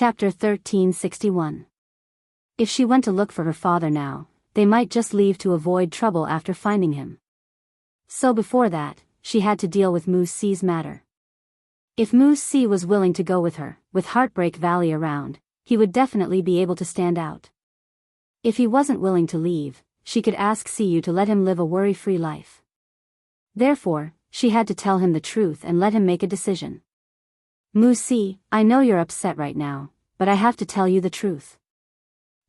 Chapter 1361. If she went to look for her father now, they might just leave to avoid trouble after finding him. So before that, she had to deal with Moose C's matter. If Moose C was willing to go with her, with Heartbreak Valley around, he would definitely be able to stand out. If he wasn't willing to leave, she could ask Siyu to let him live a worry-free life. Therefore, she had to tell him the truth and let him make a decision. Moose C, I know you're upset right now, but I have to tell you the truth.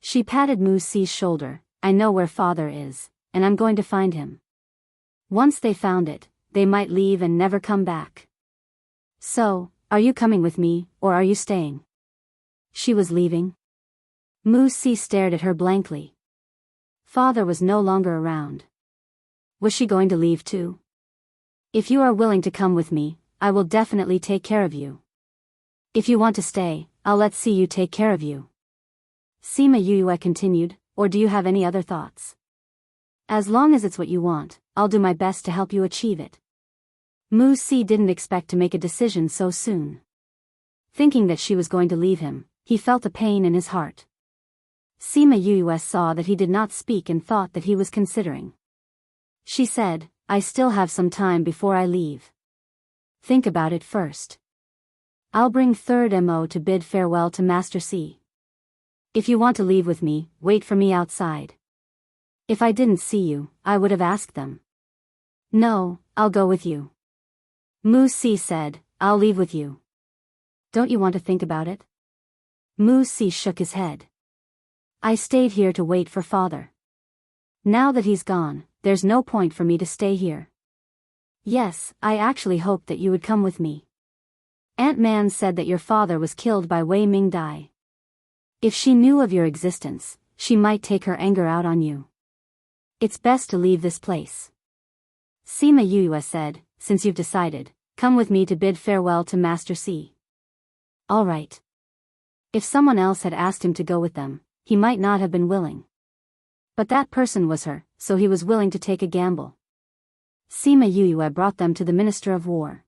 She patted Moose C's shoulder. I know where father is, and I'm going to find him. Once they found it, they might leave and never come back. So, are you coming with me, or are you staying? She was leaving. Moose C stared at her blankly. Father was no longer around. Was she going to leave too? If you are willing to come with me, I will definitely take care of you. If you want to stay, I'll let Siyu take care of you. Sima Yue continued, or do you have any other thoughts? As long as it's what you want, I'll do my best to help you achieve it. Moose C didn't expect to make a decision so soon. Thinking that she was going to leave him, he felt a pain in his heart. Sima Yue saw that he did not speak and thought that he was considering. She said, I still have some time before I leave. Think about it first. I'll bring third MO to bid farewell to Master C. If you want to leave with me, wait for me outside. If I didn't see you, I would have asked them. No, I'll go with you. Moose C said, I'll leave with you. Don't you want to think about it? Moose C shook his head. I stayed here to wait for father. Now that he's gone, there's no point for me to stay here. Yes, I actually hoped that you would come with me. Ant-Man said that your father was killed by Wei Ming Dai. If she knew of your existence, she might take her anger out on you. It's best to leave this place. Sima Yue said, since you've decided, come with me to bid farewell to Master C. All right. If someone else had asked him to go with them, he might not have been willing. But that person was her, so he was willing to take a gamble. Sima Yue brought them to the Minister of War.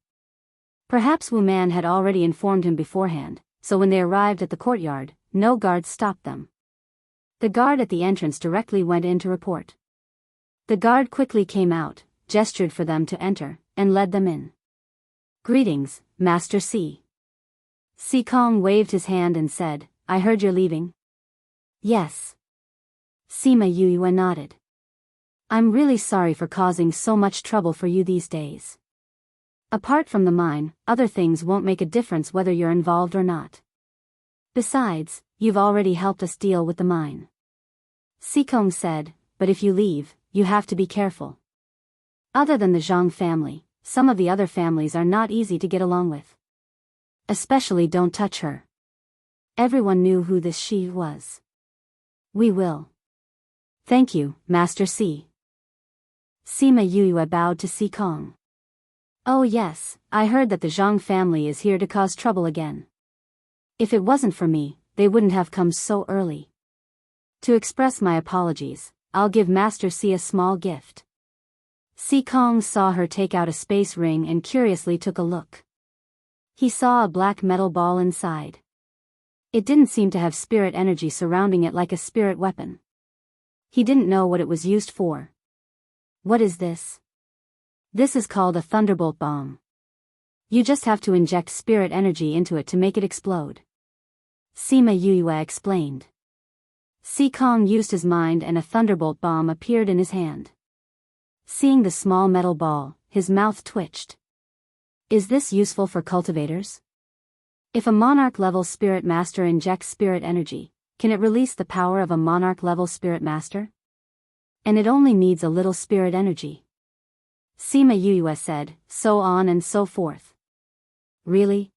Perhaps Wu Man had already informed him beforehand, so when they arrived at the courtyard, no guards stopped them. The guard at the entrance directly went in to report. The guard quickly came out, gestured for them to enter, and led them in. Greetings, Master C. Si Kong waved his hand and said, I heard you're leaving. Yes. Sima Yue nodded. I'm really sorry for causing so much trouble for you these days. Apart from the mine, other things won't make a difference whether you're involved or not. Besides, you've already helped us deal with the mine. Sikong said, but if you leave, you have to be careful. Other than the Zhang family, some of the other families are not easy to get along with. Especially don't touch her. Everyone knew who this she was. We will. Thank you, Master C. Sima Yue bowed to Sikong. Oh yes, I heard that the Zhang family is here to cause trouble again. If it wasn't for me, they wouldn't have come so early. To express my apologies, I'll give Master C a small gift. Si Kong saw her take out a space ring and curiously took a look. He saw a black metal ball inside. It didn't seem to have spirit energy surrounding it like a spirit weapon. He didn't know what it was used for. What is this? This is called a thunderbolt bomb. You just have to inject spirit energy into it to make it explode. Sima Yue explained. Si Kong used his mind and a thunderbolt bomb appeared in his hand. Seeing the small metal ball, his mouth twitched. Is this useful for cultivators? If a monarch-level spirit master injects spirit energy, can it release the power of a monarch-level spirit master? And it only needs a little spirit energy. Sima Yue said, so on and so forth. Really?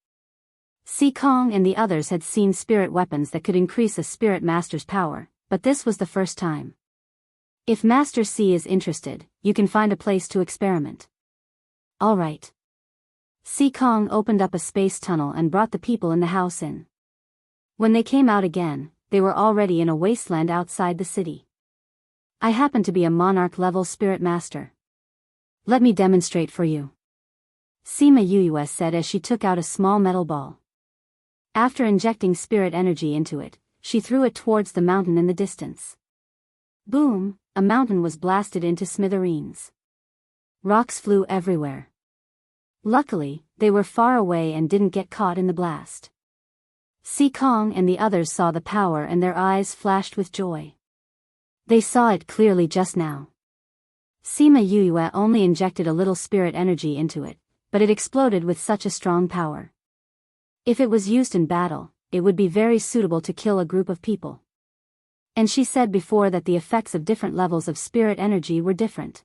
Si Kong and the others had seen spirit weapons that could increase a spirit master's power, but this was the first time. If Master C is interested, you can find a place to experiment. All right. Si Kong opened up a space tunnel and brought the people in the house in. When they came out again, they were already in a wasteland outside the city. I happen to be a monarch-level spirit master. Let me demonstrate for you. Sima Yue said as she took out a small metal ball. After injecting spirit energy into it, she threw it towards the mountain in the distance. Boom, a mountain was blasted into smithereens. Rocks flew everywhere. Luckily, they were far away and didn't get caught in the blast. Kong and the others saw the power and their eyes flashed with joy. They saw it clearly just now. Sima Yue only injected a little spirit energy into it, but it exploded with such a strong power. If it was used in battle, it would be very suitable to kill a group of people. And she said before that the effects of different levels of spirit energy were different.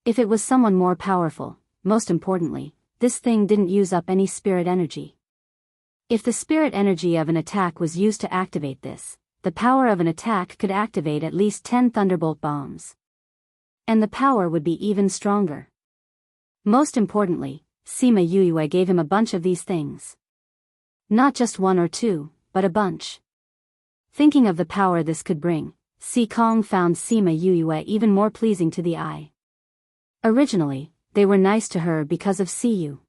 If it was someone more powerful, most importantly, this thing didn't use up any spirit energy. If the spirit energy of an attack was used to activate this, the power of an attack could activate at least 10 thunderbolt bombs. And the power would be even stronger. Most importantly, Sima Yue gave him a bunch of these things. Not just one or two, but a bunch. Thinking of the power this could bring, Kong found Sima Yue even more pleasing to the eye. Originally, they were nice to her because of Siyu.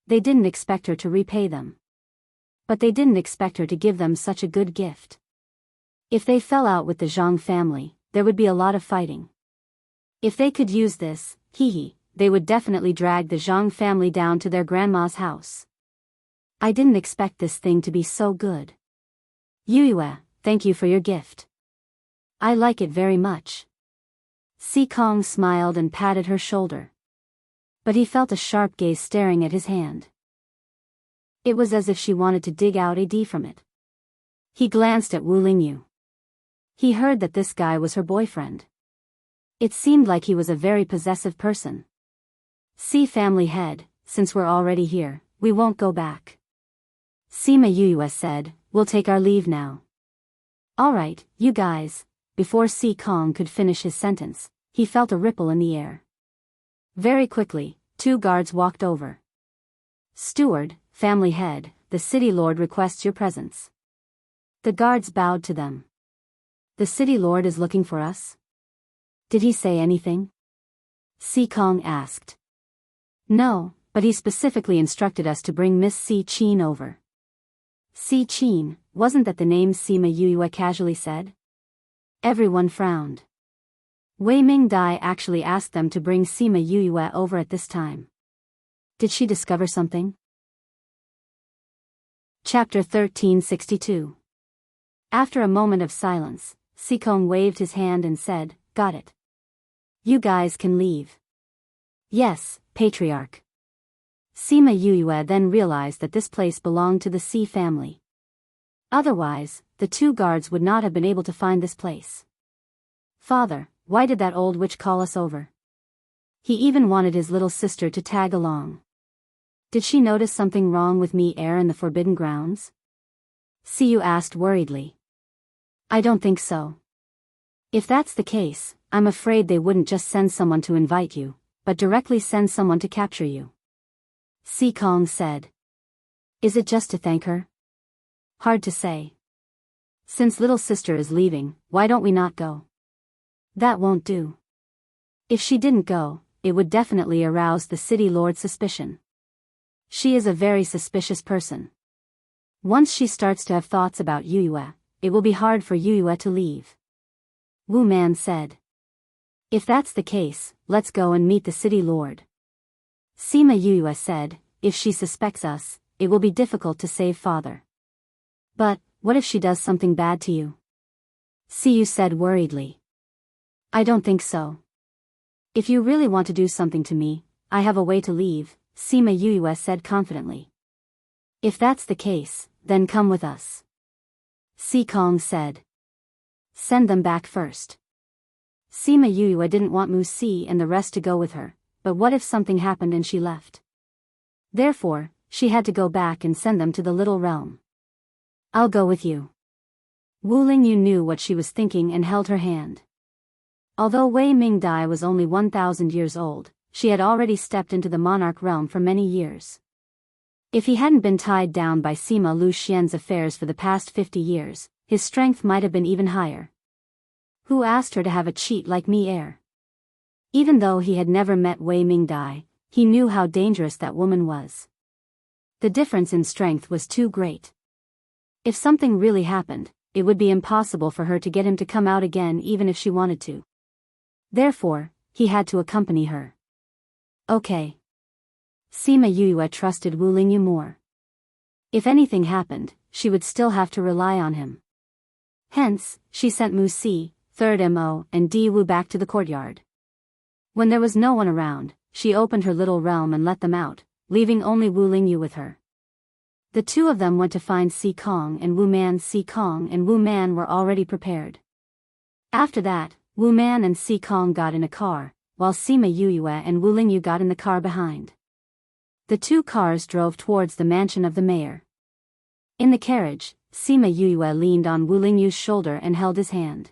They didn't expect her to repay them. But they didn't expect her to give them such a good gift. If they fell out with the Zhang family, there would be a lot of fighting. If they could use this, they would definitely drag the Zhang family down to their grandma's house. I didn't expect this thing to be so good. Yue, thank you for your gift. I like it very much. Kong smiled and patted her shoulder. But he felt a sharp gaze staring at his hand. It was as if she wanted to dig out a D from it. He glanced at Wu Lingyu. He heard that this guy was her boyfriend. It seemed like he was a very possessive person. Family head, since we're already here, we won't go back. Sima Yue said, we'll take our leave now. Alright, you guys. Before Kong could finish his sentence, he felt a ripple in the air. Very quickly, 2 guards walked over. Steward, family head, the city lord requests your presence. The guards bowed to them. The city lord is looking for us? Did he say anything? Kong asked. No, but he specifically instructed us to bring Miss Qin over. Qin, wasn't that the name Sima Yue casually said? Everyone frowned. Wei Mingdai actually asked them to bring Sima Yue over at this time. Did she discover something? Chapter 1362. After a moment of silence, Kong waved his hand and said, got it. You guys can leave. Yes, Patriarch. Sima Yue then realized that this place belonged to the C family. Otherwise, the 2 guards would not have been able to find this place. Father, why did that old witch call us over? He even wanted his little sister to tag along. Did she notice something wrong with me in the Forbidden Grounds? Siyu asked worriedly. I don't think so. If that's the case, I'm afraid they wouldn't just send someone to invite you, but directly send someone to capture you. Kong said. Is it just to thank her? Hard to say. Since little sister is leaving, why don't we not go? That won't do. If she didn't go, it would definitely arouse the city lord's suspicion. She is a very suspicious person. Once she starts to have thoughts about Yue, it will be hard for Yue to leave. Wu Man said. If that's the case, let's go and meet the city lord. Sima Yue said, if she suspects us, it will be difficult to save father. But, what if she does something bad to you? Siyu said worriedly. I don't think so. If you really want to do something to me, I have a way to leave, Sima Yue said confidently. If that's the case, then come with us. Kong said. Send them back first. Sima Yue didn't want Mu Si and the rest to go with her, but what if something happened and she left? Therefore, she had to go back and send them to the little realm. I'll go with you. Wu Lingyu knew what she was thinking and held her hand. Although Wei Mingdai was only 1,000 years old, she had already stepped into the monarch realm for many years. If he hadn't been tied down by Sima Lu Xian's affairs for the past 50 years, his strength might have been even higher. Who asked her to have a cheat like me heir? Even though he had never met Wei Mingdai, he knew how dangerous that woman was. The difference in strength was too great. If something really happened, it would be impossible for her to get him to come out again even if she wanted to. Therefore, he had to accompany her. Okay. Sima Yue trusted Wu Lingyu more. If anything happened, she would still have to rely on him. Hence, she sent Mu Si, 3rd Mo, and Di Wu back to the courtyard. When there was no one around, she opened her little realm and let them out, leaving only Wu Lingyu with her. The two of them went to find Si Kong and Wu Man. Si Kong and Wu Man were already prepared. After that, Wu Man and Si Kong got in a car, while Sima Yue and Wu Lingyu got in the car behind. The two cars drove towards the mansion of the mayor. In the carriage, Sima Yue leaned on Wu Lingyu's shoulder and held his hand.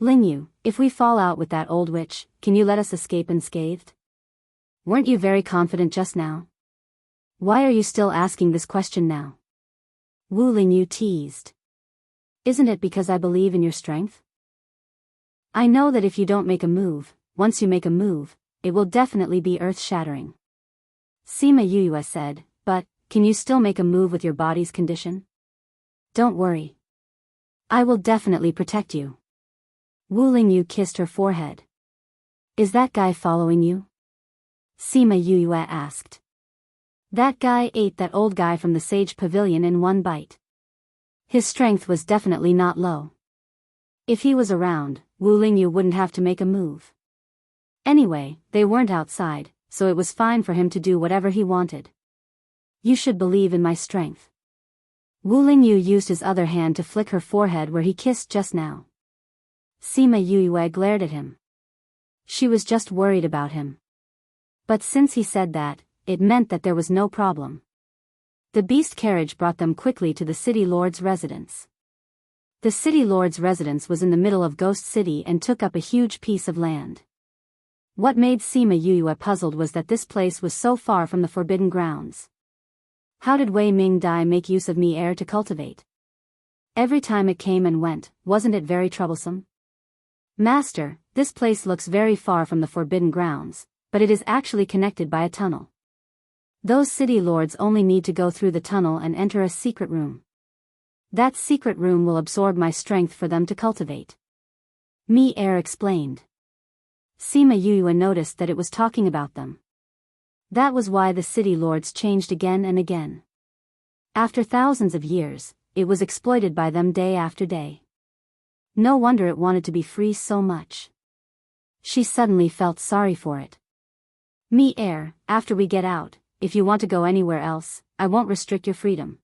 Lingyu, if we fall out with that old witch, can you let us escape unscathed? Weren't you very confident just now? Why are you still asking this question now? Wu Lingyu teased. Isn't it because I believe in your strength? I know that if you don't make a move, once you make a move, it will definitely be earth-shattering. Sima Yue said, but, can you still make a move with your body's condition? Don't worry. I will definitely protect you. Wu Lingyu kissed her forehead. Is that guy following you? Sima Yue asked. That guy ate that old guy from the Sage Pavilion in one bite. His strength was definitely not low. If he was around, Wu Lingyu wouldn't have to make a move. Anyway, they weren't outside, so it was fine for him to do whatever he wanted. You should believe in my strength. Wu Lingyu used his other hand to flick her forehead where he kissed just now. Sima Yue glared at him. She was just worried about him. But since he said that, it meant that there was no problem. The beast carriage brought them quickly to the city lord's residence. The city lord's residence was in the middle of Ghost City and took up a huge piece of land. What made Sima Yue puzzled was that this place was so far from the forbidden grounds. How did Wei Ming Dai make use of me air to cultivate? Every time it came and went, wasn't it very troublesome? Master, this place looks very far from the forbidden grounds, but it is actually connected by a tunnel. Those city lords only need to go through the tunnel and enter a secret room. That secret room will absorb my strength for them to cultivate. Mi Air explained. Sima Yue noticed that it was talking about them. That was why the city lords changed again and again. After thousands of years, it was exploited by them day after day. No wonder it wanted to be free so much. She suddenly felt sorry for it. Mi Air, after we get out, if you want to go anywhere else, I won't restrict your freedom.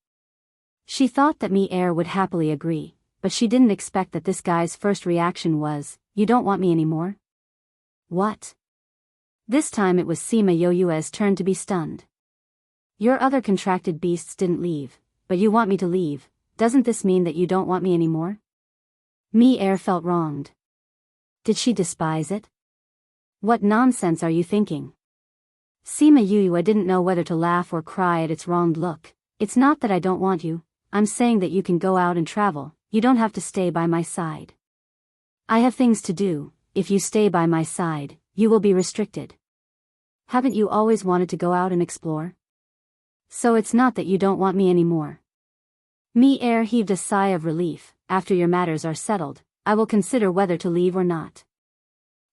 She thought that Mi Air would happily agree, but she didn't expect that this guy's first reaction was, you don't want me anymore? What? This time it was Sima Yue's turn to be stunned. Your other contracted beasts didn't leave, but you want me to leave. Doesn't this mean that you don't want me anymore? Mi Air felt wronged. Did she despise it? What nonsense are you thinking? Sima Yue didn't know whether to laugh or cry at its wronged look. It's not that I don't want you, I'm saying that you can go out and travel, you don't have to stay by my side. I have things to do, if you stay by my side, you will be restricted. Haven't you always wanted to go out and explore? So it's not that you don't want me anymore. Mi Air heaved a sigh of relief. After your matters are settled, I will consider whether to leave or not.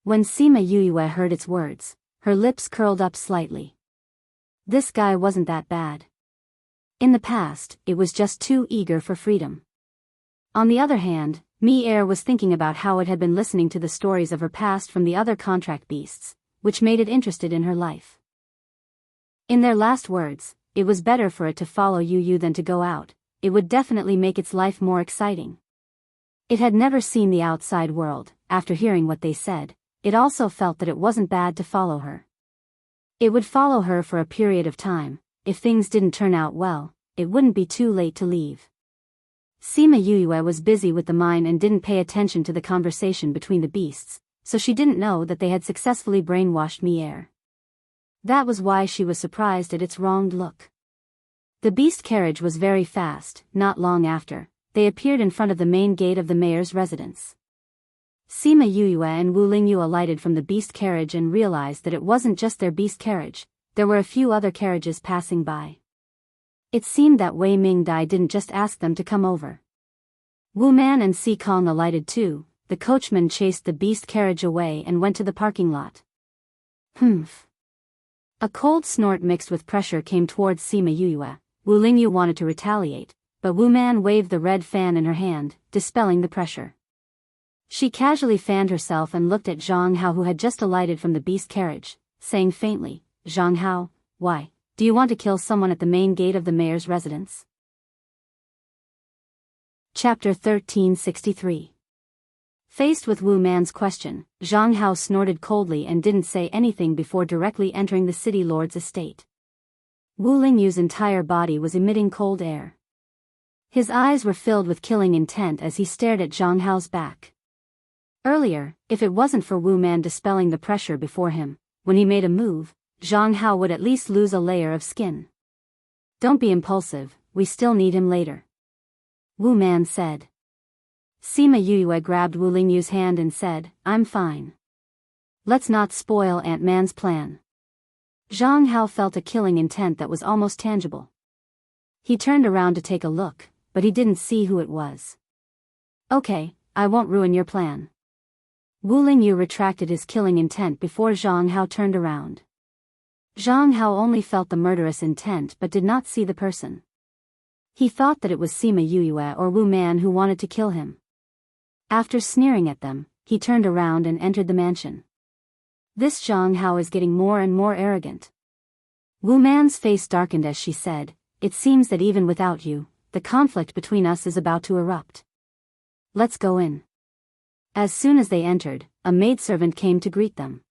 When Sima Yue heard its words, her lips curled up slightly. This guy wasn't that bad. In the past, it was just too eager for freedom. On the other hand, Mi Air was thinking about how it had been listening to the stories of her past from the other contract beasts, which made it interested in her life. In their last words, it was better for it to follow Yu than to go out. It would definitely make its life more exciting. It had never seen the outside world. After hearing what they said, it also felt that it wasn't bad to follow her. It would follow her for a period of time. If things didn't turn out well, it wouldn't be too late to leave. Sima Yue was busy with the mine and didn't pay attention to the conversation between the beasts, so she didn't know that they had successfully brainwashed Mi Air. That was why she was surprised at its wronged look. The beast carriage was very fast. Not long after, they appeared in front of the main gate of the mayor's residence. Sima Yue and Wu Lingyu alighted from the beast carriage and realized that it wasn't just their beast carriage, there were a few other carriages passing by. It seemed that Wei Mingdai didn't just ask them to come over. Wu Man and Si Kong alighted too. The coachman chased the beast carriage away and went to the parking lot. Humph. A cold snort mixed with pressure came towards Sima Yuyue. Wu Lingyu wanted to retaliate, but Wu Man waved the red fan in her hand, dispelling the pressure. She casually fanned herself and looked at Zhang Hao, who had just alighted from the beast carriage, saying faintly, "Zhang Hao, why, do you want to kill someone at the main gate of the mayor's residence?" Chapter 1363. Faced with Wu Man's question, Zhang Hao snorted coldly and didn't say anything before directly entering the city lord's estate. Wu Lingyu's entire body was emitting cold air. His eyes were filled with killing intent as he stared at Zhang Hao's back. Earlier, if it wasn't for Wu Man dispelling the pressure before him, when he made a move, Zhang Hao would at least lose a layer of skin. "Don't be impulsive, we still need him later," Wu Man said. Sima Yuyue grabbed Wu Lingyu's hand and said, "I'm fine. Let's not spoil Ant Man's plan." Zhang Hao felt a killing intent that was almost tangible. He turned around to take a look, but he didn't see who it was. "Okay, I won't ruin your plan." Wu Lingyu retracted his killing intent before Zhang Hao turned around. Zhang Hao only felt the murderous intent but did not see the person. He thought that it was Sima Yuyue or Wu Man who wanted to kill him. After sneering at them, he turned around and entered the mansion. This Zhang Hao is getting more and more arrogant. Wu Man's face darkened as she said, "It seems that even without you, the conflict between us is about to erupt. Let's go in." As soon as they entered, a maidservant came to greet them.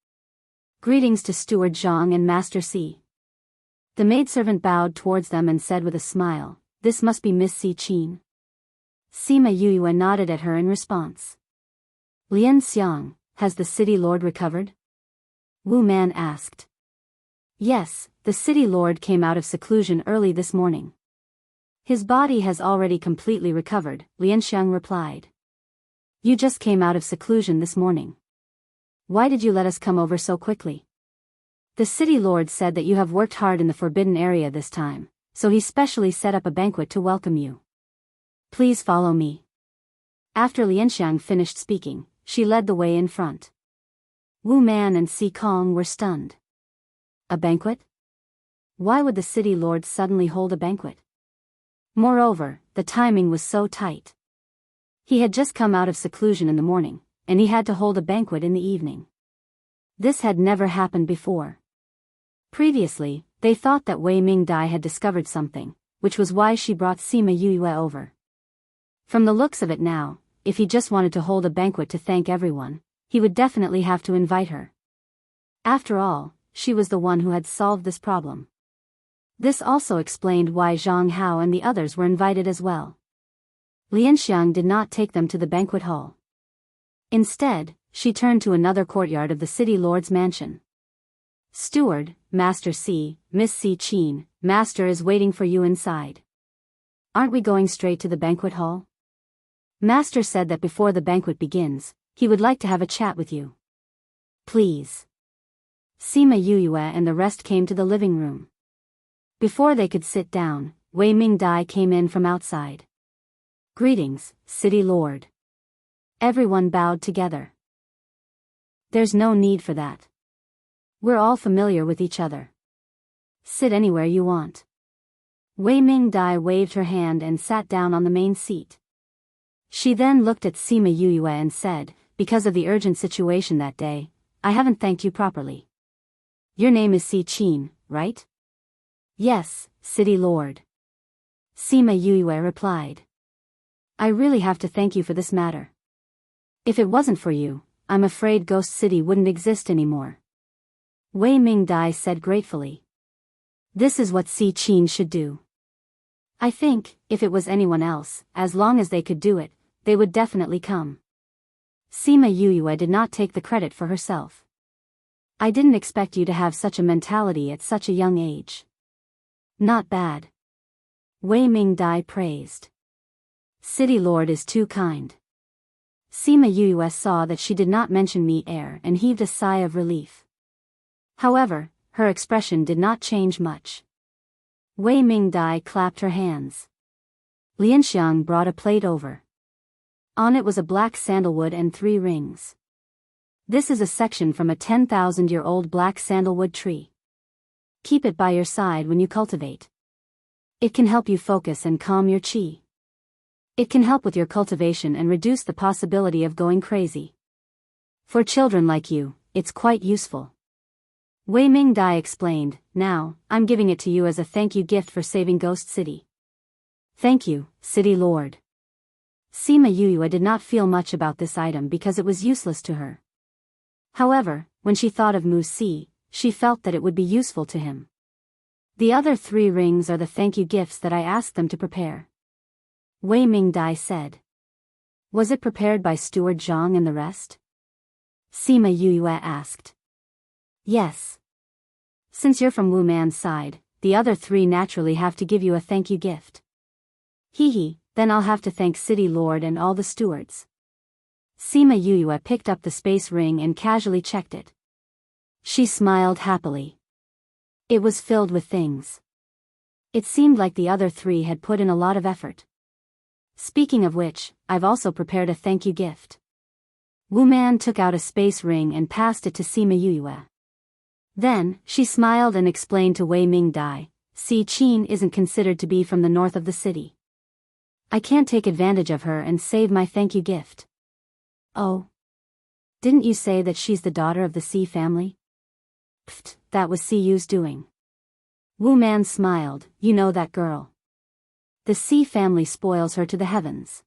"Greetings to Steward Zhang and Master Si." The maidservant bowed towards them and said with a smile, "This must be Miss Si Qin." Sima Yuyue nodded at her in response. "Lian Xiang, has the city lord recovered?" Wu Man asked. "Yes, the city lord came out of seclusion early this morning. His body has already completely recovered," Lian Xiang replied. "You just came out of seclusion this morning. Why did you let us come over so quickly?" "The city lord said that you have worked hard in the forbidden area this time, so he specially set up a banquet to welcome you. Please follow me." After Lianxiang finished speaking, she led the way in front. Wu Man and Si Kong were stunned. A banquet? Why would the city lord suddenly hold a banquet? Moreover, the timing was so tight. He had just come out of seclusion in the morning, and he had to hold a banquet in the evening. This had never happened before. Previously, they thought that Wei Mingdai had discovered something, which was why she brought Sima Yuyue over. From the looks of it now, if he just wanted to hold a banquet to thank everyone, he would definitely have to invite her. After all, she was the one who had solved this problem. This also explained why Zhang Hao and the others were invited as well. Lianxiang did not take them to the banquet hall. Instead, she turned to another courtyard of the city lord's mansion. "Steward, Master Si, Miss Si Qin, Master is waiting for you inside." "Aren't we going straight to the banquet hall?" "Master said that before the banquet begins, he would like to have a chat with you." "Please." Sima Yuyue and the rest came to the living room. Before they could sit down, Wei Mingdai came in from outside. "Greetings, City Lord." Everyone bowed together. "There's no need for that. We're all familiar with each other. Sit anywhere you want." Wei Mingdai waved her hand and sat down on the main seat. She then looked at Sima Yuyue and said, "Because of the urgent situation that day, I haven't thanked you properly. Your name is Si Qin, right?" "Yes, City Lord." Sima Yuyue replied. "I really have to thank you for this matter. If it wasn't for you, I'm afraid Ghost City wouldn't exist anymore." Wei Mingdai said gratefully. "This is what Si Qin should do. I think, if it was anyone else, as long as they could do it, they would definitely come." Sima Yuyue did not take the credit for herself. "I didn't expect you to have such a mentality at such a young age." "Not bad." Wei Mingdai praised. "City Lord is too kind." Sima Yuyue saw that she did not mention meat air and heaved a sigh of relief. However, her expression did not change much. Wei Mingdai clapped her hands. Lianxiang brought a plate over. On it was a black sandalwood and 3 rings. This is a section from a 10,000-year-old black sandalwood tree. Keep it by your side when you cultivate. It can help you focus and calm your qi. It can help with your cultivation and reduce the possibility of going crazy. For children like you, it's quite useful. Wei Mingdai explained, now, I'm giving it to you as a thank you gift for saving Ghost City. Thank you, City Lord. Sima Yuyue did not feel much about this item because it was useless to her. However, when she thought of Mu Si, she felt that it would be useful to him. The other 3 rings are the thank you gifts that I asked them to prepare. Wei Mingdai said. Was it prepared by Steward Zhang and the rest? Sima Yuyue asked. Yes. Since you're from Wu Man's side, the other 3 naturally have to give you a thank you gift. Hee, then I'll have to thank City Lord and all the stewards. Sima Yuyue picked up the space ring and casually checked it. She smiled happily. It was filled with things. It seemed like the other 3 had put in a lot of effort. Speaking of which, I've also prepared a thank you gift. Wu Man took out a space ring and passed it to Sima Yuyue. Then, she smiled and explained to Wei Mingdai, Si Qin isn't considered to be from the north of the city. I can't take advantage of her and save my thank you gift. Oh. Didn't you say that she's the daughter of the Si family? Pfft, that was Si Yu's doing. Wu Man smiled, you know that girl. The Si family spoils her to the heavens.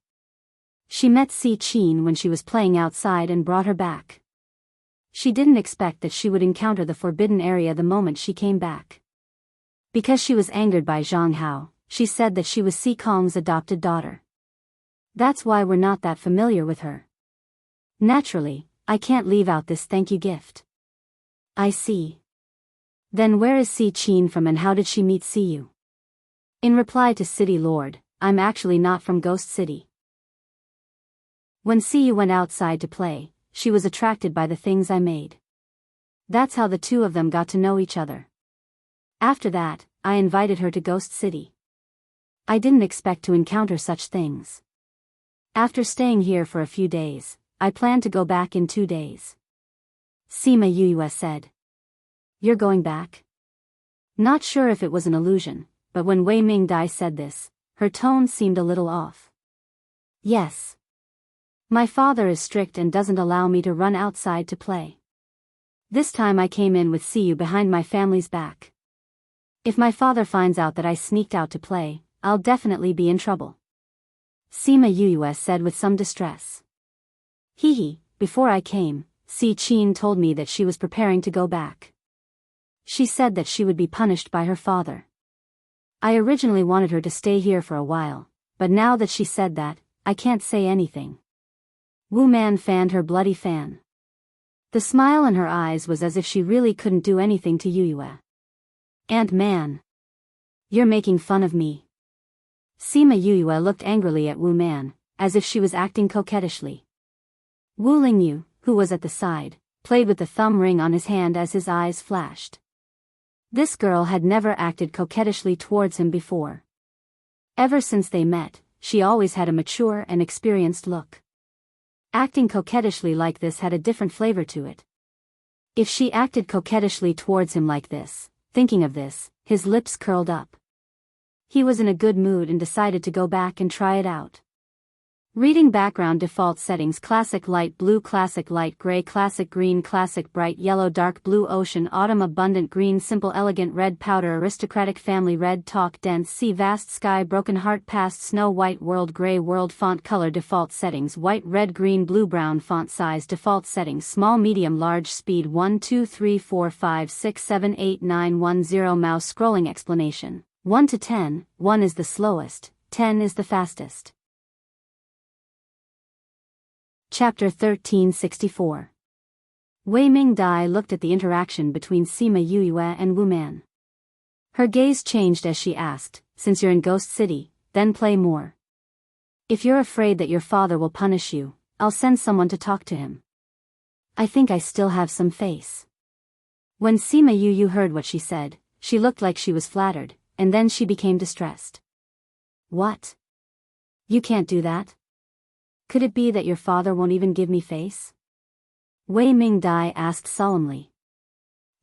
She met Si Qin when she was playing outside and brought her back. She didn't expect that she would encounter the forbidden area the moment she came back. Because she was angered by Zhang Hao, she said that she was Si Kong's adopted daughter. That's why we're not that familiar with her. Naturally, I can't leave out this thank you gift. I see. Then where is Si Qin from and how did she meet Si Yu? In reply to City Lord, I'm actually not from Ghost City. When Si Yu went outside to play, she was attracted by the things I made. That's how the 2 of them got to know each other. After that, I invited her to Ghost City. I didn't expect to encounter such things. After staying here for a few days, I plan to go back in 2 days. Sima Yuyue said. You're going back? Not sure if it was an illusion, but when Wei Mingdai said this, her tone seemed a little off. Yes. My father is strict and doesn't allow me to run outside to play. This time I came in with Si Yu behind my family's back. If my father finds out that I sneaked out to play, I'll definitely be in trouble. Sima Yuyue said with some distress. Before I came, Si Qin told me that she was preparing to go back. She said that she would be punished by her father. I originally wanted her to stay here for a while, but now that she said that, I can't say anything. Wu Man fanned her bloody fan. The smile in her eyes was as if she really couldn't do anything to Yuyue. And man. You're making fun of me. Sima Yuyue looked angrily at Wu Man, as if she was acting coquettishly. Wu Lingyu, who was at the side, played with the thumb ring on his hand as his eyes flashed. This girl had never acted coquettishly towards him before. Ever since they met, she always had a mature and experienced look. Acting coquettishly like this had a different flavor to it. If she acted coquettishly towards him like this, thinking of this, his lips curled up. He was in a good mood and decided to go back and try it out. Reading background default settings: classic light blue, classic light gray, classic green, classic bright yellow, dark blue, ocean, autumn, abundant green, simple, elegant, red, powder, aristocratic, family, red, talk, dense, sea, vast, sky, broken heart, past, snow, white, world, gray, world, font color default settings: white, red, green, blue, brown, font size default settings: small, medium, large, speed 1 2 3 4 5 6 7 8 9 1 0, mouse scrolling explanation: 1 to 10, 1 is the slowest, 10 is the fastest. Chapter 1364. Wei Mingdai looked at the interaction between Sima Yuyue and Wu Man. Her gaze changed as she asked, since you're in Ghost City, then play more. If you're afraid that your father will punish you, I'll send someone to talk to him. I think I still have some face. When Sima Yuyue heard what she said, she looked like she was flattered, and then she became distressed. What? You can't do that? Could it be that your father won't even give me face? Wei Ming Dai asked solemnly.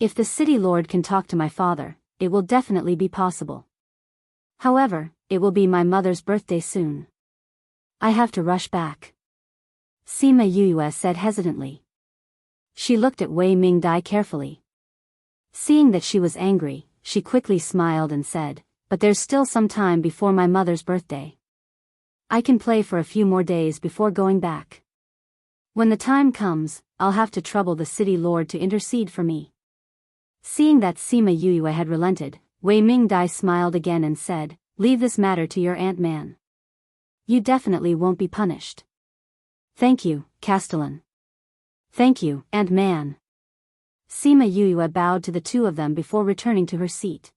If the city lord can talk to my father, it will definitely be possible. However, it will be my mother's birthday soon. I have to rush back. Sima Yue said hesitantly. She looked at Wei Ming Dai carefully. Seeing that she was angry, she quickly smiled and said, but there's still some time before my mother's birthday. I can play for a few more days before going back. When the time comes, I'll have to trouble the city lord to intercede for me. Seeing that Sima Yue had relented, Wei Ming Dai smiled again and said, leave this matter to your Aunt Man. You definitely won't be punished. Thank you, Castellan. Thank you, Aunt Man. Sima Yue bowed to the two of them before returning to her seat.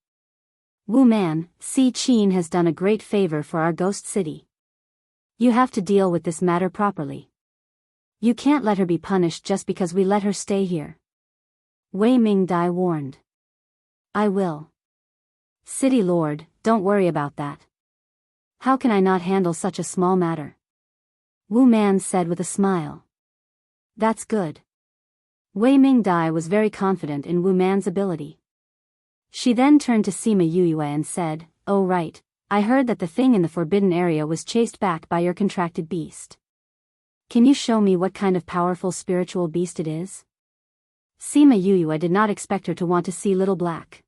Wu Man, Si Qin has done a great favor for our ghost city. You have to deal with this matter properly. You can't let her be punished just because we let her stay here. Wei Ming Dai warned. I will. City Lord, don't worry about that. How can I not handle such a small matter? Wu Man said with a smile. That's good. Wei Ming Dai was very confident in Wu Man's ability. She then turned to Sima Yue and said, oh right, I heard that the thing in the forbidden area was chased back by your contracted beast. Can you show me what kind of powerful spiritual beast it is? Sima Yue did not expect her to want to see Little Black.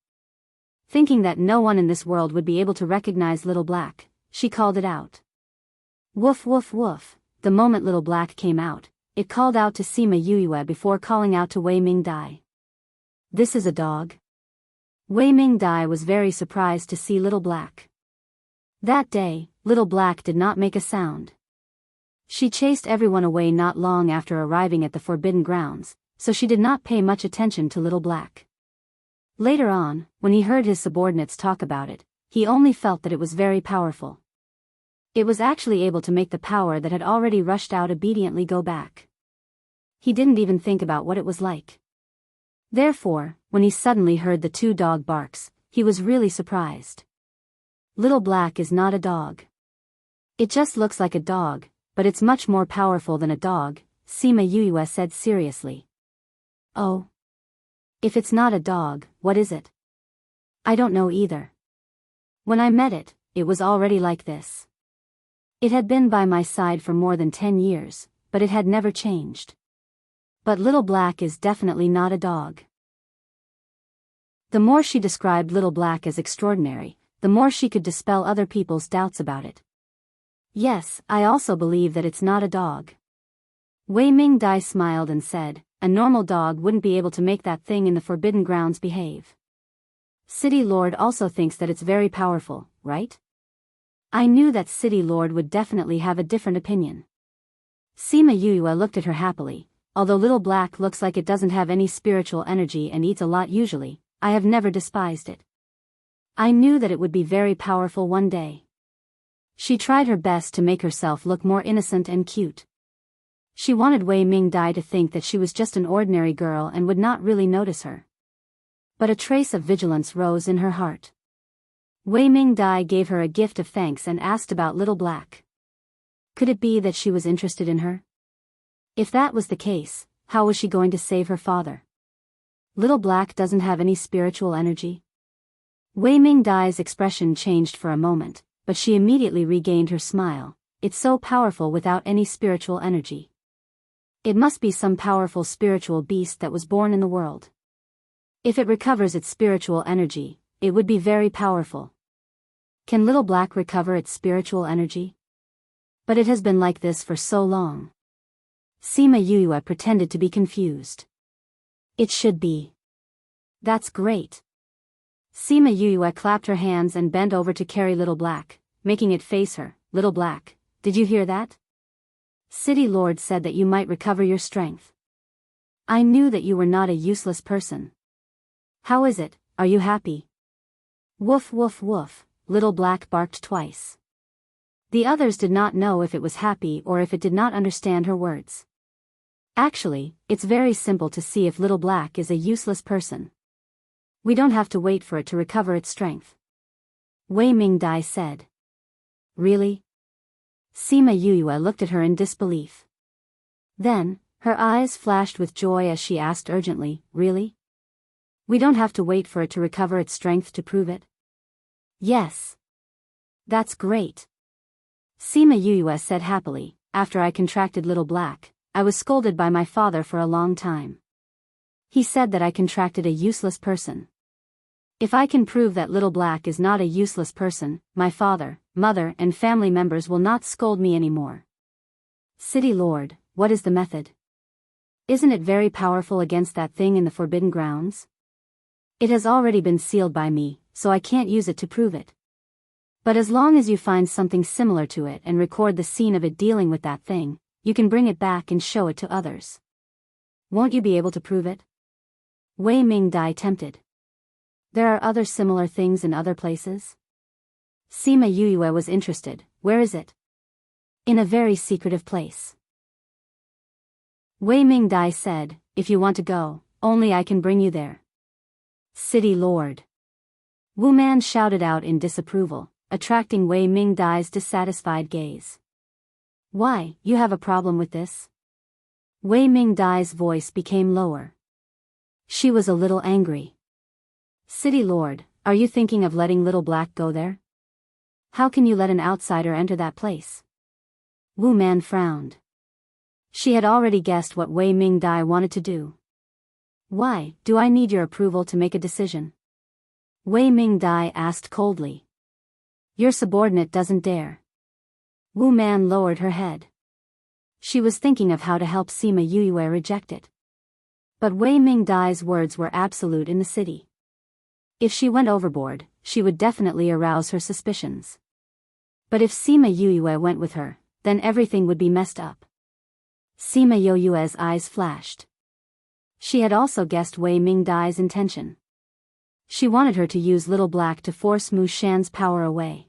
Thinking that no one in this world would be able to recognize Little Black, she called it out. Woof woof woof. The moment Little Black came out, it called out to Sima Yue before calling out to Wei Ming Dai. This is a dog? Wei Ming Dai was very surprised to see Little Black. That day, Little Black did not make a sound. She chased everyone away not long after arriving at the Forbidden Grounds, so she did not pay much attention to Little Black. Later on, when he heard his subordinates talk about it, he only felt that it was very powerful. It was actually able to make the power that had already rushed out obediently go back. He didn't even think about what it was like. Therefore, when he suddenly heard the two dog barks, he was really surprised. Little Black is not a dog. It just looks like a dog, but it's much more powerful than a dog, Sima Yue said seriously. Oh. If it's not a dog, what is it? I don't know either. When I met it, it was already like this. It had been by my side for more than 10 years, but it had never changed. But Little Black is definitely not a dog. The more she described Little Black as extraordinary, the more she could dispel other people's doubts about it. Yes, I also believe that it's not a dog. Wei Ming Dai smiled and said, a normal dog wouldn't be able to make that thing in the Forbidden Grounds behave. City Lord also thinks that it's very powerful, right? I knew that City Lord would definitely have a different opinion. Sima Yue looked at her happily. Although Little Black looks like it doesn't have any spiritual energy and eats a lot usually, I have never despised it. I knew that it would be very powerful one day. She tried her best to make herself look more innocent and cute. She wanted Wei Ming Dai to think that she was just an ordinary girl and would not really notice her. But a trace of vigilance rose in her heart. Wei Ming Dai gave her a gift of thanks and asked about Little Black. Could it be that she was interested in her? If that was the case, how was she going to save her father? Little Black doesn't have any spiritual energy. Wei Ming Dai's expression changed for a moment, but she immediately regained her smile. It's so powerful without any spiritual energy. It must be some powerful spiritual beast that was born in the world. If it recovers its spiritual energy, it would be very powerful. Can Little Black recover its spiritual energy? But it has been like this for so long. Sima Yue pretended to be confused. It should be. That's great. Sima Yue clapped her hands and bent over to carry Little Black, making it face her. Little Black, did you hear that? City Lord said that you might recover your strength. I knew that you were not a useless person. How is it, are you happy? Woof woof woof, Little Black barked twice. The others did not know if it was happy or if it did not understand her words. Actually, it's very simple to see if Little Black is a useless person. We don't have to wait for it to recover its strength. Wei Mingdai said. Really? Sima Yuyue looked at her in disbelief. Then, her eyes flashed with joy as she asked urgently, really? We don't have to wait for it to recover its strength to prove it? Yes. That's great. Sima Yuyue said happily. After I contracted Little Black, I was scolded by my father for a long time. He said that I contracted a useless person. If I can prove that Little Black is not a useless person, my father, mother and family members will not scold me anymore. City Lord, what is the method? Isn't it very powerful against that thing in the Forbidden Grounds? It has already been sealed by me, so I can't use it to prove it. But as long as you find something similar to it and record the scene of it dealing with that thing, you can bring it back and show it to others. Won't you be able to prove it? Wei Mingdai tempted. There are other similar things in other places? Sima Yuyue was interested. Where is it? In a very secretive place. Wei Mingdai said, if you want to go, only I can bring you there. City Lord. Wu Man shouted out in disapproval, attracting Wei Mingdai's dissatisfied gaze. Why, you have a problem with this? Wei Mingdai's voice became lower. She was a little angry. City Lord, are you thinking of letting Little Black go there? How can you let an outsider enter that place? Wu Man frowned. She had already guessed what Wei Mingdai wanted to do. Why, do I need your approval to make a decision? Wei Mingdai asked coldly. Your subordinate doesn't dare. Wu Man lowered her head. She was thinking of how to help Sima Yuyue reject it. But Wei Mingdai's words were absolute in the city. If she went overboard, she would definitely arouse her suspicions. But if Sima Yuyue went with her, then everything would be messed up. Sima Yuyue's eyes flashed. She had also guessed Wei Mingdai's intention. She wanted her to use Little Black to force Mu Shan's power away.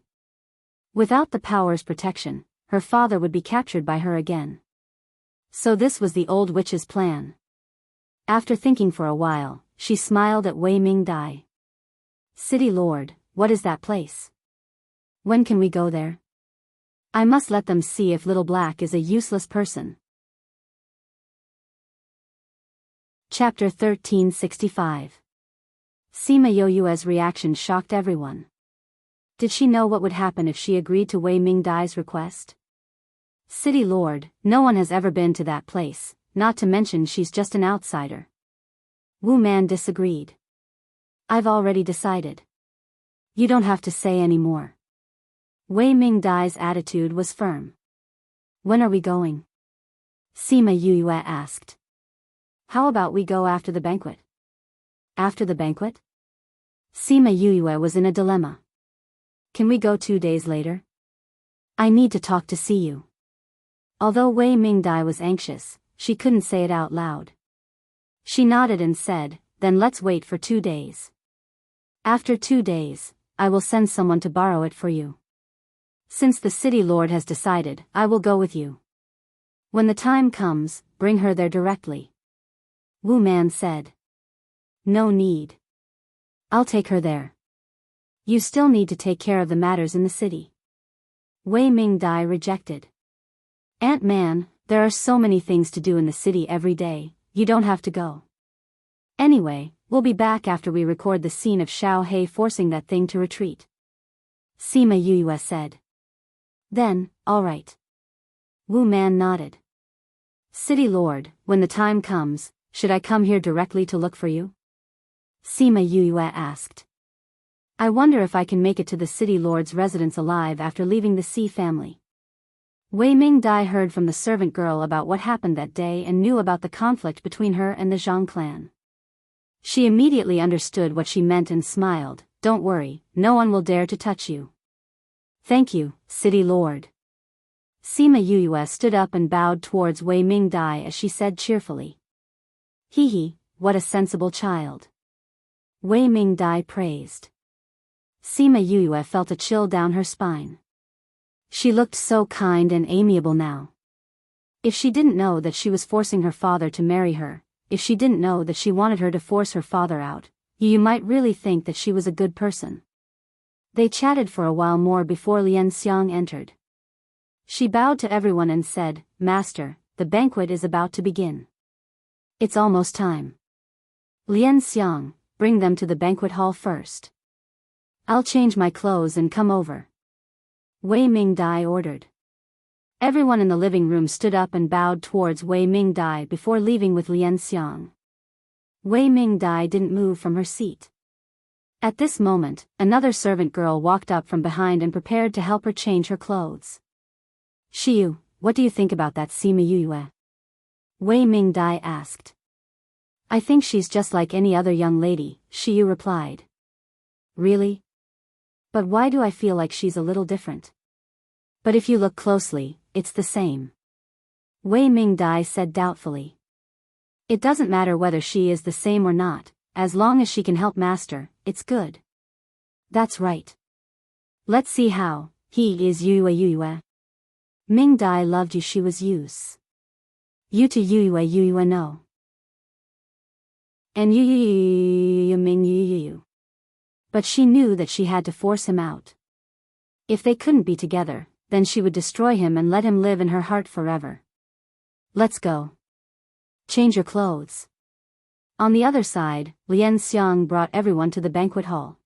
Without the power's protection, her father would be captured by her again. So this was the old witch's plan. After thinking for a while, she smiled at Wei Mingdai. City Lord, what is that place? When can we go there? I must let them see if Little Black is a useless person. Chapter 1365. Sima Yuyue's reaction shocked everyone. Did she know what would happen if she agreed to Wei Mingdai's request? City Lord, no one has ever been to that place, not to mention she's just an outsider. Wu Man disagreed. I've already decided. You don't have to say any more. Wei Mingdai's attitude was firm. When are we going? Sima Yuyue asked. How about we go after the banquet? After the banquet? Sima Yuyue was in a dilemma. Can we go 2 days later? I need to talk to Siyu. Although Wei Mingdai was anxious, she couldn't say it out loud. She nodded and said, then let's wait for 2 days. After 2 days, I will send someone to borrow it for you. Since the city lord has decided, I will go with you. When the time comes, bring her there directly. Wu Man said. No need. I'll take her there. You still need to take care of the matters in the city. Wei Mingdai rejected. Ant-Man, there are so many things to do in the city every day, you don't have to go. Anyway, we'll be back after we record the scene of Xiao Hei forcing that thing to retreat. Sima Yuyue said. Then, all right. Wu Man nodded. City Lord, when the time comes, should I come here directly to look for you? Sima Yuyue asked. I wonder if I can make it to the city lord's residence alive after leaving the Sea family. Wei Mingdai heard from the servant girl about what happened that day and knew about the conflict between her and the Zhang clan. She immediately understood what she meant and smiled. Don't worry, no one will dare to touch you. Thank you, City Lord. Sima Yuyue stood up and bowed towards Wei Mingdai as she said cheerfully. Hee, what a sensible child. Wei Mingdai praised. Sima Yuyue felt a chill down her spine. She looked so kind and amiable now. If she didn't know that she was forcing her father to marry her, if she didn't know that she wanted her to force her father out, you might really think that she was a good person. They chatted for a while more before Lian Xiang entered. She bowed to everyone and said, "Master, the banquet is about to begin. It's almost time. Lian Xiang, bring them to the banquet hall first. I'll change my clothes and come over," Wei Mingdai ordered. Everyone in the living room stood up and bowed towards Wei Mingdai before leaving with Lian Xiang. Wei Mingdai didn't move from her seat. At this moment, another servant girl walked up from behind and prepared to help her change her clothes. "Shiyu, what do you think about that Sima Yue?" Wei Mingdai asked. "I think she's just like any other young lady," Shiyu replied. "Really? But why do I feel like she's a little different?" "But if you look closely, it's the same," Wei Mingdai said doubtfully. "It doesn't matter whether she is the same or not, as long as she can help Master, it's good." "That's right. Let's see how he is Yue. Mingdai loved you, she was use. You to Yue no. And you Ming you. But she knew that she had to force him out. If they couldn't be together, then she would destroy him and let him live in her heart forever. Let's go. Change your clothes." On the other side, Lian Xiang brought everyone to the banquet hall.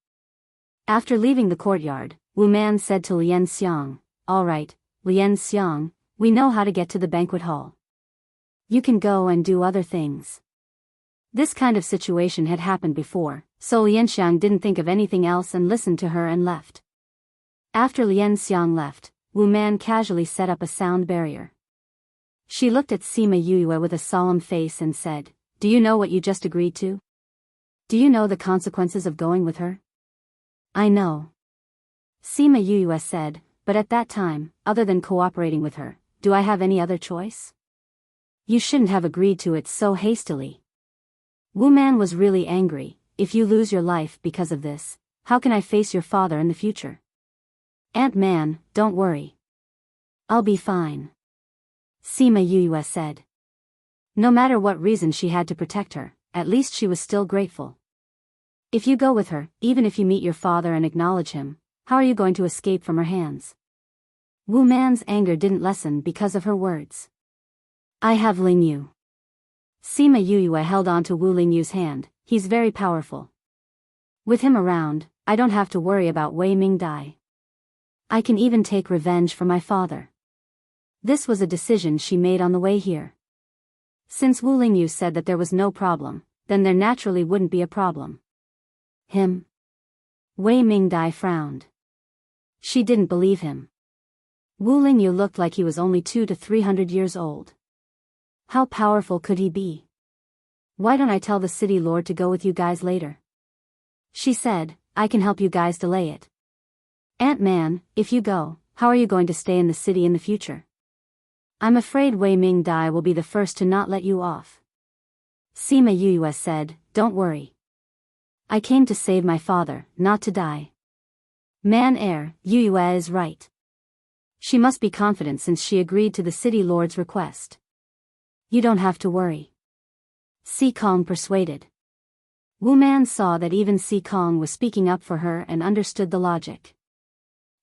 After leaving the courtyard, Wu Man said to Lian Xiang, "All right, Lian Xiang, we know how to get to the banquet hall. You can go and do other things." This kind of situation had happened before, so Lian Xiang didn't think of anything else and listened to her and left. After Lian Xiang left, Wu Man casually set up a sound barrier. She looked at Sima Yue with a solemn face and said, "Do you know what you just agreed to? Do you know the consequences of going with her?" "I know," Sima Yue said, "but at that time, other than cooperating with her, do I have any other choice? You shouldn't have agreed to it so hastily." Wu Man was really angry. "If you lose your life because of this, how can I face your father in the future?" "Ant-Man, don't worry. I'll be fine," Sima Yue said. No matter what reason she had to protect her, at least she was still grateful. "If you go with her, even if you meet your father and acknowledge him, how are you going to escape from her hands?" Wu Man's anger didn't lessen because of her words. "I have Ling Yu." Sima Yue held on to Wu Ling Yu's hand. "He's very powerful. With him around, I don't have to worry about Wei Mingdai. I can even take revenge for my father." This was a decision she made on the way here. Since Wu Lingyu said that there was no problem, then there naturally wouldn't be a problem. Him? Wei Mingdai frowned. She didn't believe him. Wu Lingyu looked like he was only 200 to 300 years old. How powerful could he be? "Why don't I tell the city lord to go with you guys later?" she said. "I can help you guys delay it." "Ant-Man, if you go, how are you going to stay in the city in the future?" "I'm afraid Wei Mingdai will be the first to not let you off." Sima Yue said, "Don't worry. I came to save my father, not to die." Yue is right. She must be confident since she agreed to the city lord's request. "You don't have to worry," Si Kong persuaded. Wu Man saw that even Si Kong was speaking up for her and understood the logic.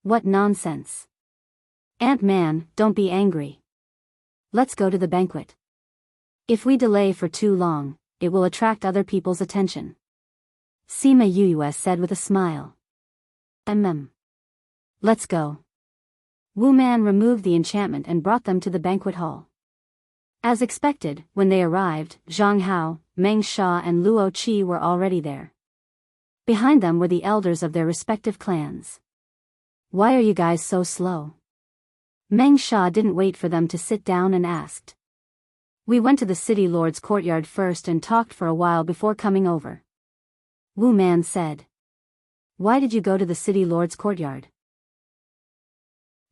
What nonsense. "Ant-Man, don't be angry. Let's go to the banquet. If we delay for too long, it will attract other people's attention," Sima Yue said with a smile. Let's go." Wu Man removed the enchantment and brought them to the banquet hall. As expected, when they arrived, Zhang Hao, Meng Sha and Luo Qi were already there. Behind them were the elders of their respective clans. "Why are you guys so slow?" Meng Sha didn't wait for them to sit down and asked. "We went to the city lord's courtyard first and talked for a while before coming over," Wu Man said. "Why did you go to the city lord's courtyard?"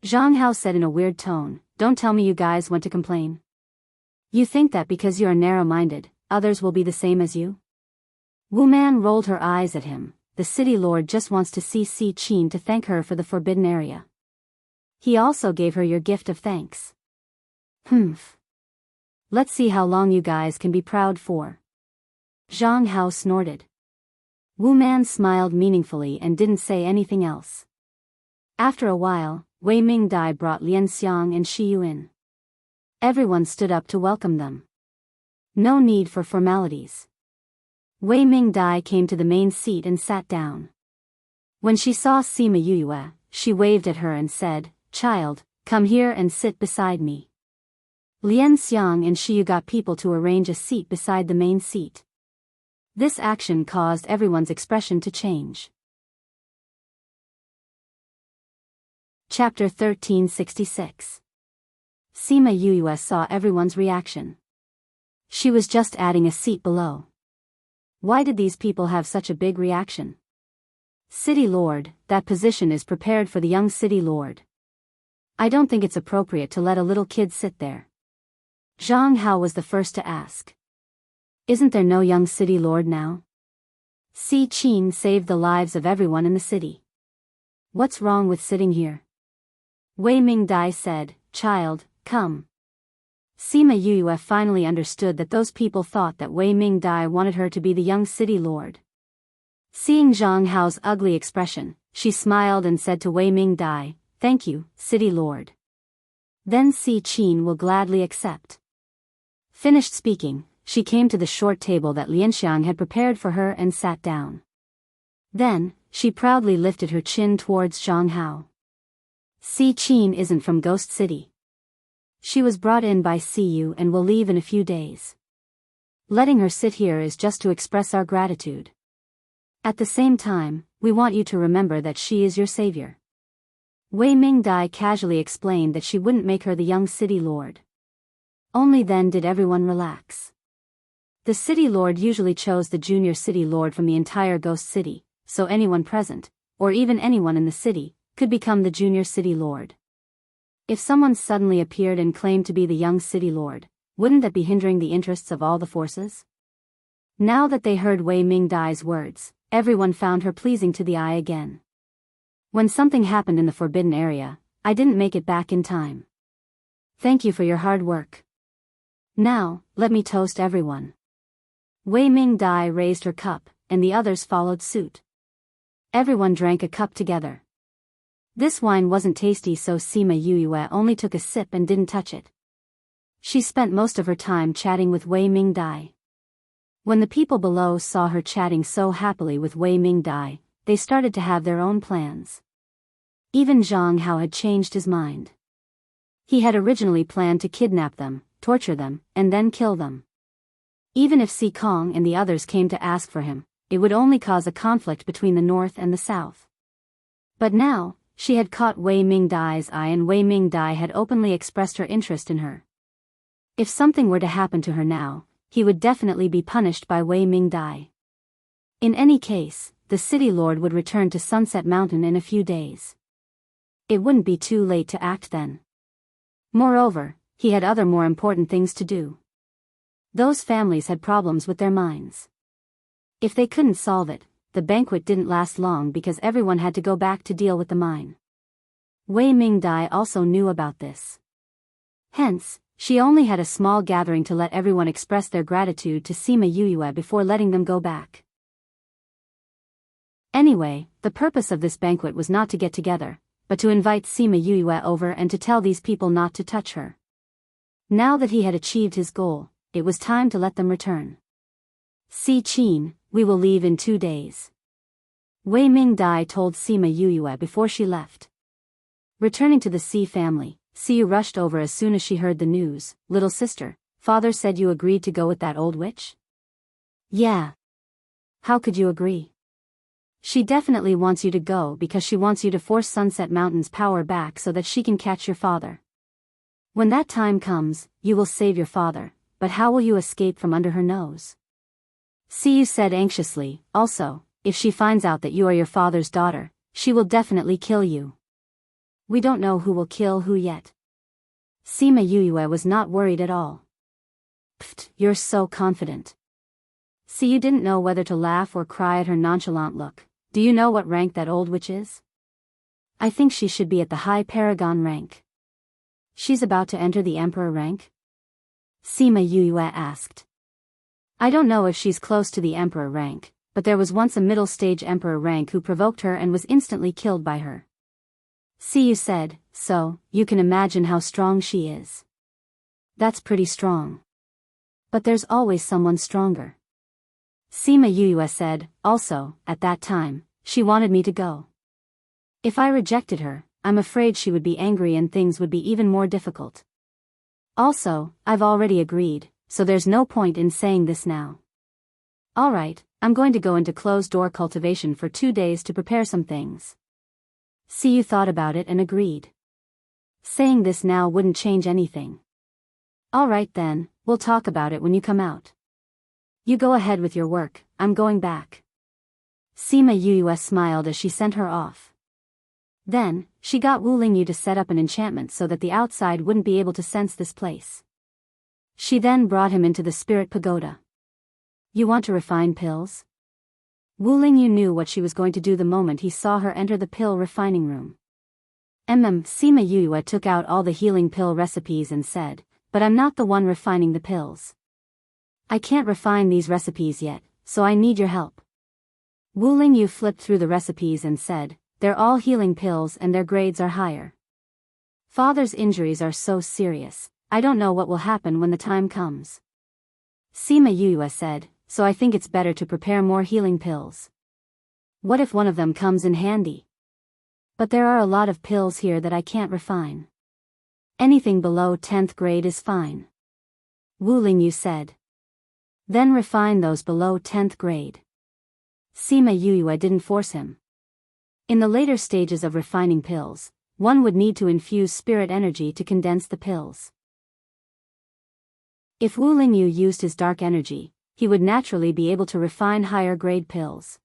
Zhang Hao said in a weird tone. "Don't tell me you guys went to complain. You think that because you are narrow-minded, others will be the same as you?" Wu Man rolled her eyes at him. "The city lord just wants to see Si Qin to thank her for the forbidden area. He also gave her your gift of thanks." "Humph. Let's see how long you guys can be proud for." Zhang Hao snorted. Wu Man smiled meaningfully and didn't say anything else. After a while, Wei Ming Dai brought Lian Xiang and Shi Yu in. Everyone stood up to welcome them. No need for formalities. Wei Ming Dai came to the main seat and sat down. When she saw Sima Yuyue, she waved at her and said, "Child, come here and sit beside me." Lian Xiang and Shi Yu got people to arrange a seat beside the main seat. This action caused everyone's expression to change. Chapter 1366. Sima Yuyue saw everyone's reaction. She was just adding a seat below. Why did these people have such a big reaction? City Lord, that position is prepared for the young City Lord. I don't think it's appropriate to let a little kid sit there. Zhang Hao was the first to ask. Isn't there no young City Lord now? Si Qin saved the lives of everyone in the city. What's wrong with sitting here? Wei Ming Dai said, "Child, come." Sima Yuyue finally understood that those people thought that Wei Ming Dai wanted her to be the young City Lord. Seeing Zhang Hao's ugly expression, she smiled and said to Wei Ming Dai, "Thank you, City Lord. Then Si Qin will gladly accept." Finished speaking, she came to the short table that Lianxiang had prepared for her and sat down. Then, she proudly lifted her chin towards Zhang Hao. Si Qin isn't from Ghost City. She was brought in by Siyu and will leave in a few days. Letting her sit here is just to express our gratitude. At the same time, we want you to remember that she is your savior. Wei Ming Dai casually explained that she wouldn't make her the young City Lord. Only then did everyone relax. The City Lord usually chose the junior City Lord from the entire Ghost City, so anyone present, or even anyone in the city, could become the junior City Lord. If someone suddenly appeared and claimed to be the young City Lord, wouldn't that be hindering the interests of all the forces? Now that they heard Wei Ming Dai's words, everyone found her pleasing to the eye again. When something happened in the forbidden area, I didn't make it back in time. Thank you for your hard work. Now, let me toast everyone. Wei Ming Dai raised her cup, and the others followed suit. Everyone drank a cup together. This wine wasn't tasty, so Sima Yuyue only took a sip and didn't touch it. She spent most of her time chatting with Wei Ming Dai. When the people below saw her chatting so happily with Wei Ming Dai, they started to have their own plans. Even Zhang Hao had changed his mind. He had originally planned to kidnap them, torture them, and then kill them. Even if Si Kong and the others came to ask for him, it would only cause a conflict between the north and the south. But now, she had caught Wei Ming Dai's eye, and Wei Ming Dai had openly expressed her interest in her. If something were to happen to her now, he would definitely be punished by Wei Ming Dai. In any case, the City Lord would return to Sunset Mountain in a few days. It wouldn't be too late to act then. Moreover, he had other more important things to do. Those families had problems with their mines. If they couldn't solve it, the banquet didn't last long because everyone had to go back to deal with the mine. Wei Ming Dai also knew about this. Hence, she only had a small gathering to let everyone express their gratitude to Sima Yuyue before letting them go back. Anyway, the purpose of this banquet was not to get together, but to invite Sima Yuyue over and to tell these people not to touch her. Now that he had achieved his goal, it was time to let them return. Si Qin, we will leave in 2 days. Wei Ming Dai told Sima Yuyue before she left. Returning to the Si family, Siyu rushed over as soon as she heard the news. Little sister, father said you agreed to go with that old witch? Yeah. How could you agree? She definitely wants you to go because she wants you to force Sunset Mountain's power back so that she can catch your father. When that time comes, you will save your father, but how will you escape from under her nose? Siyu said anxiously. Also, if she finds out that you are your father's daughter, she will definitely kill you. We don't know who will kill who yet. Sima Yuyue was not worried at all. Pfft, you're so confident. Siyu didn't know whether to laugh or cry at her nonchalant look. Do you know what rank that old witch is? I think she should be at the high paragon rank. She's about to enter the emperor rank? Sima Yuyue asked. I don't know if she's close to the emperor rank, but there was once a middle-stage emperor rank who provoked her and was instantly killed by her. See, you said, so, you can imagine how strong she is. That's pretty strong. But there's always someone stronger. Sima Yuyue said, also, at that time, she wanted me to go. If I rejected her, I'm afraid she would be angry and things would be even more difficult. Also, I've already agreed, so there's no point in saying this now. Alright, I'm going to go into closed-door cultivation for 2 days to prepare some things. Siyu thought about it and agreed. Saying this now wouldn't change anything. Alright then, we'll talk about it when you come out. You go ahead with your work, I'm going back. Sima Yuyue smiled as she sent her off. Then, she got Wu Lingyu to set up an enchantment so that the outside wouldn't be able to sense this place. She then brought him into the spirit pagoda. You want to refine pills? Wu Lingyu knew what she was going to do the moment he saw her enter the pill refining room. Sima Yuyue took out all the healing pill recipes and said, but I'm not the one refining the pills. I can't refine these recipes yet, so I need your help. Wu Lingyu flipped through the recipes and said, they're all healing pills and their grades are higher. Father's injuries are so serious, I don't know what will happen when the time comes. Sima Yuyue said, so I think it's better to prepare more healing pills. What if one of them comes in handy? But there are a lot of pills here that I can't refine. Anything below 10th grade is fine. Wu Lingyu said. Then refine those below 10th grade. Sima Yuyue didn't force him. In the later stages of refining pills, one would need to infuse spirit energy to condense the pills. If Wu Lingyu used his dark energy, he would naturally be able to refine higher grade pills.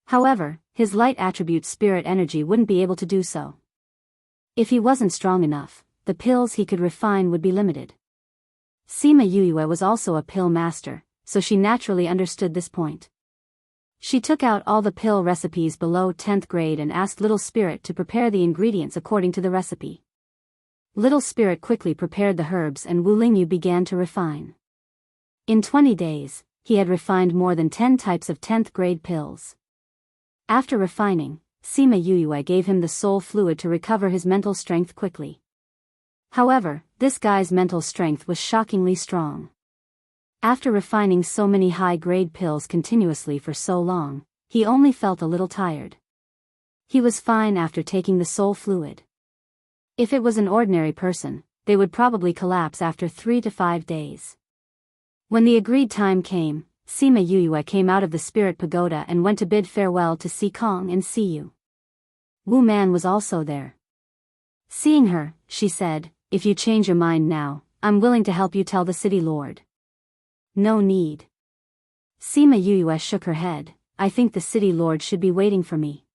However, his light attribute spirit energy wouldn't be able to do so. If he wasn't strong enough, the pills he could refine would be limited. Sima Yuyue was also a pill master, so she naturally understood this point. She took out all the pill recipes below 10th grade and asked Little Spirit to prepare the ingredients according to the recipe. Little Spirit quickly prepared the herbs and Wu Lingyu began to refine. In 20 days, he had refined more than 10 types of 10th grade pills. After refining, Sima Yuyue gave him the soul fluid to recover his mental strength quickly. However, this guy's mental strength was shockingly strong. After refining so many high-grade pills continuously for so long, he only felt a little tired. He was fine after taking the soul fluid. If it was an ordinary person, they would probably collapse after 3 to 5 days. When the agreed time came, Sima Yuyue came out of the spirit pagoda and went to bid farewell to Si Kong and Siyu. Wu Man was also there. Seeing her, she said, if you change your mind now, I'm willing to help you tell the city lord. No need. Sima Yuyue shook her head, I think the city lord should be waiting for me.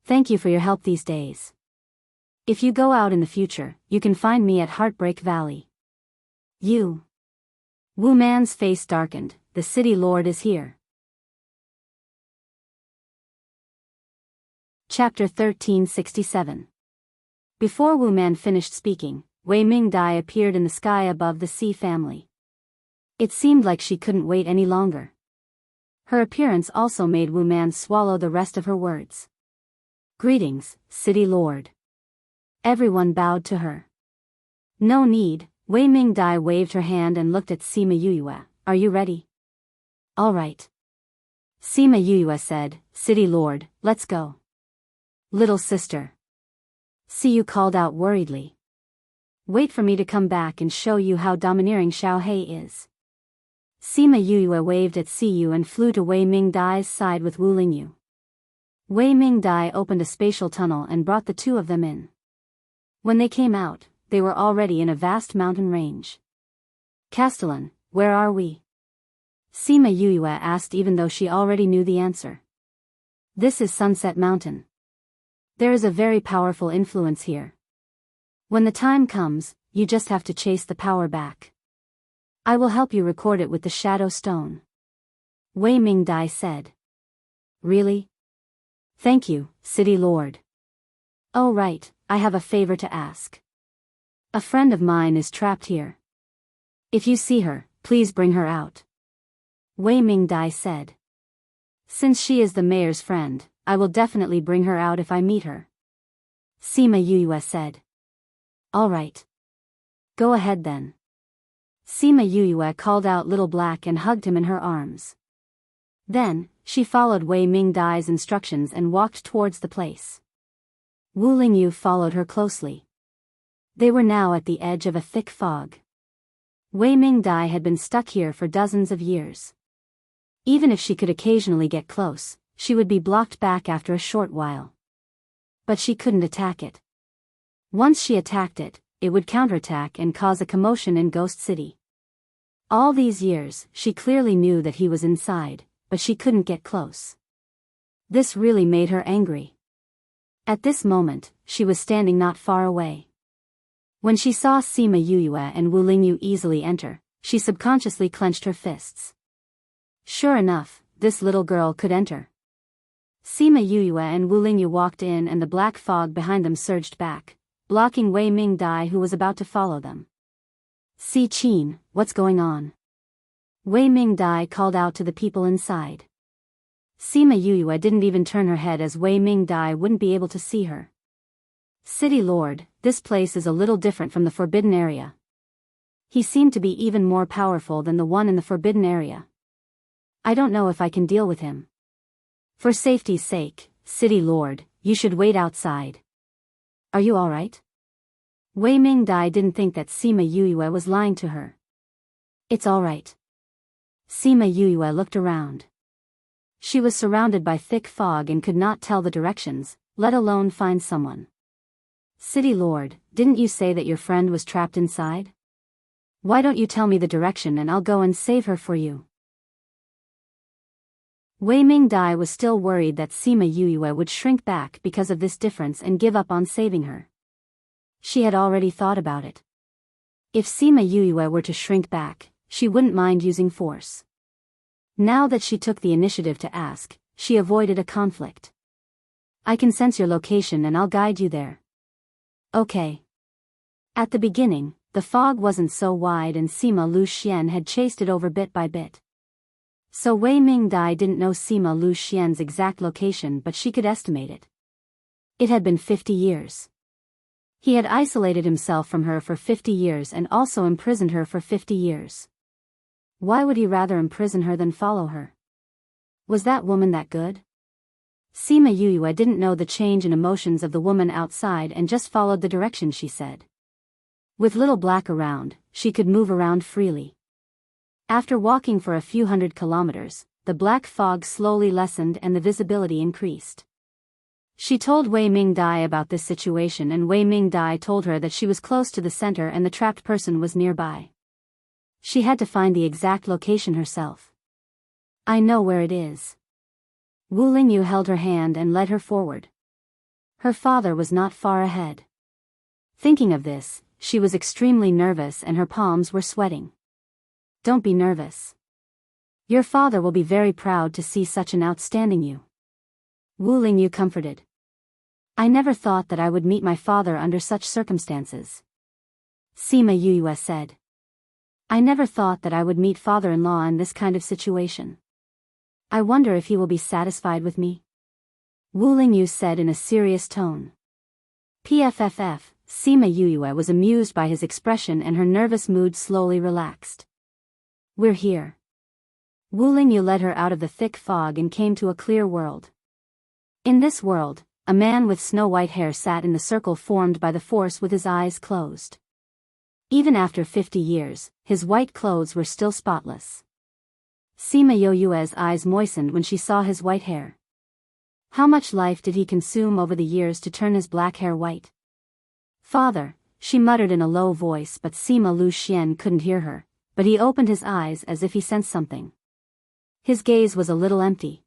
Thank you for your help these days. If you go out in the future, you can find me at Heartbreak Valley. You. Wu Man's face darkened, the city lord is here. Chapter 1367. Before Wu Man finished speaking, Wei Ming Dai appeared in the sky above the sea family. It seemed like she couldn't wait any longer. Her appearance also made Wu Man swallow the rest of her words. Greetings, City Lord. Everyone bowed to her. No need, Wei Ming Dai waved her hand and looked at Sima Yuyue, are you ready? All right. Sima Yuyue said, City Lord, let's go. Little sister. Siyu called out worriedly. Wait for me to come back and show you how domineering Xiao Hei is. Sima Yuyue waved at Siyu and flew to Wei Ming Dai's side with Wu Lingyu. Wei Ming Dai opened a spatial tunnel and brought the two of them in. When they came out, they were already in a vast mountain range. Castellan, where are we? Sima Yuyue asked even though she already knew the answer. This is Sunset Mountain. There is a very powerful influence here. When the time comes, you just have to chase the power back. I will help you record it with the Shadow Stone. Wei Ming Dai said. Really? Thank you, City Lord. Oh right, I have a favor to ask. A friend of mine is trapped here. If you see her, please bring her out. Wei Ming Dai said. Since she is the mayor's friend, I will definitely bring her out if I meet her. Sima Yuyue said. All right. Go ahead then. Sima Yuyue called out Little Black and hugged him in her arms. Then, she followed Wei Mingdai's instructions and walked towards the place. Wu Lingyu followed her closely. They were now at the edge of a thick fog. Wei Mingdai had been stuck here for dozens of years. Even if she could occasionally get close, she would be blocked back after a short while. But she couldn't attack it. Once she attacked it, it would counterattack and cause a commotion in Ghost City. All these years, she clearly knew that he was inside, but she couldn't get close. This really made her angry. At this moment, she was standing not far away. When she saw Sima Yuyue and Wu Lingyu easily enter, she subconsciously clenched her fists. Sure enough, this little girl could enter. Sima Yuyue and Wu Lingyu walked in and the black fog behind them surged back, blocking Wei Mingdai who was about to follow them. Si Qin, what's going on? Wei Mingdai called out to the people inside. Sima Yuyue didn't even turn her head as Wei Mingdai wouldn't be able to see her. City Lord, this place is a little different from the Forbidden Area. He seemed to be even more powerful than the one in the Forbidden Area. I don't know if I can deal with him. For safety's sake, City Lord, you should wait outside. Are you alright? Wei Mingdai didn't think that Sima Yuyue was lying to her. It's alright. Sima Yuyue looked around. She was surrounded by thick fog and could not tell the directions, let alone find someone. City Lord, didn't you say that your friend was trapped inside? Why don't you tell me the direction and I'll go and save her for you? Wei Mingdai was still worried that Sima Yuyue would shrink back because of this difference and give up on saving her. She had already thought about it. If Sima Yuyue were to shrink back, she wouldn't mind using force. Now that she took the initiative to ask, she avoided a conflict. I can sense your location and I'll guide you there. Okay. At the beginning, the fog wasn't so wide and Sima Lu Xian had chased it over bit by bit. So Wei Mingdai didn't know Sima Lu Xian's exact location, but she could estimate it. It had been 50 years. He had isolated himself from her for 50 years and also imprisoned her for 50 years. Why would he rather imprison her than follow her? Was that woman that good? Sima Yuyue didn't know the change in emotions of the woman outside and just followed the direction she said. With Little Black around, she could move around freely. After walking for a few hundred kilometers, the black fog slowly lessened and the visibility increased. She told Wei Mingdai about this situation and Wei Mingdai told her that she was close to the center and the trapped person was nearby. She had to find the exact location herself. I know where it is. Wu Lingyu held her hand and led her forward. Her father was not far ahead. Thinking of this, she was extremely nervous and her palms were sweating. Don't be nervous. Your father will be very proud to see such an outstanding you. Wu Lingyu comforted. I never thought that I would meet my father under such circumstances. Sima Yuyue said. I never thought that I would meet father-in-law in this kind of situation. I wonder if he will be satisfied with me. Wu Lingyu said in a serious tone. PFFF, Sima Yuyue was amused by his expression and her nervous mood slowly relaxed. We're here. Wu Lingyu led her out of the thick fog and came to a clear world. In this world, a man with snow-white hair sat in the circle formed by the force with his eyes closed. Even after 50 years, his white clothes were still spotless. Sima Yuyue's eyes moistened when she saw his white hair. How much life did he consume over the years to turn his black hair white? Father, she muttered in a low voice, but Sima Lu Xian couldn't hear her, but he opened his eyes as if he sensed something. His gaze was a little empty.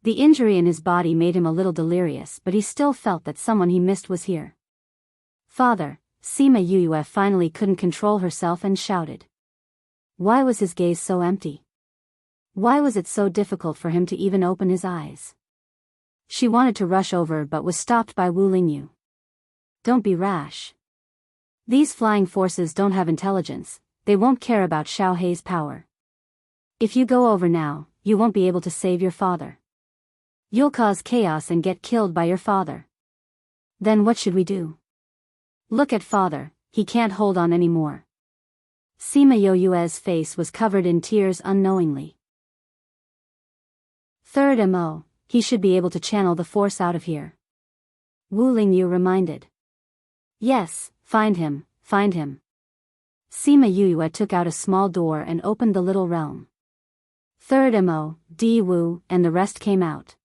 The injury in his body made him a little delirious, but he still felt that someone he missed was here. Father, Sima Yuyue finally couldn't control herself and shouted. Why was his gaze so empty? Why was it so difficult for him to even open his eyes? She wanted to rush over but was stopped by Wu Lingyu. Don't be rash. These flying forces don't have intelligence, they won't care about Xiao Hei's power. If you go over now, you won't be able to save your father. You'll cause chaos and get killed by your father. Then what should we do? Look at father, he can't hold on anymore. Sima Yoyue's face was covered in tears unknowingly. Third MO, he should be able to channel the force out of here. Wu Lingyu reminded. Yes, find him, find him. Sima Yuyue took out a small door and opened the little realm. Third MO, Di Wu, and the rest came out.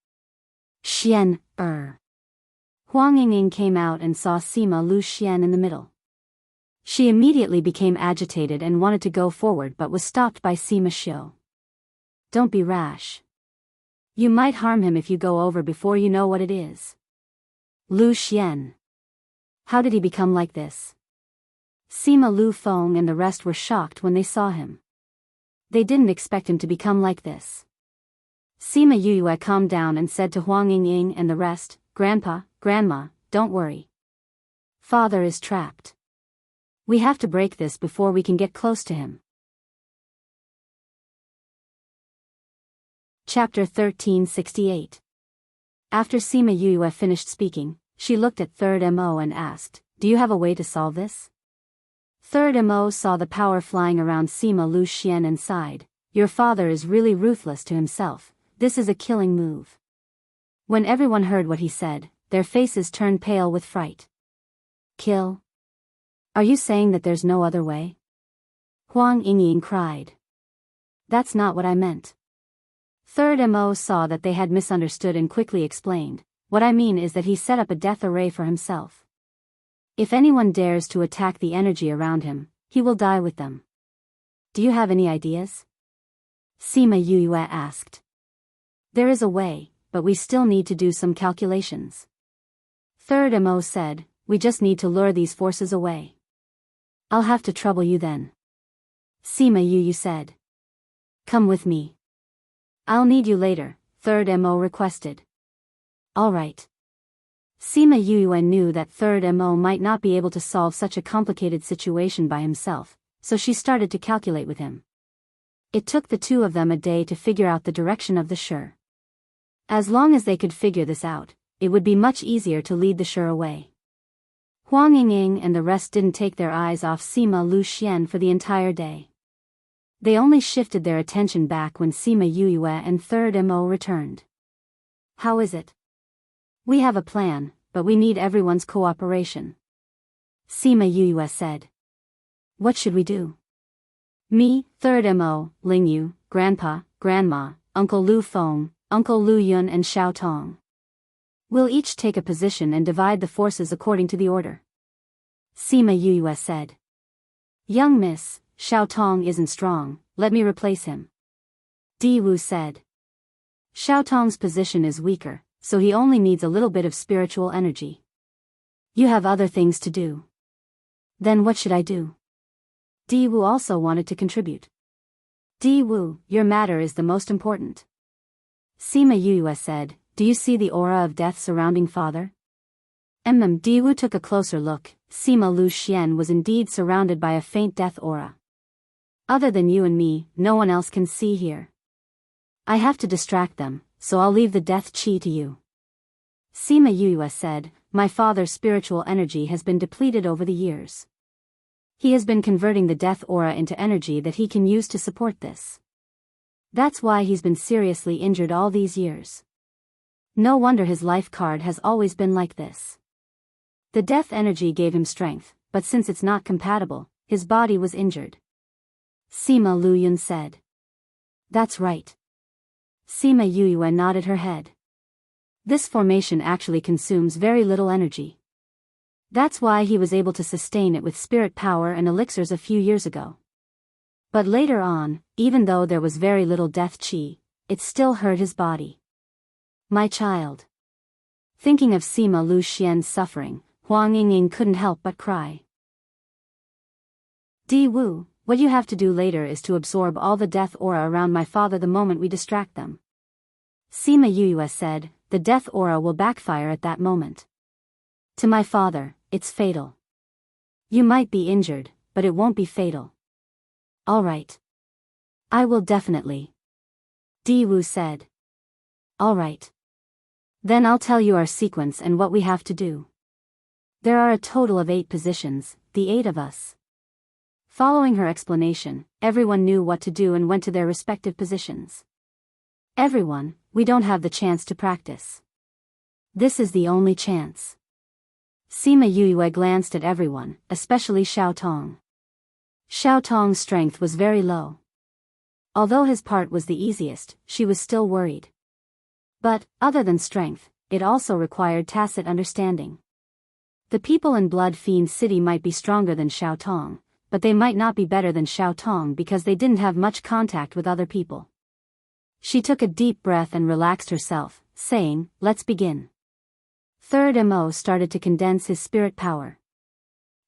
Xian, Huang Yingying came out and saw Sima Lu Xian in the middle. She immediately became agitated and wanted to go forward but was stopped by Sima Xiu. Don't be rash. You might harm him if you go over before you know what it is. Lu Xian. How did he become like this? Sima Lu Feng and the rest were shocked when they saw him. They didn't expect him to become like this. Sima Yuyue calmed down and said to Huang Yingying and the rest, Grandpa, Grandma, don't worry. Father is trapped. We have to break this before we can get close to him. Chapter 1368. After Sima Yuyue finished speaking, she looked at Third MO and asked, Do you have a way to solve this? Third MO saw the power flying around Sima Lu Xian and sighed, Your father is really ruthless to himself, this is a killing move. When everyone heard what he said, their faces turned pale with fright. Kill? Are you saying that there's no other way? Huang Yingying cried. That's not what I meant. Third MO saw that they had misunderstood and quickly explained, What I mean is that he set up a death array for himself. If anyone dares to attack the energy around him, he will die with them. Do you have any ideas? Sima Yuyue asked. There is a way, but we still need to do some calculations. Third MO said, We just need to lure these forces away. I'll have to trouble you then. Sima Yuyue said. Come with me. I'll need you later, Third MO requested. All right. Sima Yuyue knew that Third MO might not be able to solve such a complicated situation by himself, so she started to calculate with him. It took the two of them a day to figure out the direction of the Shi. As long as they could figure this out, it would be much easier to lead the Shi away. Huang Yingying and the rest didn't take their eyes off Sima Lu Xian for the entire day. They only shifted their attention back when Sima Yuyue and Third MO returned. How is it? We have a plan, but we need everyone's cooperation. Sima Yuyue said. What should we do? Me, Third MO, Lingyu, Grandpa, Grandma, Uncle Lu Feng, Uncle Lu Yun and Xiao Tong. We'll each take a position and divide the forces according to the order. Sima Yuyue said. Young miss, Xiao Tong isn't strong, let me replace him. Di Wu said. Xiao Tong's position is weaker, so he only needs a little bit of spiritual energy. You have other things to do. Then what should I do? Di Wu also wanted to contribute. Di Wu, your matter is the most important. Sima Yuyue said, Do you see the aura of death surrounding father? Di Wu took a closer look. Sima Lu Xian was indeed surrounded by a faint death aura. Other than you and me, no one else can see here. I have to distract them, so I'll leave the death chi to you. Sima Yuyue said, My father's spiritual energy has been depleted over the years. He has been converting the death aura into energy that he can use to support this. That's why he's been seriously injured all these years. No wonder his life card has always been like this. The death energy gave him strength, but since it's not compatible, his body was injured. Sima Lu Yun said. That's right. Sima Yuyue nodded her head. This formation actually consumes very little energy. That's why he was able to sustain it with spirit power and elixirs a few years ago. But later on, even though there was very little death chi, it still hurt his body. My child. Thinking of Sima Lu Xian's suffering, Huang Yingying couldn't help but cry. Di Wu, what you have to do later is to absorb all the death aura around my father the moment we distract them. Sima Yuyue said, the death aura will backfire at that moment. To my father, it's fatal. You might be injured, but it won't be fatal. All right. I will definitely. Di-Wu said. All right. Then I'll tell you our sequence and what we have to do. There are a total of 8 positions, the 8 of us. Following her explanation, everyone knew what to do and went to their respective positions. Everyone, we don't have the chance to practice. This is the only chance. Sima Yue glanced at everyone, especially Xiao Tong. Xiao Tong's strength was very low. Although his part was the easiest, she was still worried. But, other than strength, it also required tacit understanding. The people in Blood Fiend City might be stronger than Xiao Tong, but they might not be better than Xiao Tong because they didn't have much contact with other people. She took a deep breath and relaxed herself, saying, "Let's begin." Third Mo started to condense his spirit power.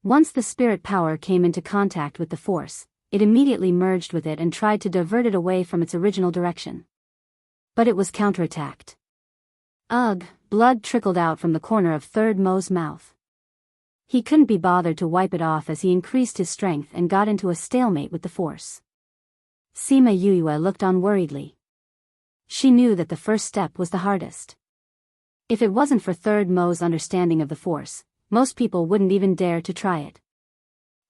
Once the spirit power came into contact with the force, it immediately merged with it and tried to divert it away from its original direction. But it was counterattacked. Ugh, blood trickled out from the corner of Third Mo's mouth. He couldn't be bothered to wipe it off as he increased his strength and got into a stalemate with the force. Sima Yue looked on worriedly. She knew that the first step was the hardest. If it wasn't for Third Mo's understanding of the force, most people wouldn't even dare to try it.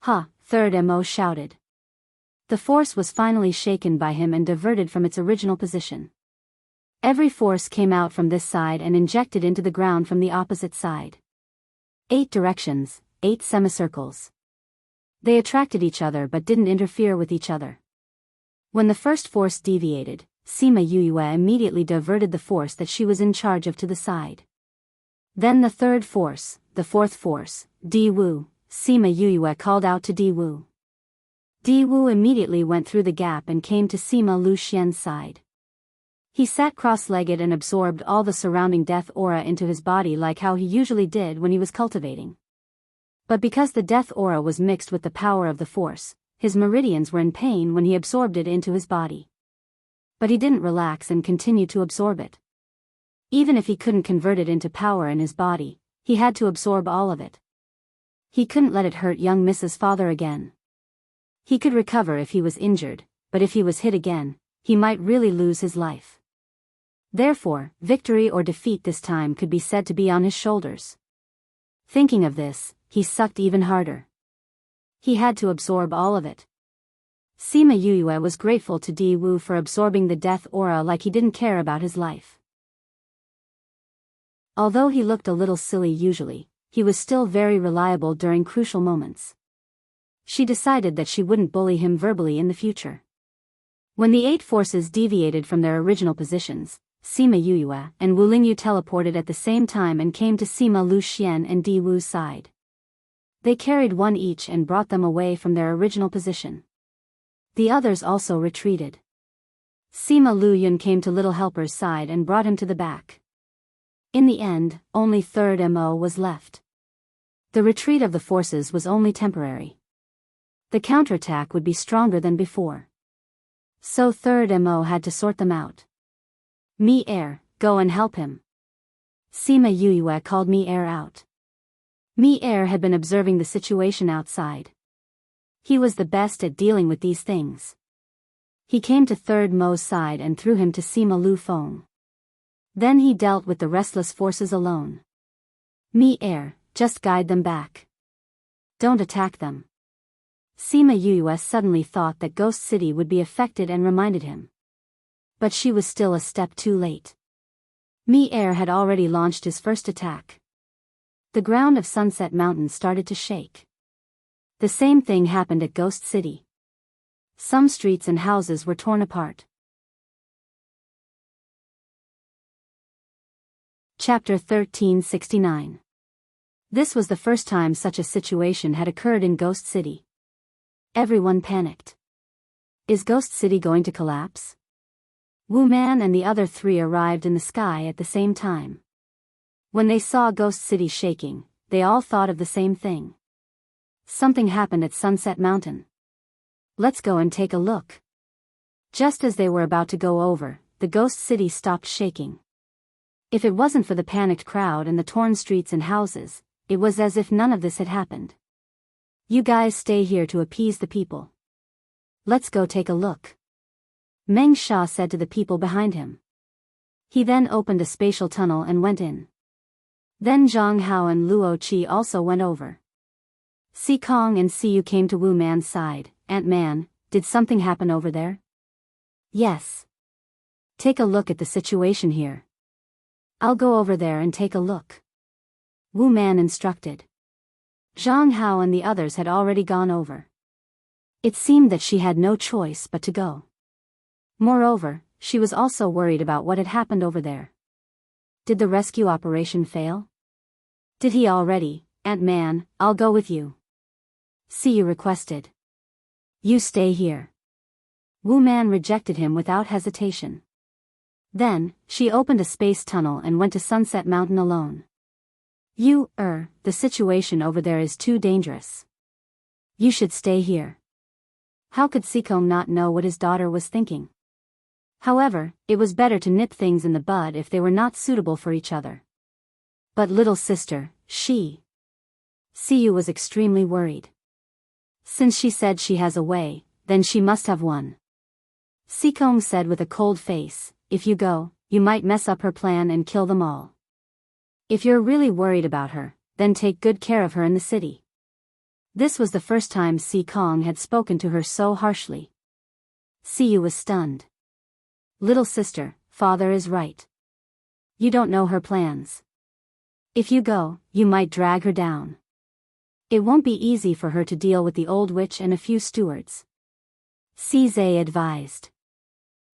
"Ha!" Third Mo shouted. The force was finally shaken by him and diverted from its original position. Every force came out from this side and injected into the ground from the opposite side. 8 directions, 8 semicircles. They attracted each other but didn't interfere with each other. When the first force deviated, Sima Yue immediately diverted the force that she was in charge of to the side. Then the third force, the fourth force, Di-Wu, Sima Yue called out to Di-Wu. Di-Wu immediately went through the gap and came to Sima Lu Xian's side. He sat cross-legged and absorbed all the surrounding death aura into his body like how he usually did when he was cultivating. But because the death aura was mixed with the power of the force, his meridians were in pain when he absorbed it into his body. But he didn't relax and continued to absorb it. Even if he couldn't convert it into power in his body, he had to absorb all of it. He couldn't let it hurt young Mrs. Father again. He could recover if he was injured, but if he was hit again, he might really lose his life. Therefore, victory or defeat this time could be said to be on his shoulders. Thinking of this, he sucked even harder. He had to absorb all of it. Sima Yue was grateful to Di-Wu for absorbing the death aura like he didn't care about his life. Although he looked a little silly usually, he was still very reliable during crucial moments. She decided that she wouldn't bully him verbally in the future. When the 8 forces deviated from their original positions, Sima Yue and Wu Lingyu teleported at the same time and came to Sima Lu Xian and Di-Wu's side. They carried one each and brought them away from their original position. The others also retreated. Sima Lu Yun came to Little Helper's side and brought him to the back. In the end, only Third Mo was left. The retreat of the forces was only temporary. The counterattack would be stronger than before. So Third Mo had to sort them out. Mi-Er, go and help him. Sima Yue called Mi-Er out. Mi-Er had been observing the situation outside. He was the best at dealing with these things. He came to Third Mo's side and threw him to Sima Lu Feng. Then he dealt with the restless forces alone. Mi-Er, just guide them back. Don't attack them. Sima Yue suddenly thought that Ghost City would be affected and reminded him. But she was still a step too late. Mi-Er had already launched his first attack. The ground of Sunset Mountain started to shake. The same thing happened at Ghost City. Some streets and houses were torn apart. Chapter 1369. This was the first time such a situation had occurred in Ghost City. Everyone panicked. Is Ghost City going to collapse? Wu Man and the other 3 arrived in the sky at the same time. When they saw Ghost City shaking, they all thought of the same thing. Something happened at Sunset Mountain. Let's go and take a look. Just as they were about to go over, the Ghost City stopped shaking. If it wasn't for the panicked crowd and the torn streets and houses, it was as if none of this had happened. You guys stay here to appease the people. Let's go take a look. Meng Sha said to the people behind him. He then opened a spatial tunnel and went in. Then Zhang Hao and Luo Qi also went over. Si Kong and Siyu came to Wu Man's side. Ant-Man, did something happen over there? Yes. Take a look at the situation here. I'll go over there and take a look. Wu Man instructed. Zhang Hao and the others had already gone over. It seemed that she had no choice but to go. Moreover, she was also worried about what had happened over there. Did the rescue operation fail? Did he already? Ant-Man, I'll go with you. Siyu requested. You stay here. Wu Man rejected him without hesitation. Then, she opened a space tunnel and went to Sunset Mountain alone. The situation over there is too dangerous. You should stay here. How could Sikong not know what his daughter was thinking? However, it was better to nip things in the bud if they were not suitable for each other. But little sister, Siyu was extremely worried. Since she said she has a way, then she must have one. Sikong said with a cold face, if you go, you might mess up her plan and kill them all. If you're really worried about her, then take good care of her in the city. This was the first time Sikong had spoken to her so harshly. Siyu was stunned. Little sister, father is right. You don't know her plans. If you go, you might drag her down. It won't be easy for her to deal with the old witch and a few stewards. Zhe advised.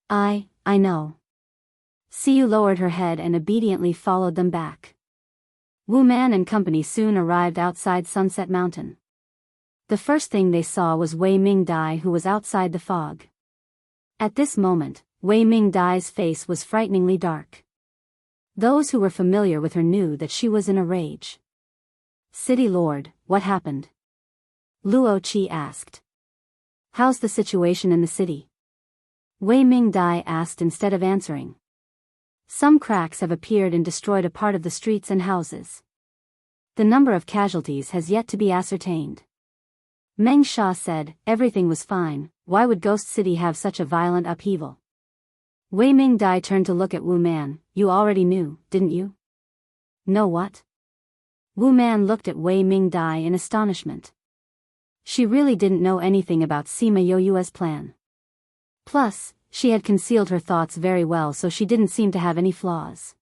I know. Siyu lowered her head and obediently followed them back. Wu Man and company soon arrived outside Sunset Mountain. The first thing they saw was Wei Ming Dai, who was outside the fog. At this moment, Wei Ming Dai's face was frighteningly dark. Those who were familiar with her knew that she was in a rage. City Lord, what happened? Luo Qi asked. How's the situation in the city? Wei Ming Dai asked instead of answering. Some cracks have appeared and destroyed a part of the streets and houses. The number of casualties has yet to be ascertained. Meng Sha said, everything was fine, why would Ghost City have such a violent upheaval? Wei Ming Dai turned to look at Wu Man. You already knew, didn't you? Know what? Wu Man looked at Wei Ming Dai in astonishment. She really didn't know anything about Sima Yoyue's plan. Plus, she had concealed her thoughts very well, so she didn't seem to have any flaws.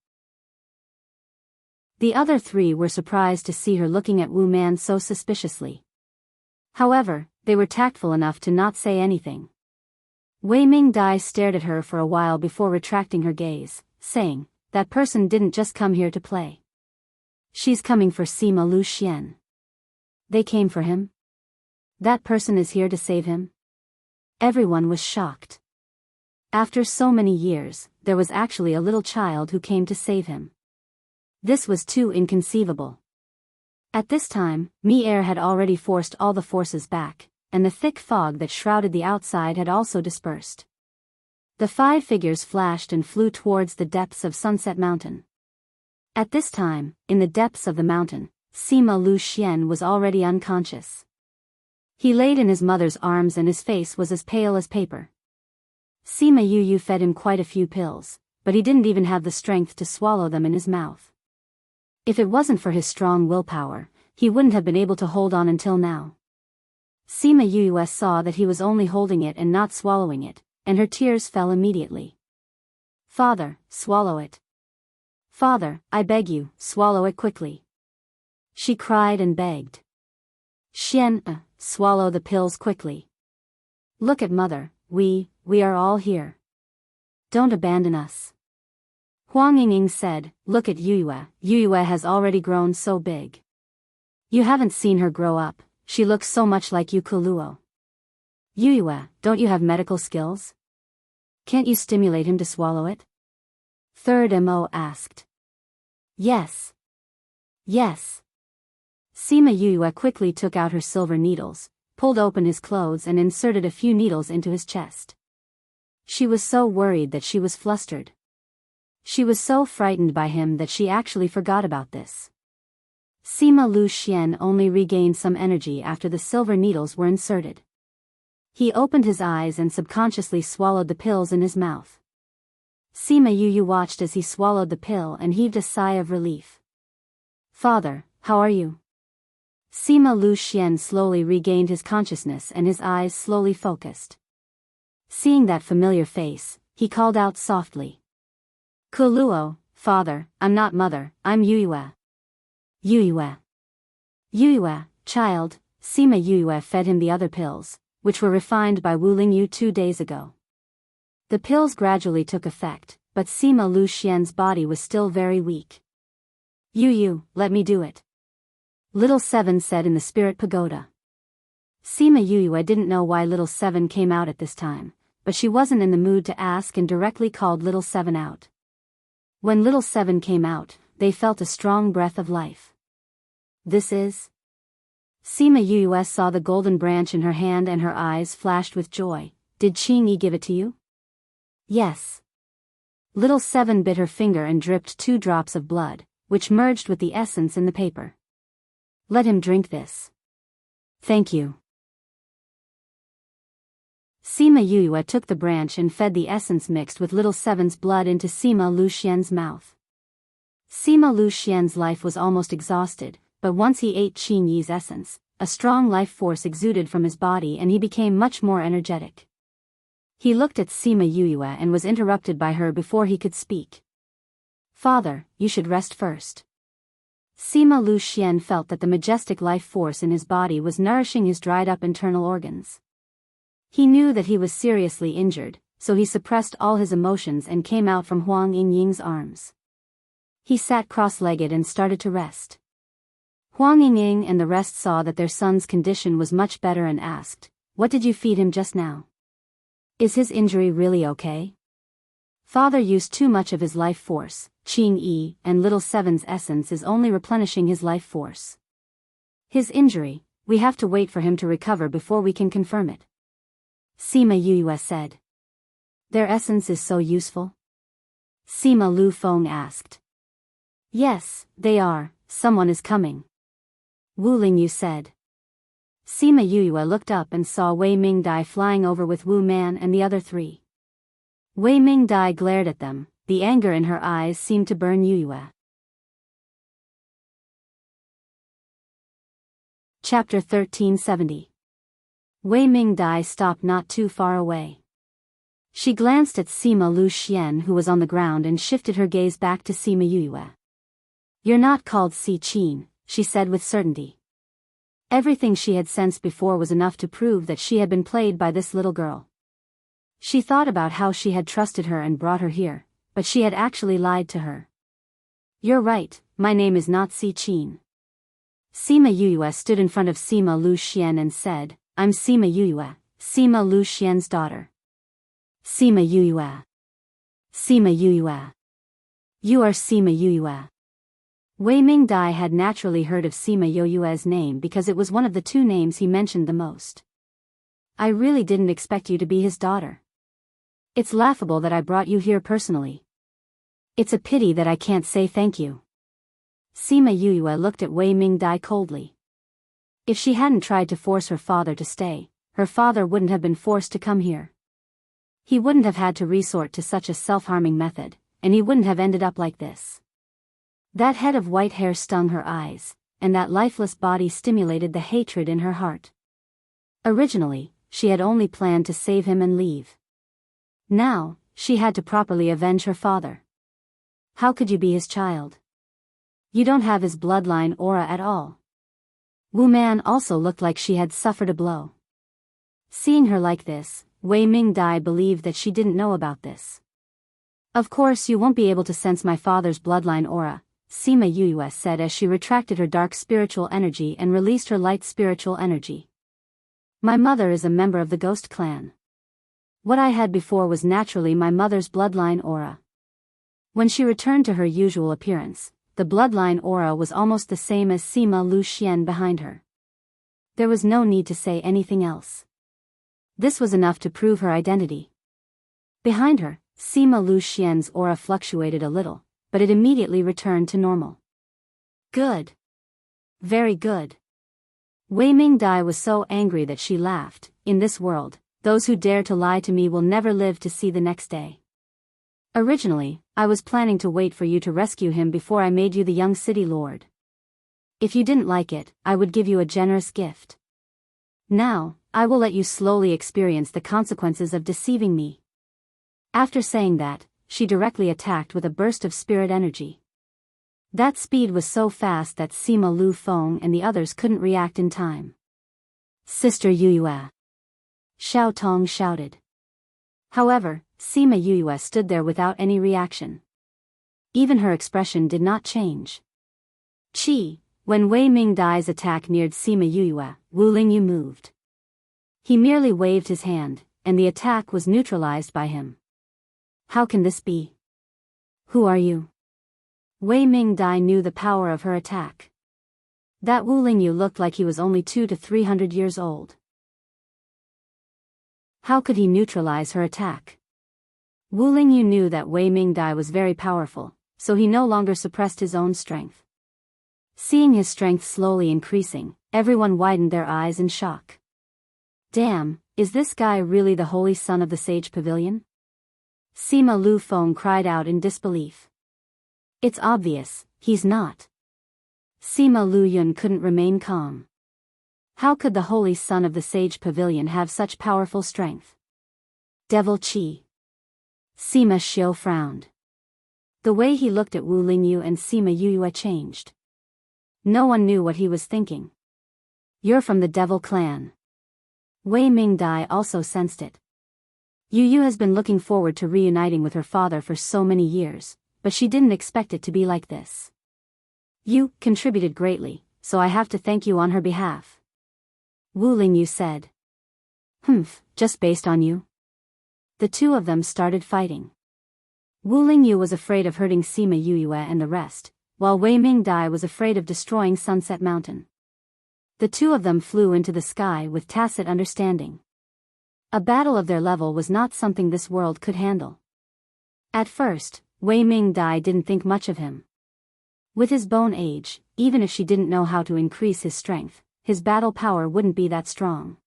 The other three were surprised to see her looking at Wu Man so suspiciously. However, they were tactful enough to not say anything. Wei Ming Dai stared at her for a while before retracting her gaze, saying, that person didn't just come here to play. She's coming for Sima Lu Xian. They came for him? That person is here to save him? Everyone was shocked. After so many years, there was actually a little child who came to save him. This was too inconceivable. At this time, Mi-Er had already forced all the forces back, and the thick fog that shrouded the outside had also dispersed. The 5 figures flashed and flew towards the depths of Sunset Mountain. At this time, in the depths of the mountain, Sima Lu Xian was already unconscious. He laid in his mother's arms and his face was as pale as paper. Sima Yu fed him quite a few pills, but he didn't even have the strength to swallow them in his mouth. If it wasn't for his strong willpower, he wouldn't have been able to hold on until now. Sima Yu saw that he was only holding it and not swallowing it, and her tears fell immediately. Father, swallow it. Father, I beg you, swallow it quickly. She cried and begged. Xian, swallow the pills quickly. Look at mother, we are all here. Don't abandon us. Huang Yingying said, look at Yuyue. Yuyue has already grown so big. You haven't seen her grow up, she looks so much like Yu Kuluo. Yuyue, don't you have medical skills? Can't you stimulate him to swallow it? Third Mo asked. Yes. Yes. Sima Yuyue quickly took out her silver needles, pulled open his clothes and inserted a few needles into his chest. She was so worried that she was flustered. She was so frightened by him that she actually forgot about this. Sima Lu Xian only regained some energy after the silver needles were inserted. He opened his eyes and subconsciously swallowed the pills in his mouth. Sima Yu watched as he swallowed the pill and heaved a sigh of relief. Father, how are you? Sima Lu Xian slowly regained his consciousness and his eyes slowly focused. Seeing that familiar face, he called out softly. Kuluo, father, I'm not mother, I'm Yuyue. Yuyue. Yuyue, child. Sima Yuyue fed him the other pills, which were refined by Wu Lingyu 2 days ago. The pills gradually took effect, but Sima Lu Xian's body was still very weak. Yu, let me do it. Little Seven said in the spirit pagoda. Sima Yuyue didn't know why Little Seven came out at this time, but she wasn't in the mood to ask and directly called Little Seven out. When Little Seven came out, they felt a strong breath of life. This is... Sima Yuyue saw the golden branch in her hand and her eyes flashed with joy. Did Qingyi give it to you? Yes. Little Seven bit her finger and dripped 2 drops of blood, which merged with the essence in the paper. Let him drink this. Thank you. Sima Yuyue took the branch and fed the essence mixed with Little Seven's blood into Sima Lu Xian's mouth. Sima Lu Xian's life was almost exhausted, but once he ate Qingyi's essence, a strong life force exuded from his body and he became much more energetic. He looked at Sima Yuyue and was interrupted by her before he could speak. Father, you should rest first. Sima Lu Xian felt that the majestic life force in his body was nourishing his dried-up internal organs. He knew that he was seriously injured, so he suppressed all his emotions and came out from Huang Yingying's arms. He sat cross-legged and started to rest. Huang Yingying and the rest saw that their son's condition was much better and asked, "What did you feed him just now? Is his injury really okay?" Father used too much of his life force. Qingyi and Little Seven's essence is only replenishing his life force. His injury, we have to wait for him to recover before we can confirm it. Sima Yuyue said. Their essence is so useful? Sima Lu Feng asked. Yes, they are, someone is coming. Wu Lingyu said. Sima Yuyue looked up and saw Wei Mingdai flying over with Wu Man and the other 3. Wei Mingdai glared at them, the anger in her eyes seemed to burn Yuyue. Chapter 1370. Wei Mingdai stopped not too far away. She glanced at Sima Lu Xian who was on the ground and shifted her gaze back to Sima Yuyue. You're not called Si Qin, she said with certainty. Everything she had sensed before was enough to prove that she had been played by this little girl. She thought about how she had trusted her and brought her here, but she had actually lied to her. You're right, my name is not Si Qin. Sima Yuyue stood in front of Sima Lu Xian and said, I'm Sima Yuyue, Sima Lu Xian's daughter. Sima Yuyue. Sima Yuyue. You are Sima Yuyue. Wei Mingdai had naturally heard of Sima Yuyue's name because it was one of the 2 names he mentioned the most. I really didn't expect you to be his daughter. It's laughable that I brought you here personally. It's a pity that I can't say thank you. Sima Yuyue looked at Wei Mingdai coldly. If she hadn't tried to force her father to stay, her father wouldn't have been forced to come here. He wouldn't have had to resort to such a self-harming method, and he wouldn't have ended up like this. That head of white hair stung her eyes, and that lifeless body stimulated the hatred in her heart. Originally, she had only planned to save him and leave. Now, she had to properly avenge her father. How could you be his child? You don't have his bloodline aura at all. Wu Man also looked like she had suffered a blow. Seeing her like this, Wei Mingdai believed that she didn't know about this. Of course you won't be able to sense my father's bloodline aura, Sima Yuyue said as she retracted her dark spiritual energy and released her light spiritual energy. My mother is a member of the Ghost Clan. What I had before was naturally my mother's bloodline aura. When she returned to her usual appearance, the bloodline aura was almost the same as Sima Lu Xian behind her. There was no need to say anything else. This was enough to prove her identity. Behind her, Sima Lu Xian's aura fluctuated a little, but it immediately returned to normal. Good. Very good. Wei Mingdai was so angry that she laughed. In this world, Those who dare to lie to me will never live to see the next day. Originally, I was planning to wait for you to rescue him before I made you the young city lord. If you didn't like it, I would give you a generous gift. Now, I will let you slowly experience the consequences of deceiving me." After saying that, she directly attacked with a burst of spirit energy. That speed was so fast that Sima Lu Feng and the others couldn't react in time. "Sister Yuyue!" Xiao Tong shouted. However, Sima Yuyue stood there without any reaction. Even her expression did not change. When Wei Mingdai's attack neared Sima Yuyue, Wu Lingyu moved. He merely waved his hand, and the attack was neutralized by him. "How can this be? Who are you?" Wei Mingdai knew the power of her attack. That Wu Lingyu looked like he was only 200 to 300 years old. How could he neutralize her attack? Wu Lingyu knew that Wei Mingdai was very powerful, so he no longer suppressed his own strength. Seeing his strength slowly increasing, everyone widened their eyes in shock. "Damn, is this guy really the holy son of the Sage Pavilion?" Sima Lu Feng cried out in disbelief. "It's obvious, he's not." Sima Lu Yun couldn't remain calm. How could the holy son of the Sage Pavilion have such powerful strength? Devil Qi. Sima Xiu frowned. The way he looked at Wu Lingyu and Sima Yuyue changed. No one knew what he was thinking. "You're from the Devil Clan." Wei Mingdai also sensed it. Yu has been looking forward to reuniting with her father for so many years, but she didn't expect it to be like this. "You contributed greatly, so I have to thank you on her behalf," Wu Lingyu said. Just based on you?" The two of them started fighting. Wu Lingyu was afraid of hurting Sima Yuyue and the rest, while Wei Mingdai was afraid of destroying Sunset Mountain. The two of them flew into the sky with tacit understanding. A battle of their level was not something this world could handle. At first, Wei Mingdai didn't think much of him. With his bone age, even if she didn't know how to increase his strength, his battle power wouldn't be that strong.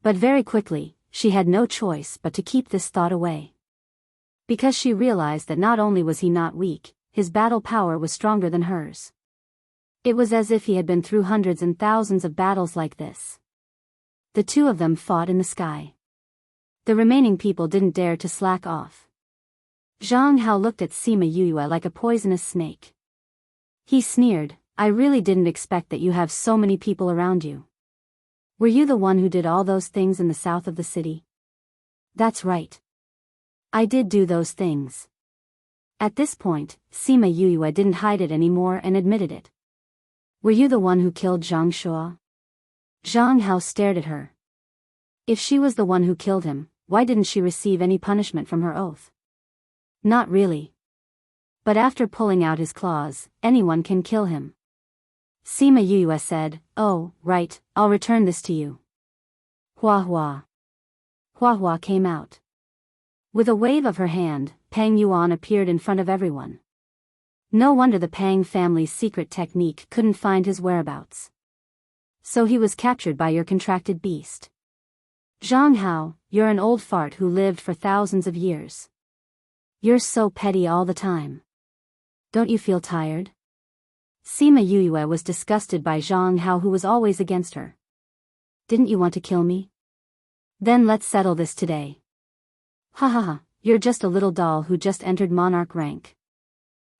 But very quickly, she had no choice but to keep this thought away. Because she realized that not only was he not weak, his battle power was stronger than hers. It was as if he had been through hundreds and thousands of battles like this. The two of them fought in the sky. The remaining people didn't dare to slack off. Zhang Hao looked at Sima Yuyue like a poisonous snake. He sneered, "I really didn't expect that you have so many people around you. Were you the one who did all those things in the south of the city?" "That's right. I did do those things." At this point, Sima Yuyue didn't hide it anymore and admitted it. "Were you the one who killed Zhang Shuo?" Zhang Hao stared at her. If she was the one who killed him, why didn't she receive any punishment from her oath? Not really. But after pulling out his claws, anyone can kill him. Sima Yuyue said, "Oh, right, I'll return this to you." Hua Hua. Hua Hua came out. With a wave of her hand, Pang Yuan appeared in front of everyone. No wonder the Pang family's secret technique couldn't find his whereabouts. So he was captured by your contracted beast. Zhang Hao, you're an old fart who lived for thousands of years. You're so petty all the time. Don't you feel tired? Sima Yuyue was disgusted by Zhang Hao, who was always against her. Didn't you want to kill me? Then let's settle this today. Ha ha ha, you're just a little doll who just entered monarch rank.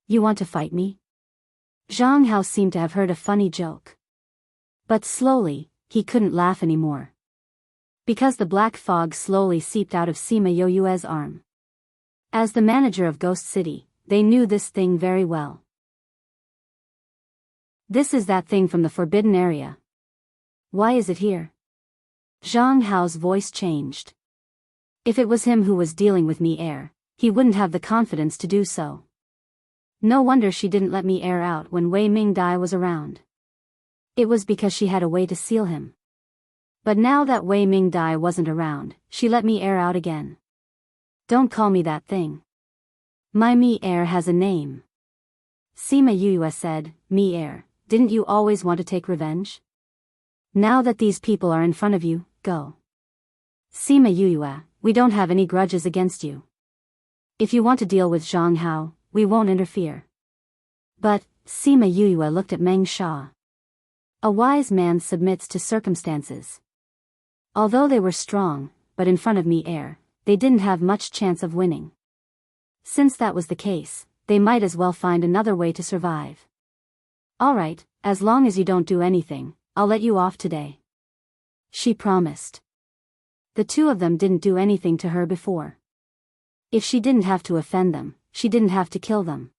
You want to fight me? Zhang Hao seemed to have heard a funny joke. But slowly, he couldn't laugh anymore. Because the black fog slowly seeped out of Sima Yuyue's arm. As the manager of Ghost City, they knew this thing very well. This is that thing from the forbidden area. Why is it here? Zhang Hao's voice changed. If it was him who was dealing with me air, he wouldn't have the confidence to do so. No wonder she didn't let me air out when Wei Mingdai was around. It was because she had a way to seal him. But now that Wei Mingdai wasn't around, she let me air out again. Don't call me that thing. My me air has a name. Sima Yuyue said, me air, didn't you always want to take revenge? Now that these people are in front of you, go. Sima Yuyue, we don't have any grudges against you. If you want to deal with Zhang Hao, we won't interfere. But, Sima Yuyue looked at Meng Sha. A wise man submits to circumstances. Although they were strong, but in front of me they didn't have much chance of winning. Since that was the case, they might as well find another way to survive. Alright, as long as you don't do anything, I'll let you off today. She promised. The two of them didn't do anything to her before. If she didn't have to offend them, she didn't have to kill them.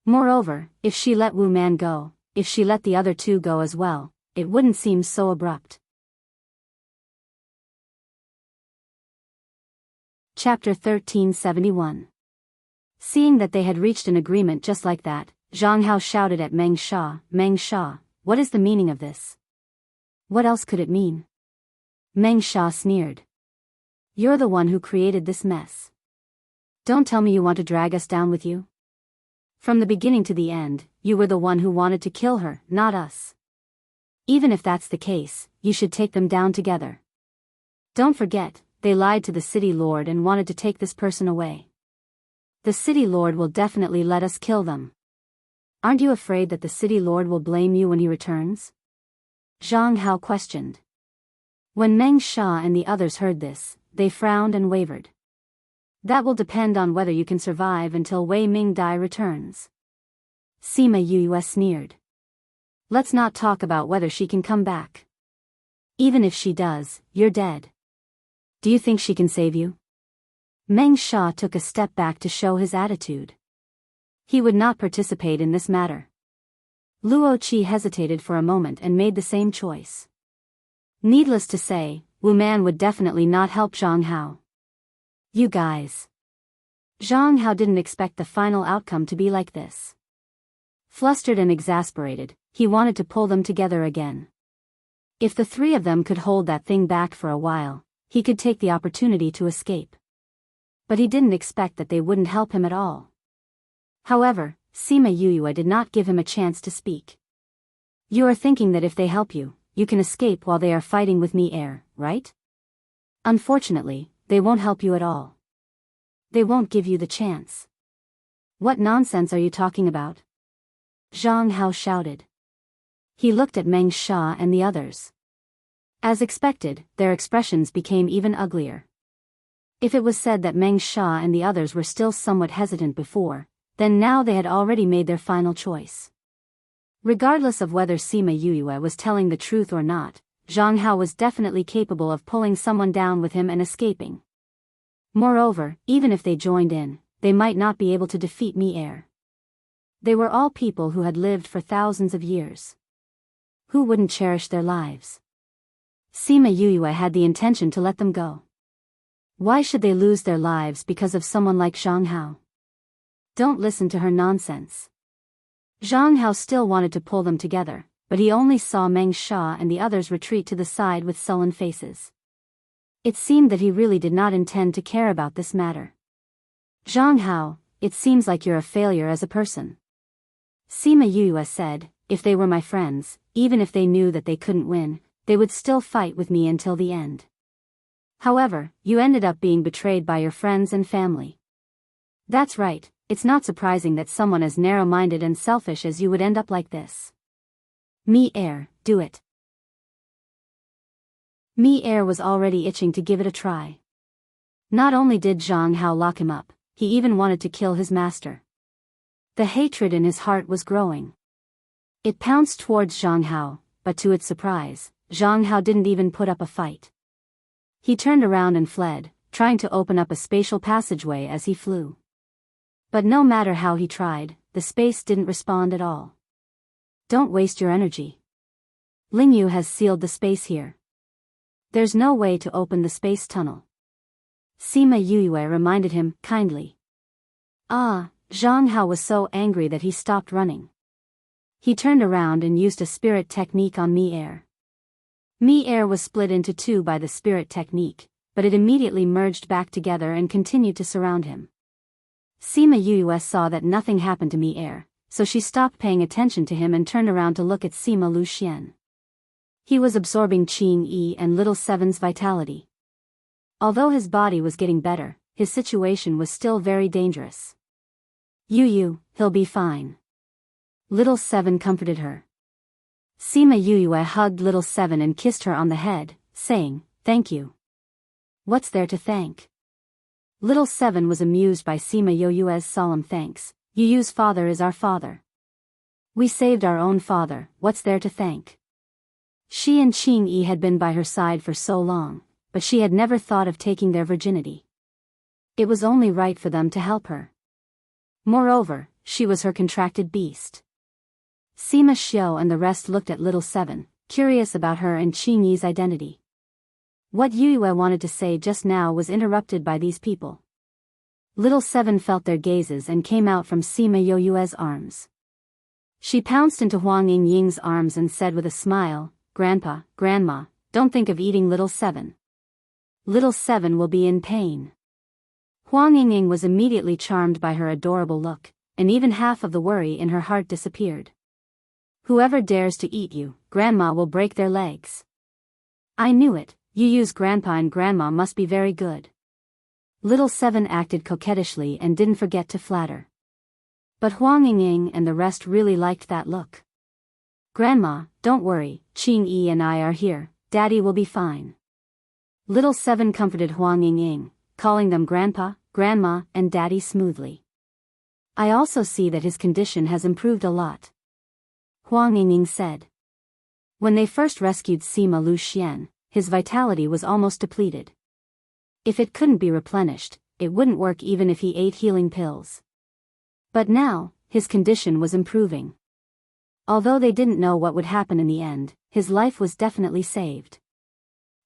Moreover, if she let Wu Man go, if she let the other two go as well, it wouldn't seem so abrupt. Chapter 1371. Seeing that they had reached an agreement just like that, Zhang Hao shouted at Meng Sha, what is the meaning of this? What else could it mean? Meng Sha sneered. You're the one who created this mess. Don't tell me you want to drag us down with you. From the beginning to the end, you were the one who wanted to kill her, not us. Even if that's the case, you should take them down together. Don't forget, they lied to the city lord and wanted to take this person away. The city lord will definitely let us kill them. Aren't you afraid that the city lord will blame you when he returns? Zhang Hao questioned. When Meng Sha and the others heard this, they frowned and wavered. That will depend on whether you can survive until Wei Mingdai returns. Sima Yuyue sneered. Let's not talk about whether she can come back. Even if she does, you're dead. Do you think she can save you? Meng Sha took a step back to show his attitude. He would not participate in this matter. Luo Qi hesitated for a moment and made the same choice. Needless to say, Wu Man would definitely not help Zhang Hao. You guys. Zhang Hao didn't expect the final outcome to be like this. Flustered and exasperated, he wanted to pull them together again. If the three of them could hold that thing back for a while, he could take the opportunity to escape. But he didn't expect that they wouldn't help him at all. However, Sima Yuyue did not give him a chance to speak. You are thinking that if they help you, you can escape while they are fighting with me, right? Unfortunately, they won't help you at all. They won't give you the chance. What nonsense are you talking about? Zhang Hao shouted. He looked at Meng Sha and the others. As expected, their expressions became even uglier. If it was said that Meng Sha and the others were still somewhat hesitant before, then now they had already made their final choice. Regardless of whether Sima Yuyue was telling the truth or not, Zhang Hao was definitely capable of pulling someone down with him and escaping. Moreover, even if they joined in, they might not be able to defeat me. They were all people who had lived for thousands of years. Who wouldn't cherish their lives? Sima Yuyue had the intention to let them go. Why should they lose their lives because of someone like Zhang Hao? Don't listen to her nonsense. Zhang Hao still wanted to pull them together, but he only saw Meng Sha and the others retreat to the side with sullen faces. It seemed that he really did not intend to care about this matter. Zhang Hao, it seems like you're a failure as a person. Sima Yuyue said, if they were my friends, even if they knew that they couldn't win, they would still fight with me until the end. However, you ended up being betrayed by your friends and family. That's right, it's not surprising that someone as narrow-minded and selfish as you would end up like this. Do it. Was already itching to give it a try. Not only did Zhang Hao lock him up, he even wanted to kill his master. The hatred in his heart was growing. It pounced towards Zhang Hao, but to its surprise, Zhang Hao didn't even put up a fight. He turned around and fled, trying to open up a spatial passageway as he flew. But no matter how he tried, the space didn't respond at all. Don't waste your energy. Lingyu has sealed the space here. There's no way to open the space tunnel. Sima Yuyue reminded him, kindly. Zhang Hao was so angry that he stopped running. He turned around and used a spirit technique on Mi-Air. Mi-Air was split into two by the spirit technique, but it immediately merged back together and continued to surround him. Sima Yuyue saw that nothing happened to Mi-Air, so she stopped paying attention to him and turned around to look at Sima Luxian. He was absorbing Qing Yi and Little Seven's vitality. Although his body was getting better, his situation was still very dangerous. He'll be fine. Little Seven comforted her. Sima Yuyue hugged Little Seven and kissed her on the head, saying, "Thank you." "What's there to thank?" Little Seven was amused by Sima Yuyue's solemn thanks. "Yuyu's father is our father. We saved our own father, what's there to thank?" She and Qing Yi had been by her side for so long, but she had never thought of taking their virginity. It was only right for them to help her. Moreover, she was her contracted beast. Sima Xiao and the rest looked at Little Seven, curious about her and Qing Yi's identity. What Yuyue wanted to say just now was interrupted by these people. Little Seven felt their gazes and came out from Sima Yuyue's arms. She pounced into Huang Yingying's arms and said with a smile, "Grandpa, Grandma, don't think of eating Little Seven. Little Seven will be in pain." Huang Yingying was immediately charmed by her adorable look, and even half of the worry in her heart disappeared. "Whoever dares to eat you, Grandma will break their legs." "I knew it, Yuyu's grandpa and grandma must be very good." Little Seven acted coquettishly and didn't forget to flatter. But Huang Yingying and the rest really liked that look. "Grandma, don't worry, Qing Yi and I are here, Daddy will be fine." Little Seven comforted Huang Yingying, calling them Grandpa, Grandma, and Daddy smoothly. "I also see that his condition has improved a lot," Huang Yingying said. When they first rescued Sima Lu Xian, his vitality was almost depleted. If it couldn't be replenished, it wouldn't work even if he ate healing pills. But now, his condition was improving. Although they didn't know what would happen in the end, his life was definitely saved.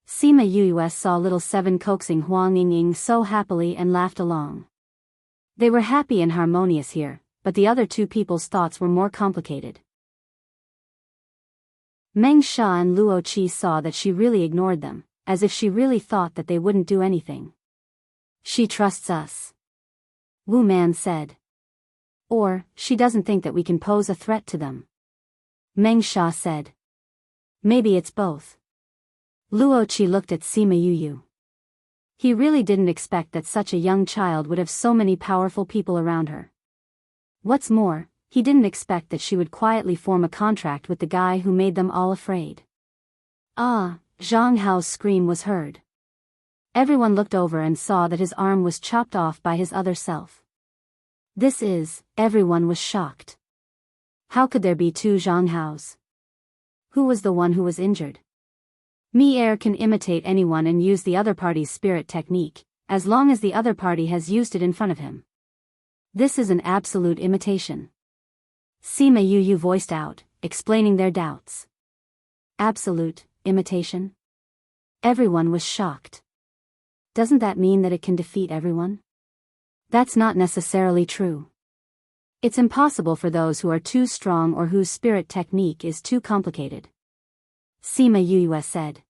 Sima Yuyue saw Little Seven coaxing Huang Yingying so happily and laughed along. They were happy and harmonious here, but the other two people's thoughts were more complicated. Meng Sha and Luo Qi saw that she really ignored them, as if she really thought that they wouldn't do anything. "She trusts us," Wu Man said. "Or, she doesn't think that we can pose a threat to them," Meng Sha said. "Maybe it's both." Luo Qi looked at Sima Yuyu. He really didn't expect that such a young child would have so many powerful people around her. What's more, he didn't expect that she would quietly form a contract with the guy who made them all afraid. "Ah!" Zhang Hao's scream was heard. Everyone looked over and saw that his arm was chopped off by his other self. Everyone was shocked. How could there be two Zhang Haos? Who was the one who was injured? Mi-Er can imitate anyone and use the other party's spirit technique, as long as the other party has used it in front of him. This is an absolute imitation. Sima Yuyu voiced out, explaining their doubts. Absolute imitation? Everyone was shocked. Doesn't that mean that it can defeat everyone? That's not necessarily true. It's impossible for those who are too strong or whose spirit technique is too complicated, Sima Yuyue said.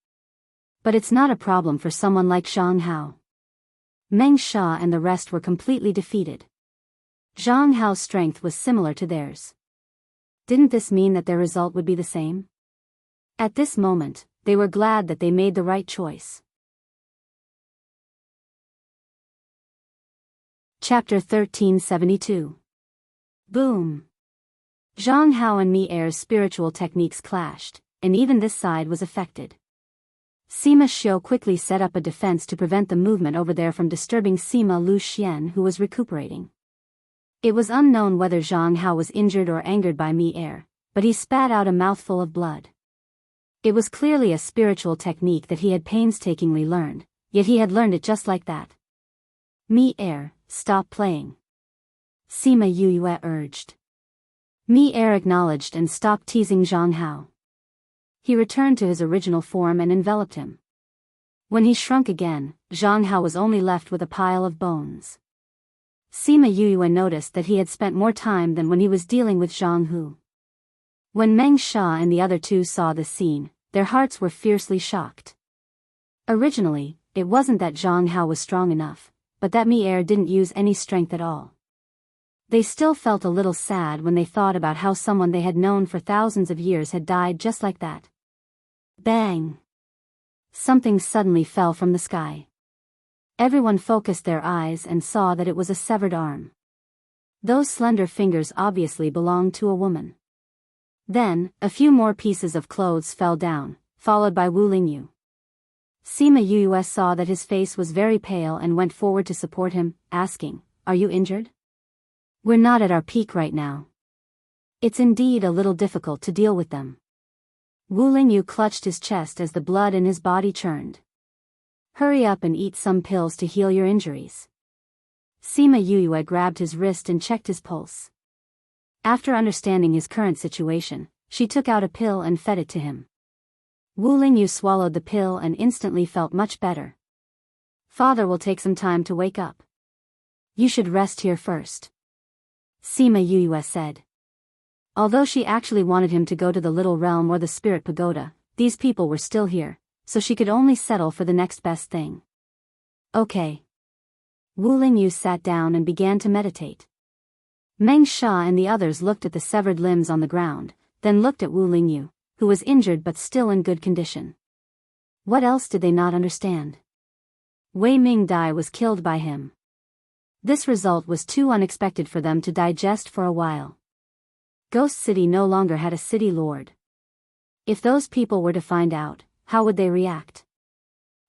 But it's not a problem for someone like Zhang Hao. Meng Sha and the rest were completely defeated. Zhang Hao's strength was similar to theirs. Didn't this mean that their result would be the same? At this moment, they were glad that they made the right choice. Chapter 1372. Boom! Zhang Hao and Mi-Er's spiritual techniques clashed, and even this side was affected. Sima Xiu quickly set up a defense to prevent the movement over there from disturbing Sima Lu Xian, who was recuperating. It was unknown whether Zhang Hao was injured or angered by Mi-Er, but he spat out a mouthful of blood. It was clearly a spiritual technique that he had painstakingly learned, yet he had learned it just like that. Mi-Er, stop playing, Sima Yuyue urged. Mi-Er acknowledged and stopped teasing Zhang Hao. He returned to his original form and enveloped him. When he shrunk again, Zhang Hao was only left with a pile of bones. Sima Yuyue noticed that he had spent more time than when he was dealing with Zhang Hu. When Meng Sha and the other two saw the scene, their hearts were fiercely shocked. Originally, it wasn't that Zhang Hao was strong enough, but that Mi-Er didn't use any strength at all. They still felt a little sad when they thought about how someone they had known for thousands of years had died just like that. Bang! Something suddenly fell from the sky. Everyone focused their eyes and saw that it was a severed arm. Those slender fingers obviously belonged to a woman. Then, a few more pieces of clothes fell down, followed by Wu Lingyu. Sima Yue saw that his face was very pale and went forward to support him, asking, "Are you injured?" "We're not at our peak right now. It's indeed a little difficult to deal with them." Wu Lingyu clutched his chest as the blood in his body churned. "Hurry up and eat some pills to heal your injuries." Sima Yue grabbed his wrist and checked his pulse. After understanding his current situation, she took out a pill and fed it to him. Wu Lingyu swallowed the pill and instantly felt much better. "Father will take some time to wake up. You should rest here first," Sima Yue said. Although she actually wanted him to go to the Little Realm or the Spirit Pagoda, these people were still here, so she could only settle for the next best thing. "Okay." Wu Lingyu sat down and began to meditate. Meng Sha and the others looked at the severed limbs on the ground, then looked at Wu Lingyu, who was injured but still in good condition. What else did they not understand? Wei Ming Dai was killed by him. This result was too unexpected for them to digest for a while. Ghost City no longer had a city lord. If those people were to find out, how would they react?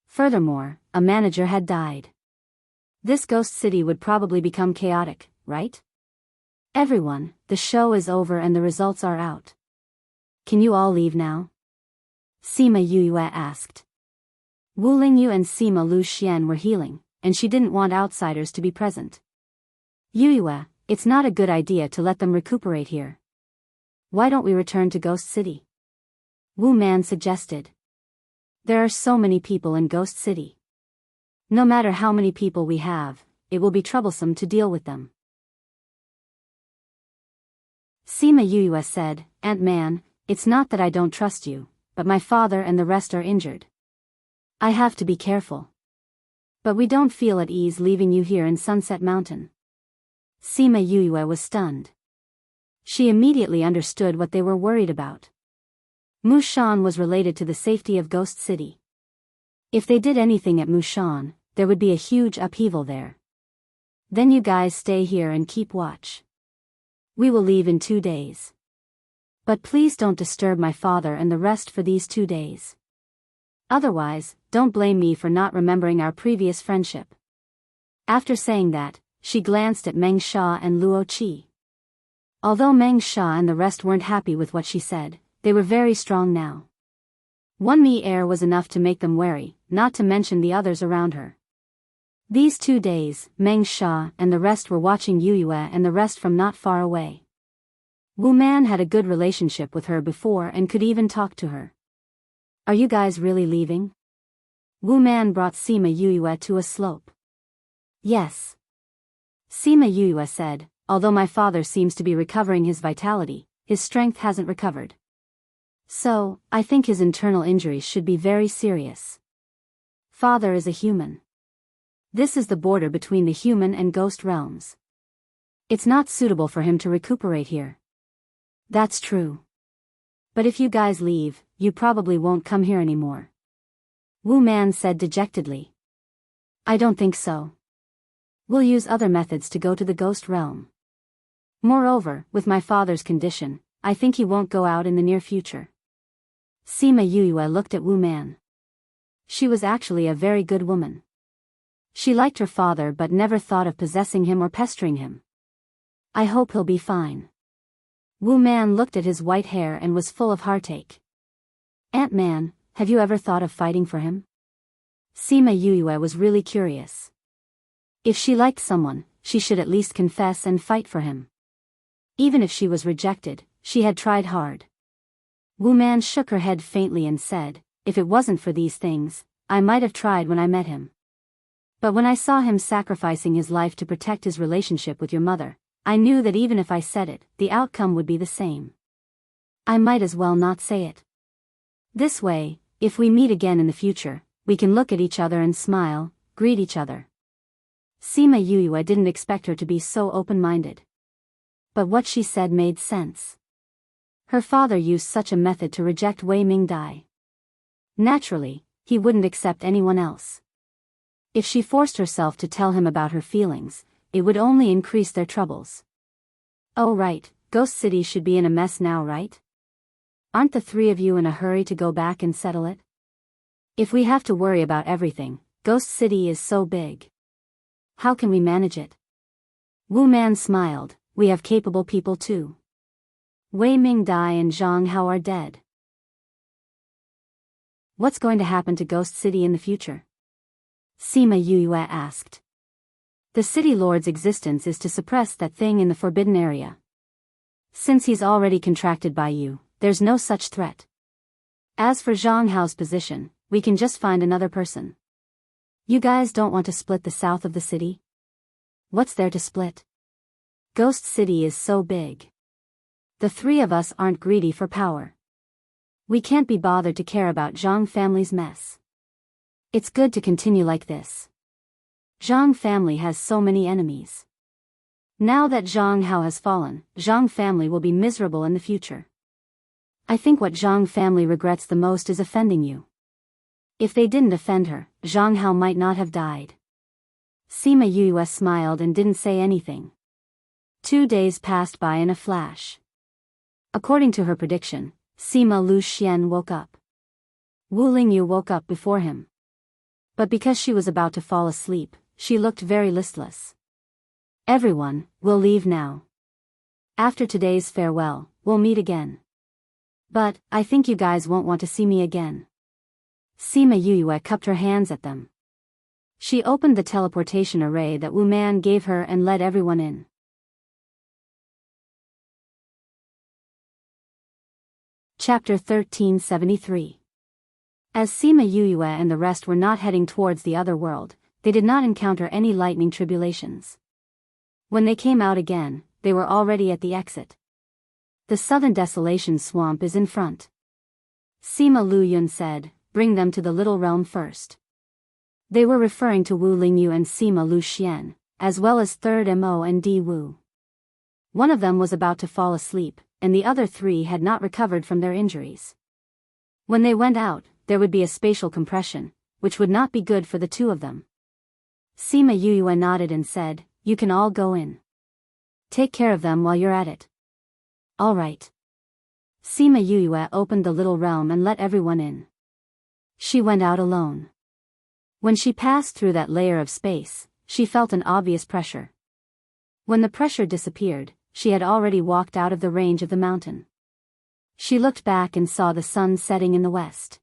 Furthermore, a manager had died. This ghost city would probably become chaotic, right? "Everyone, the show is over and the results are out. Can you all leave now?" Sima Yue asked. Wu Lingyu and Sima Lu Xian were healing, and she didn't want outsiders to be present. "Yue, it's not a good idea to let them recuperate here. Why don't we return to Ghost City?" Wu Man suggested. "There are so many people in Ghost City. No matter how many people we have, it will be troublesome to deal with them." Sima Yue said, "Ant-Man, it's not that I don't trust you, but my father and the rest are injured. I have to be careful. But we don't feel at ease leaving you here in Sunset Mountain." Sima Yue was stunned. She immediately understood what they were worried about. Mushan was related to the safety of Ghost City. If they did anything at Mushan, there would be a huge upheaval there. "Then you guys stay here and keep watch. We will leave in 2 days. But please don't disturb my father and the rest for these 2 days. Otherwise, don't blame me for not remembering our previous friendship." After saying that, she glanced at Meng Sha and Luo Qi. Although Meng Sha and the rest weren't happy with what she said, they were very strong now. 1 air was enough to make them wary, not to mention the others around her. These 2 days, Meng Sha and the rest were watching Yue and the rest from not far away. Wu Man had a good relationship with her before and could even talk to her. "Are you guys really leaving?" Wu Man brought Sima Yue to a slope. "Yes." Sima Yue said, "Although my father seems to be recovering his vitality, his strength hasn't recovered. So, I think his internal injuries should be very serious. Father is a human. This is the border between the human and ghost realms. It's not suitable for him to recuperate here." "That's true. But if you guys leave, you probably won't come here anymore," Wu Man said dejectedly. "I don't think so. We'll use other methods to go to the ghost realm. Moreover, with my father's condition, I think he won't go out in the near future." Sima Yue looked at Wu Man. She was actually a very good woman. She liked her father but never thought of possessing him or pestering him. "I hope he'll be fine." Wu Man looked at his white hair and was full of heartache. "Ant-Man, have you ever thought of fighting for him?" Sima Yue was really curious. If she liked someone, she should at least confess and fight for him. Even if she was rejected, she had tried hard. Wu Man shook her head faintly and said, "If it wasn't for these things, I might have tried when I met him. But when I saw him sacrificing his life to protect his relationship with your mother, I knew that even if I said it, the outcome would be the same. I might as well not say it. This way, if we meet again in the future, we can look at each other and smile, greet each other." Sima Yue didn't expect her to be so open-minded. But what she said made sense. Her father used such a method to reject Wei Ming Dai. Naturally, he wouldn't accept anyone else. If she forced herself to tell him about her feelings, it would only increase their troubles. Oh right, Ghost City should be in a mess now, right? Aren't the three of you in a hurry to go back and settle it? If we have to worry about everything, Ghost City is so big. How can we manage it? Wu Man smiled, we have capable people too. Wei Mingdai and Zhang Hao are dead. What's going to happen to Ghost City in the future? Sima Yuyue asked. The city lord's existence is to suppress that thing in the forbidden area. Since he's already contracted by you, there's no such threat. As for Zhang Hao's position, we can just find another person. You guys don't want to split the south of the city? What's there to split? Ghost City is so big. The three of us aren't greedy for power. We can't be bothered to care about Zhang family's mess. It's good to continue like this. Zhang family has so many enemies. Now that Zhang Hao has fallen, Zhang family will be miserable in the future. I think what Zhang family regrets the most is offending you. If they didn't offend her, Zhang Hao might not have died. Sima Yuyue smiled and didn't say anything. 2 days passed by in a flash. According to her prediction, Sima Lu Xian woke up. Wu Lingyu woke up before him. But because she was about to fall asleep, she looked very listless. Everyone, we'll leave now. After today's farewell, we'll meet again. But, I think you guys won't want to see me again. Sima Yuyue cupped her hands at them. She opened the teleportation array that Wu Man gave her and let everyone in. Chapter 1373. As Sima Yuyue and the rest were not heading towards the other world, they did not encounter any lightning tribulations. When they came out again, they were already at the exit. The southern desolation swamp is in front. Sima Lu Yun said, bring them to the little realm first. They were referring to Wu Lingyu and Sima Lu Xian, as well as third Mo and Di Wu. One of them was about to fall asleep, and the other three had not recovered from their injuries. When they went out, there would be a spatial compression, which would not be good for the two of them. Sima Yuyue nodded and said, you can all go in. Take care of them while you're at it. All right. Sima Yuyue opened the little realm and let everyone in. She went out alone. When she passed through that layer of space, she felt an obvious pressure. When the pressure disappeared, she had already walked out of the range of the mountain. She looked back and saw the sun setting in the west.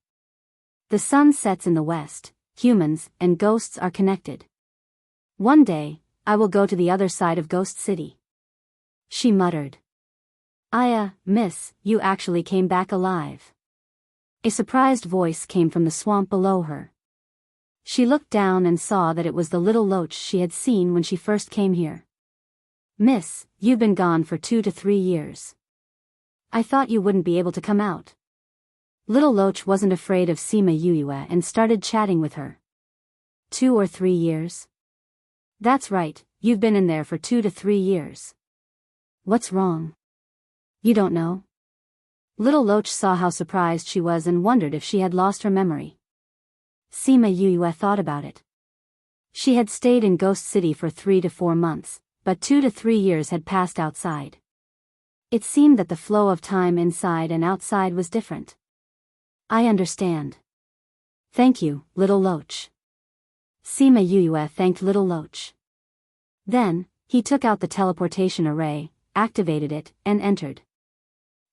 The sun sets in the west, humans and ghosts are connected. One day, I will go to the other side of Ghost City. She muttered. Miss, you actually came back alive. A surprised voice came from the swamp below her. She looked down and saw that it was the little Loach she had seen when she first came here. Miss, you've been gone for 2 to 3 years. I thought you wouldn't be able to come out. Little Loach wasn't afraid of Sima Yuyue and started chatting with her. 2 or 3 years? That's right, you've been in there for 2 to 3 years. What's wrong? You don't know? Little Loach saw how surprised she was and wondered if she had lost her memory. Sima Yuyue thought about it. She had stayed in Ghost City for 3 to 4 months, but 2 to 3 years had passed outside. It seemed that the flow of time inside and outside was different. I understand. Thank you, Little Loach. Sima Yuyue thanked Little Loach. Then, he took out the teleportation array, activated it, and entered.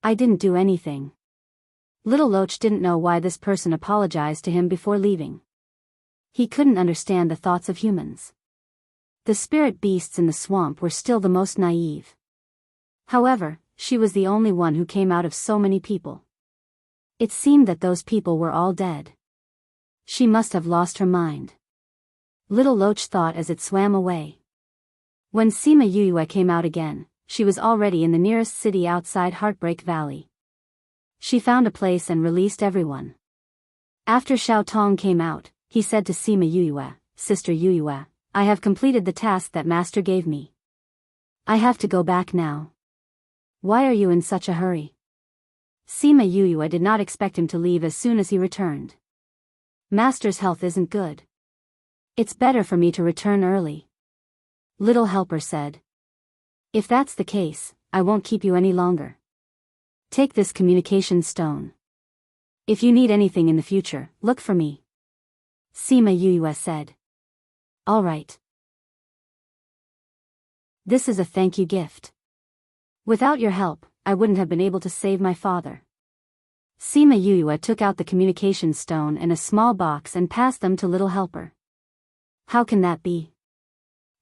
I didn't do anything. Little Loach didn't know why this person apologized to him before leaving. He couldn't understand the thoughts of humans. The spirit beasts in the swamp were still the most naive. However, she was the only one who came out of so many people. It seemed that those people were all dead. She must have lost her mind. Little Loach thought as it swam away. When Sima Yuyue came out again, she was already in the nearest city outside Heartbreak Valley. She found a place and released everyone. After Xiao Tong came out, he said to Sima Yuyue, Sister Yuyue, I have completed the task that Master gave me. I have to go back now. Why are you in such a hurry? Sima Yuyue did not expect him to leave as soon as he returned. Master's health isn't good. It's better for me to return early. Little Helper said. If that's the case, I won't keep you any longer. Take this communication stone. If you need anything in the future, look for me. Sima Yuyue said. All right. This is a thank you gift. Without your help, I wouldn't have been able to save my father. Sima Yuyue took out the communication stone and a small box and passed them to Little Helper. How can that be?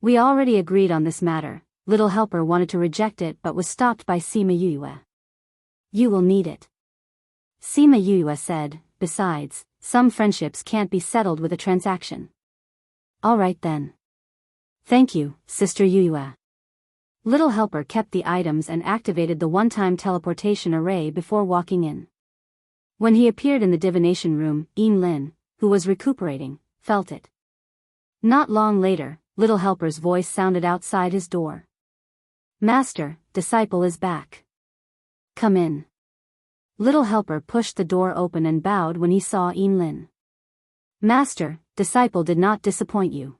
We already agreed on this matter. Little Helper wanted to reject it but was stopped by Sima Yuyue. You will need it. Sima Yuyue said, besides, some friendships can't be settled with a transaction. All right then. Thank you, Sister Yuyue. Little Helper kept the items and activated the one-time teleportation array before walking in. When he appeared in the divination room, Lin, who was recuperating, felt it. Not long later, Little Helper's voice sounded outside his door. Master, disciple is back. Come in. Little Helper pushed the door open and bowed when he saw Lin. Master, disciple did not disappoint you.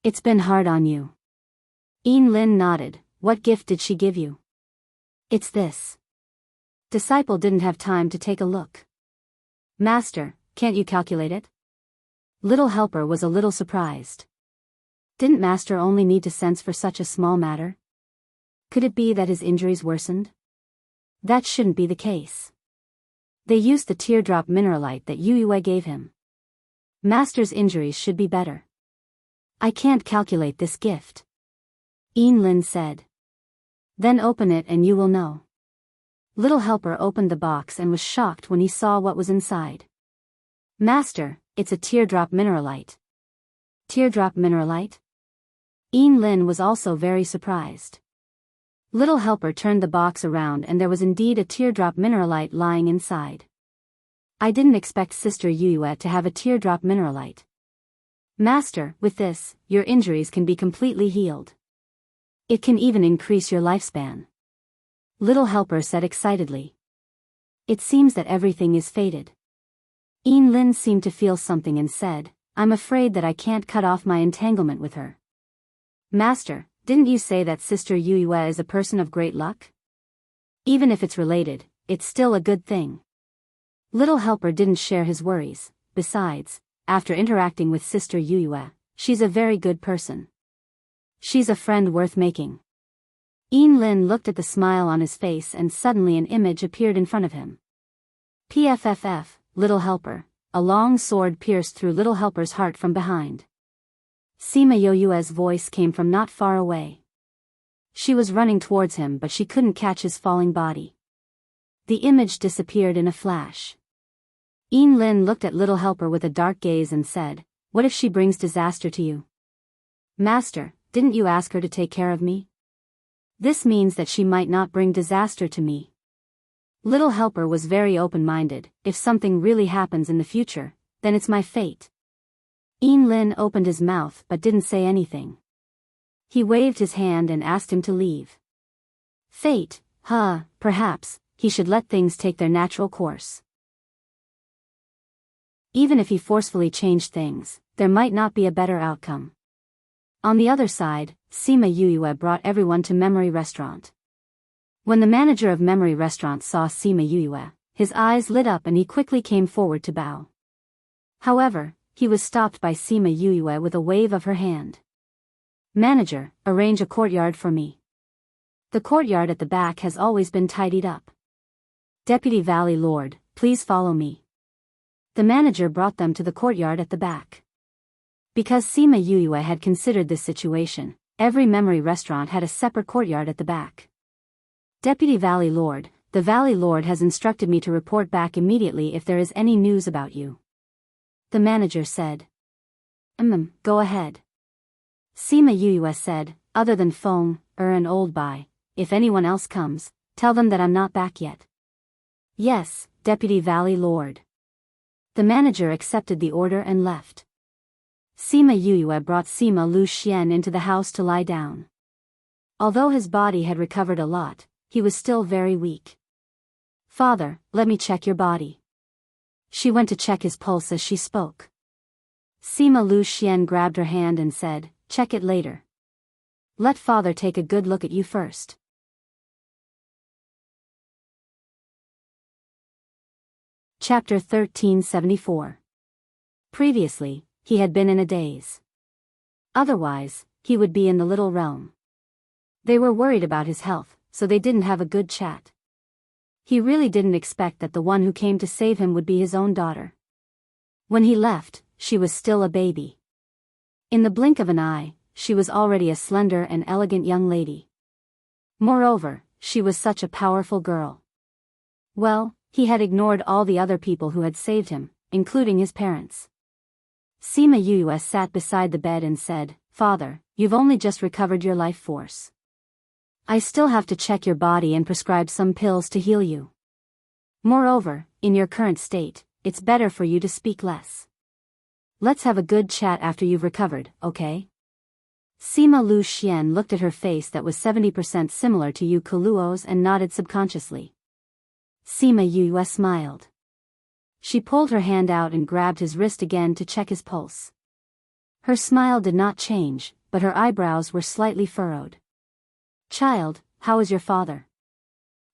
It's been hard on you. Lin nodded. What gift did she give you? It's this. Disciple didn't have time to take a look. Master, can't you calculate it? Little Helper was a little surprised. Didn't Master only need to sense for such a small matter? Could it be that his injuries worsened? That shouldn't be the case. They used the teardrop mineralite that Yuyue gave him. Master's injuries should be better. I can't calculate this gift. Lin said. Then open it and you will know. Little Helper opened the box and was shocked when he saw what was inside. Master, it's a teardrop mineralite. Teardrop mineralite? Lin was also very surprised. Little Helper turned the box around and there was indeed a teardrop mineralite lying inside. I didn't expect Sister Yuyue to have a teardrop mineralite. Master, with this, your injuries can be completely healed. It can even increase your lifespan. Little Helper said excitedly. It seems that everything is fated. Lin seemed to feel something and said, I'm afraid that I can't cut off my entanglement with her. Master, didn't you say that Sister Yuyue is a person of great luck? Even if it's related, it's still a good thing. Little Helper didn't share his worries. Besides, after interacting with Sister Yuyue, she's a very good person. She's a friend worth making. Lin looked at the smile on his face and suddenly an image appeared in front of him. PFFF, Little Helper. A long sword pierced through Little Helper's heart from behind. Sima Yuyue's voice came from not far away. She was running towards him but she couldn't catch his falling body. The image disappeared in a flash. Lin looked at Little Helper with a dark gaze and said, what if she brings disaster to you? Master, didn't you ask her to take care of me? This means that she might not bring disaster to me. Little Helper was very open-minded. If something really happens in the future, then it's my fate. Lin opened his mouth but didn't say anything. He waved his hand and asked him to leave. Fate, perhaps, he should let things take their natural course. Even if he forcefully changed things, there might not be a better outcome. On the other side, Sima Yuyue brought everyone to Memory Restaurant. When the manager of Memory Restaurant saw Sima Yuyue, his eyes lit up and he quickly came forward to bow. However, he was stopped by Sima Yuyue with a wave of her hand. Manager, arrange a courtyard for me. The courtyard at the back has always been tidied up. Deputy Valley Lord, please follow me. The manager brought them to the courtyard at the back. Because Sima Yuyue had considered this situation, every Memory Restaurant had a separate courtyard at the back. Deputy Valley Lord, the Valley Lord has instructed me to report back immediately if there is any news about you. The manager said. Go ahead. Sima Yuyue said, other than Feng, and Old Bai, if anyone else comes, tell them that I'm not back yet. Yes, Deputy Valley Lord. The manager accepted the order and left. Sima Yuyue brought Sima Lu Xian into the house to lie down. Although his body had recovered a lot, he was still very weak. Father, let me check your body. She went to check his pulse as she spoke. Sima Lu Xian grabbed her hand and said, check it later. Let father take a good look at you first. Chapter 1374. Previously, he had been in a daze. Otherwise, he would be in the little realm. They were worried about his health, so they didn't have a good chat. He really didn't expect that the one who came to save him would be his own daughter. When he left, she was still a baby. In the blink of an eye, she was already a slender and elegant young lady. Moreover, she was such a powerful girl. Well, he had ignored all the other people who had saved him, including his parents. Sima Yue sat beside the bed and said, Father, you've only just recovered your life force. I still have to check your body and prescribe some pills to heal you. Moreover, in your current state, it's better for you to speak less. Let's have a good chat after you've recovered, okay? Sima Lu Xian looked at her face that was 70% similar to Yu Kuluo's and nodded subconsciously. Sima Yue smiled. She pulled her hand out and grabbed his wrist again to check his pulse. Her smile did not change, but her eyebrows were slightly furrowed. Child, how is your father?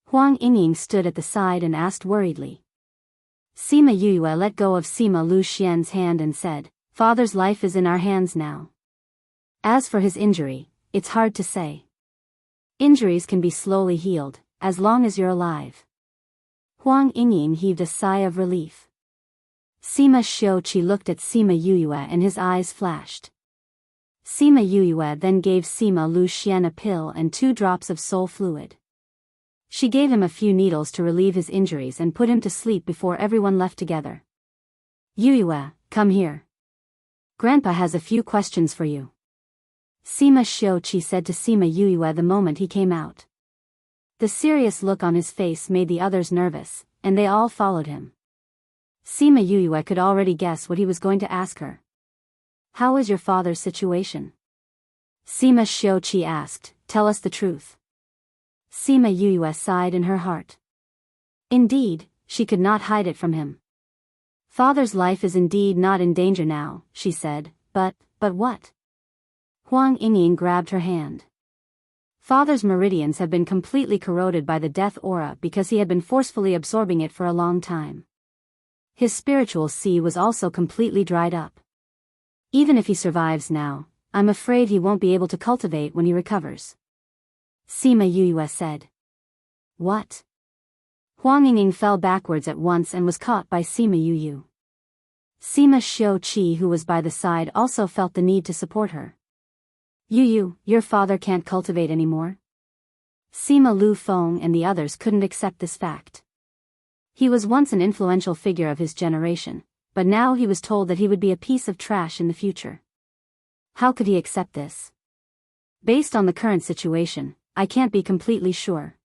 Huang Yingying stood at the side and asked worriedly. Sima Yue let go of Sima Lu Xian's hand and said, Father's life is in our hands now. As for his injury, it's hard to say. Injuries can be slowly healed, as long as you're alive. Huang Yingying heaved a sigh of relief. Sima Xiuqi looked at Sima Yue and his eyes flashed. Sima Yue then gave Sima Lu Xian a pill and 2 drops of soul fluid. She gave him a few needles to relieve his injuries and put him to sleep before everyone left together. Yue, come here. Grandpa has a few questions for you. Sima Xiuqi said to Sima Yue the moment he came out. The serious look on his face made the others nervous, and they all followed him. Sima Yue could already guess what he was going to ask her. How is your father's situation? Sima Xiuqi asked, tell us the truth. Sima Yue sighed in her heart. Indeed, she could not hide it from him. Father's life is indeed not in danger now, she said, but what? Huang Yingying grabbed her hand. Father's meridians have been completely corroded by the death aura because he had been forcefully absorbing it for a long time. His spiritual sea was also completely dried up. Even if he survives now, I'm afraid he won't be able to cultivate when he recovers. Sima Yue said. What? Huang Yingying fell backwards at once and was caught by Sima Yue. Sima Xiuqi, who was by the side, also felt the need to support her. Yu, your father can't cultivate anymore? Sima Lu Feng and the others couldn't accept this fact. He was once an influential figure of his generation, but now he was told that he would be a piece of trash in the future. How could he accept this? Based on the current situation, I can't be completely sure.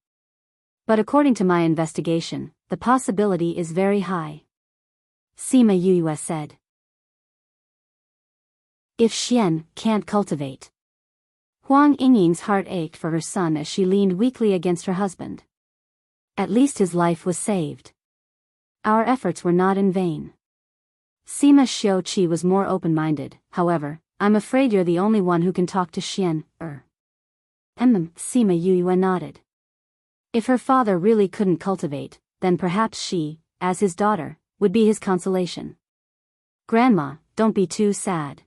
But according to my investigation, the possibility is very high. Sima Yue said. If Xian can't cultivate. Huang Yingying's heart ached for her son as she leaned weakly against her husband. At least his life was saved. Our efforts were not in vain. Sima Xiuqi was more open-minded, however, I'm afraid you're the only one who can talk to Xian, Sima Yue nodded. If her father really couldn't cultivate, then perhaps she, as his daughter, would be his consolation. Grandma, don't be too sad.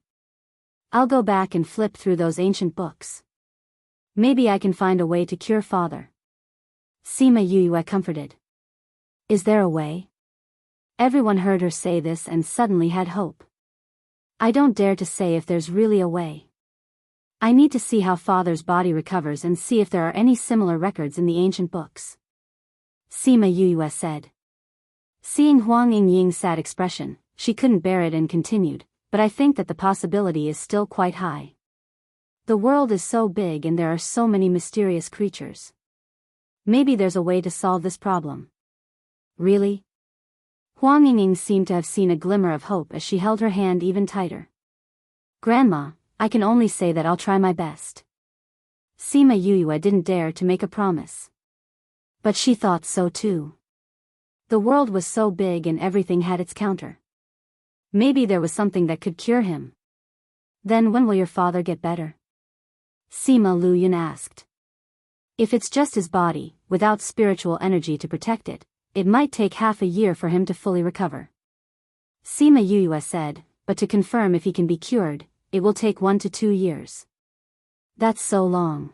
I'll go back and flip through those ancient books. Maybe I can find a way to cure father. Sima Yue comforted. Is there a way? Everyone heard her say this and suddenly had hope. I don't dare to say if there's really a way. I need to see how father's body recovers and see if there are any similar records in the ancient books. Sima Yue said. Seeing Huang Yingying's sad expression, she couldn't bear it and continued, but I think that the possibility is still quite high. The world is so big and there are so many mysterious creatures. Maybe there's a way to solve this problem. Really? Huang Yingying seemed to have seen a glimmer of hope as she held her hand even tighter. Grandma, I can only say that I'll try my best. Sima Yue didn't dare to make a promise. But she thought so too. The world was so big and everything had its counter. Maybe there was something that could cure him. Then when will your father get better? Sima Luyan asked. If it's just his body, without spiritual energy to protect it, it might take half a year for him to fully recover. Sima Yuyue said, but to confirm if he can be cured, it will take 1 to 2 years. That's so long.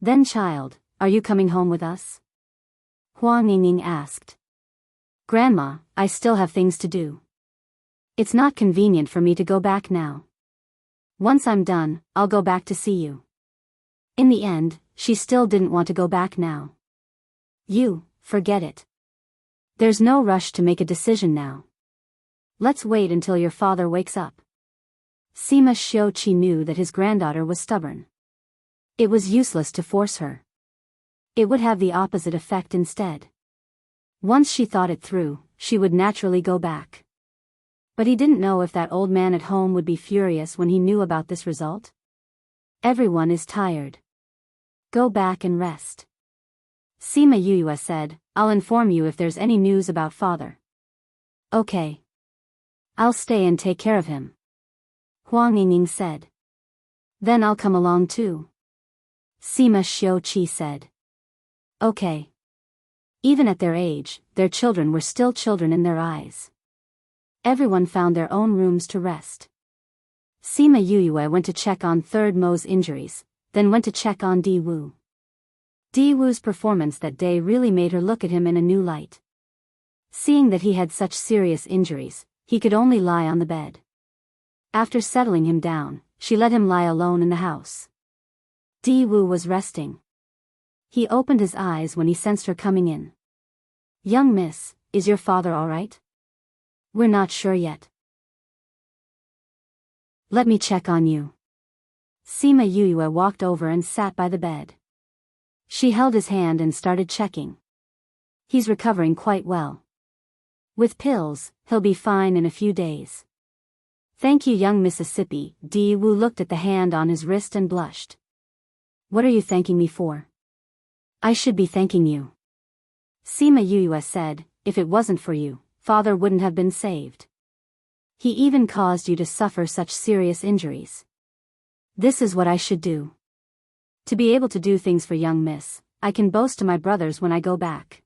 Then child, are you coming home with us? Huang Yingning asked. Grandma, I still have things to do. It's not convenient for me to go back now. Once I'm done, I'll go back to see you. In the end, she still didn't want to go back now. Forget it. There's no rush to make a decision now. Let's wait until your father wakes up. Sima Xiuqi knew that his granddaughter was stubborn. It was useless to force her. It would have the opposite effect instead. Once she thought it through, she would naturally go back. But he didn't know if that old man at home would be furious when he knew about this result. Everyone is tired. Go back and rest. Sima Yuyue said, I'll inform you if there's any news about father. Okay. I'll stay and take care of him. Huang Yingning said. Then I'll come along too. Sima Xiuqi said. Okay. Even at their age, their children were still children in their eyes. Everyone found their own rooms to rest. Sima Yuyue went to check on Third Mo's injuries, then went to check on Di Wu. Di Wu's performance that day really made her look at him in a new light. Seeing that he had such serious injuries, he could only lie on the bed. After settling him down, she let him lie alone in the house. Di Wu was resting. He opened his eyes when he sensed her coming in. Young miss, is your father all right? We're not sure yet. Let me check on you. Sima Yuyue walked over and sat by the bed. She held his hand and started checking. He's recovering quite well. With pills, he'll be fine in a few days. Thank you, young Mississippi. Di Wu looked at the hand on his wrist and blushed. What are you thanking me for? I should be thanking you. Sima Yuyue said, if it wasn't for you, father wouldn't have been saved. He even caused you to suffer such serious injuries. This is what I should do. To be able to do things for young miss, I can boast to my brothers when I go back.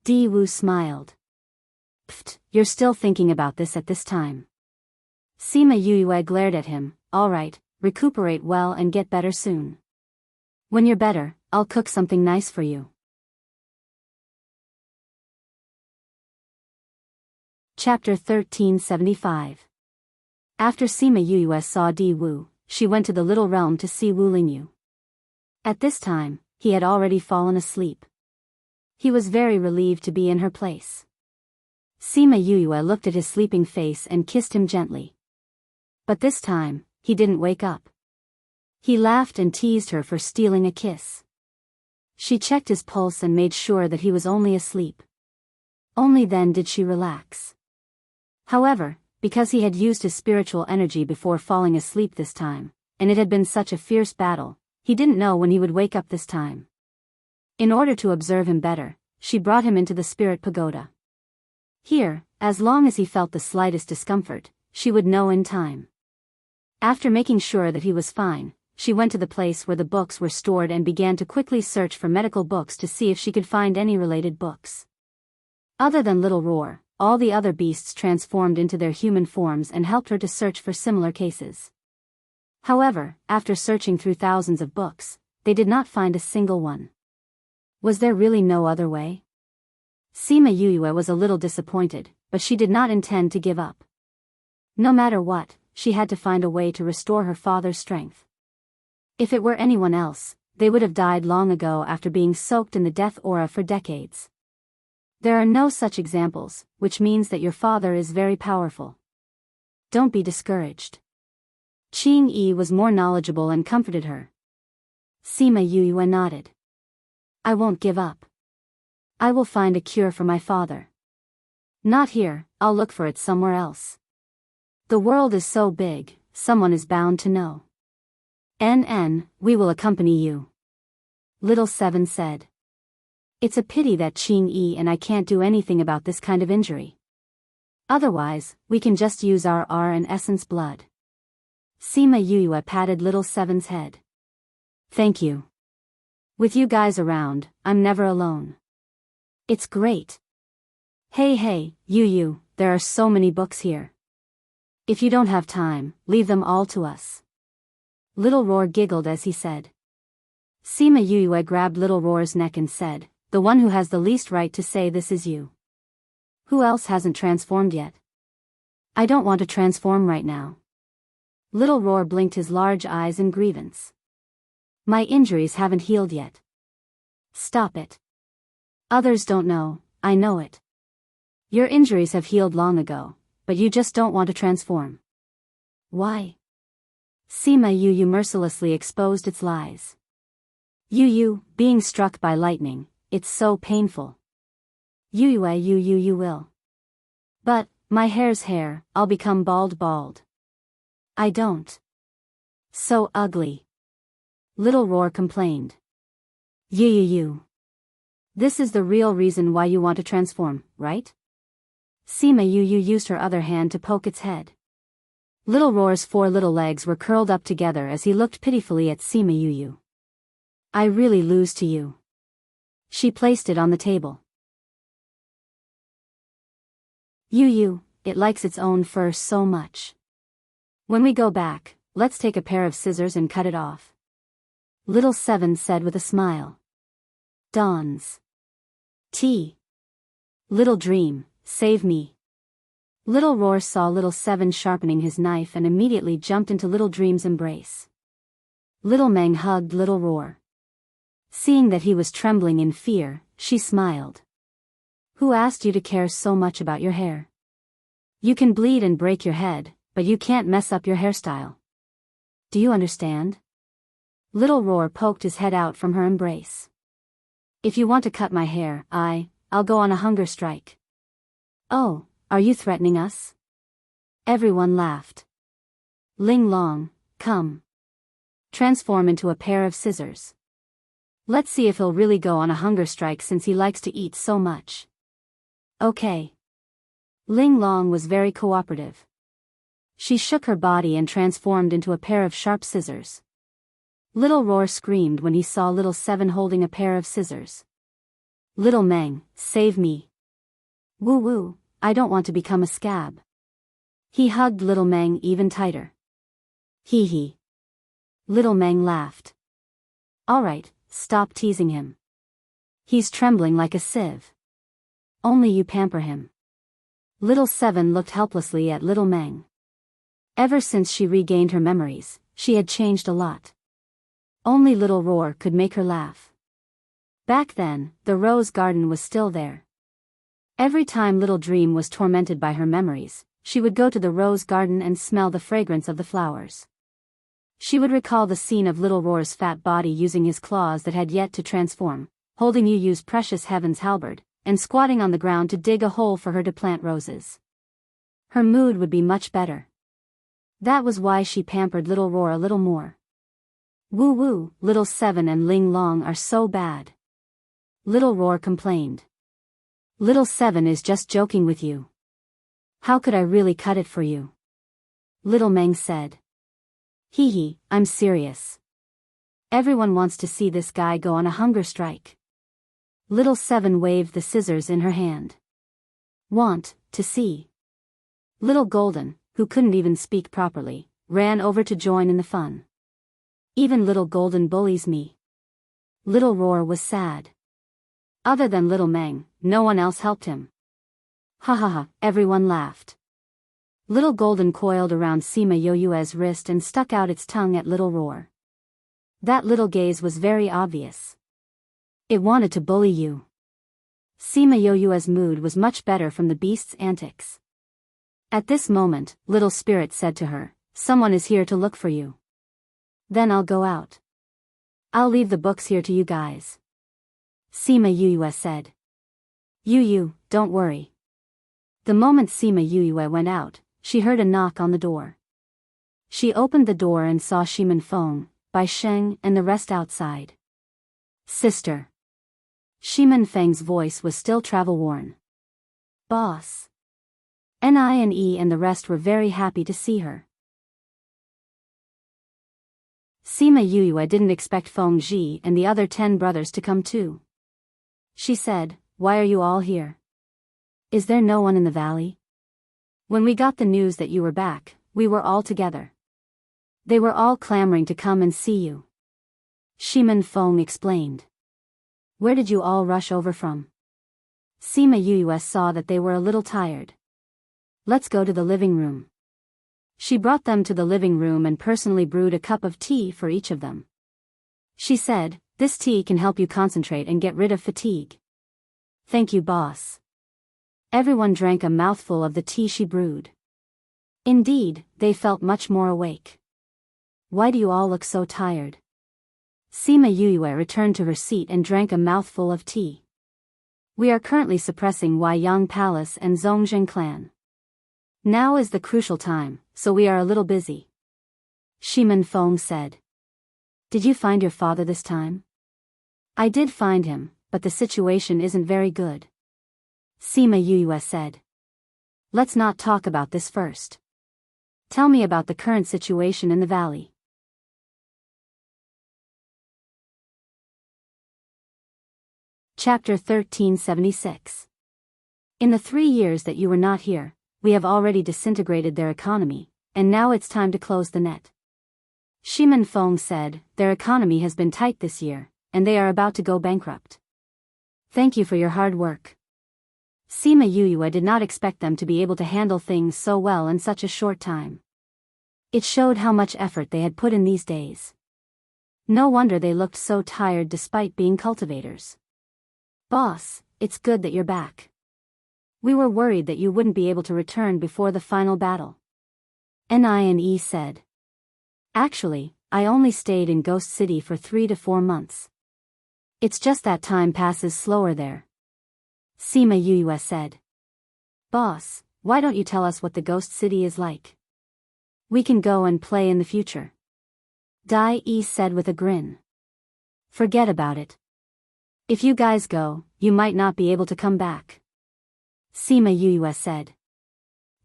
Di Wu smiled. Pfft, you're still thinking about this at this time. Sima Yuyue glared at him, all right, recuperate well and get better soon. When you're better, I'll cook something nice for you. Chapter 1375. After Sima Yuyue saw Di Wu, she went to the little realm to see Wu Lingyu. At this time, he had already fallen asleep. He was very relieved to be in her place. Sima Yuyue looked at his sleeping face and kissed him gently. But this time, he didn't wake up. He laughed and teased her for stealing a kiss. She checked his pulse and made sure that he was only asleep. Only then did she relax. However, because he had used his spiritual energy before falling asleep this time, and it had been such a fierce battle, he didn't know when he would wake up this time. In order to observe him better, she brought him into the spirit pagoda. Here, as long as he felt the slightest discomfort, she would know in time. After making sure that he was fine, she went to the place where the books were stored and began to quickly search for medical books to see if she could find any related books. Other than Little Roar, all the other beasts transformed into their human forms and helped her to search for similar cases. However, after searching through thousands of books, they did not find a single one. Was there really no other way? Sima Yuyue was a little disappointed, but she did not intend to give up. No matter what, she had to find a way to restore her father's strength. If it were anyone else, they would have died long ago after being soaked in the death aura for decades. There are no such examples, which means that your father is very powerful. Don't be discouraged. Qing Yi was more knowledgeable and comforted her. Sima Yuyue nodded. I won't give up. I will find a cure for my father. Not here, I'll look for it somewhere else. The world is so big, someone is bound to know. We will accompany you. Little Seven said. It's a pity that Qing Yi and I can't do anything about this kind of injury. Otherwise, we can just use our R and essence blood. Sima Yuyue patted little Seven's head. Thank you. With you guys around, I'm never alone. It's great. Hey, Yu, there are so many books here. If you don't have time, leave them all to us. Little Roar giggled as he said. Sima Yuyue grabbed Little Roar's neck and said, the one who has the least right to say this is you. Who else hasn't transformed yet? I don't want to transform right now. Little Roar blinked his large eyes in grievance. My injuries haven't healed yet. Stop it. Others don't know, I know it. Your injuries have healed long ago, but you just don't want to transform. Why? Sima Yu mercilessly exposed its lies. Yu, being struck by lightning, it's so painful. You will. But, my hair's hair, I'll become bald. I don't. So ugly. Little Roar complained. You. This is the real reason why you want to transform, right? Sima Yu used her other hand to poke its head. Little Roar's 4 little legs were curled up together as he looked pitifully at Sima Yu. I really lose to you. She placed it on the table. Yu, it likes its own fur so much. When we go back, let's take a pair of scissors and cut it off. Little Seven said with a smile. Dawns. T. Little Dream, save me. Little Roar saw Little Seven sharpening his knife and immediately jumped into Little Dream's embrace. Little Meng hugged Little Roar. Seeing that he was trembling in fear, she smiled. Who asked you to care so much about your hair? You can bleed and break your head, but you can't mess up your hairstyle. Do you understand? Little Roar poked his head out from her embrace. If you want to cut my hair, I'll go on a hunger strike. Oh, are you threatening us? Everyone laughed. Ling Long, come. Transform into a pair of scissors. Let's see if he'll really go on a hunger strike since he likes to eat so much. Okay. Ling Long was very cooperative. She shook her body and transformed into a pair of sharp scissors. Little Roar screamed when he saw Little Seven holding a pair of scissors. Little Meng, save me. Woo, I don't want to become a scab. He hugged Little Meng even tighter. Hee. Little Meng laughed. Alright, stop teasing him. He's trembling like a sieve. Only you pamper him. Little Seven looked helplessly at Little Meng. Ever since she regained her memories, she had changed a lot. Only Little Roar could make her laugh. Back then, the rose garden was still there. Every time Little Dream was tormented by her memories, she would go to the rose garden and smell the fragrance of the flowers. She would recall the scene of Little Roar's fat body using his claws that had yet to transform, holding Yu's precious heaven's halberd, and squatting on the ground to dig a hole for her to plant roses. Her mood would be much better. That was why she pampered Little Roar a little more. Woo, Little Seven and Ling Long are so bad. Little Roar complained. Little Seven is just joking with you. How could I really cut it for you? Little Meng said. Hee, I'm serious. Everyone wants to see this guy go on a hunger strike. Little Seven waved the scissors in her hand. Want to see? Little Golden, who couldn't even speak properly, ran over to join in the fun. Even Little Golden bullies me. Little Roar was sad. Other than Little Meng, no one else helped him. Ha, everyone laughed. Little Golden coiled around Sima Yoyue's wrist and stuck out its tongue at Little Roar. That little gaze was very obvious. It wanted to bully you. Sima Yoyue's mood was much better from the beast's antics. At this moment, Little Spirit said to her, someone is here to look for you. Then I'll go out. I'll leave the books here to you guys. Sima Yuyue said. Yu, don't worry. The moment Sima Yuyue went out, she heard a knock on the door. She opened the door and saw Shimin Feng, Bai Sheng and the rest outside. Sister. Shimin Feng's voice was still travel-worn. Boss. Ni and the rest were very happy to see her. Sima Yuyue didn't expect Feng Ji and the other 10 brothers to come too. She said, "Why are you all here? Is there no one in the valley? When we got the news that you were back, we were all together. They were all clamoring to come and see you." Shimin Feng explained. "Where did you all rush over from?" Sima Yuyue saw that they were a little tired. "Let's go to the living room." She brought them to the living room and personally brewed a cup of tea for each of them. She said, "This tea can help you concentrate and get rid of fatigue." "Thank you, boss." Everyone drank a mouthful of the tea she brewed. Indeed, they felt much more awake. "Why do you all look so tired?" Sima Yuyue returned to her seat and drank a mouthful of tea. "We are currently suppressing Weiyang Palace and Zhongzhen clan. Now is the crucial time, so we are a little busy." Shimin Feng said. "Did you find your father this time?" "I did find him, but the situation isn't very good." Sima Yuyue said. "Let's not talk about this first. Tell me about the current situation in the valley." Chapter 1376. In the 3 years that you were not here, we have already disintegrated their economy, and now it's time to close the net. Shimin Feng said, "Their economy has been tight this year, and they are about to go bankrupt. Thank you for your hard work." Sima Yuyue did not expect them to be able to handle things so well in such a short time. It showed how much effort they had put in these days. No wonder they looked so tired despite being cultivators. "Boss, it's good that you're back. We were worried that you wouldn't be able to return before the final battle," Ni said. "Actually, I only stayed in Ghost City for 3 to 4 months. It's just that time passes slower there," Sima Yuyue said. "Boss, why don't you tell us what the Ghost City is like? We can go and play in the future," Dai said with a grin. "Forget about it. If you guys go, you might not be able to come back," Sima Yuyue said.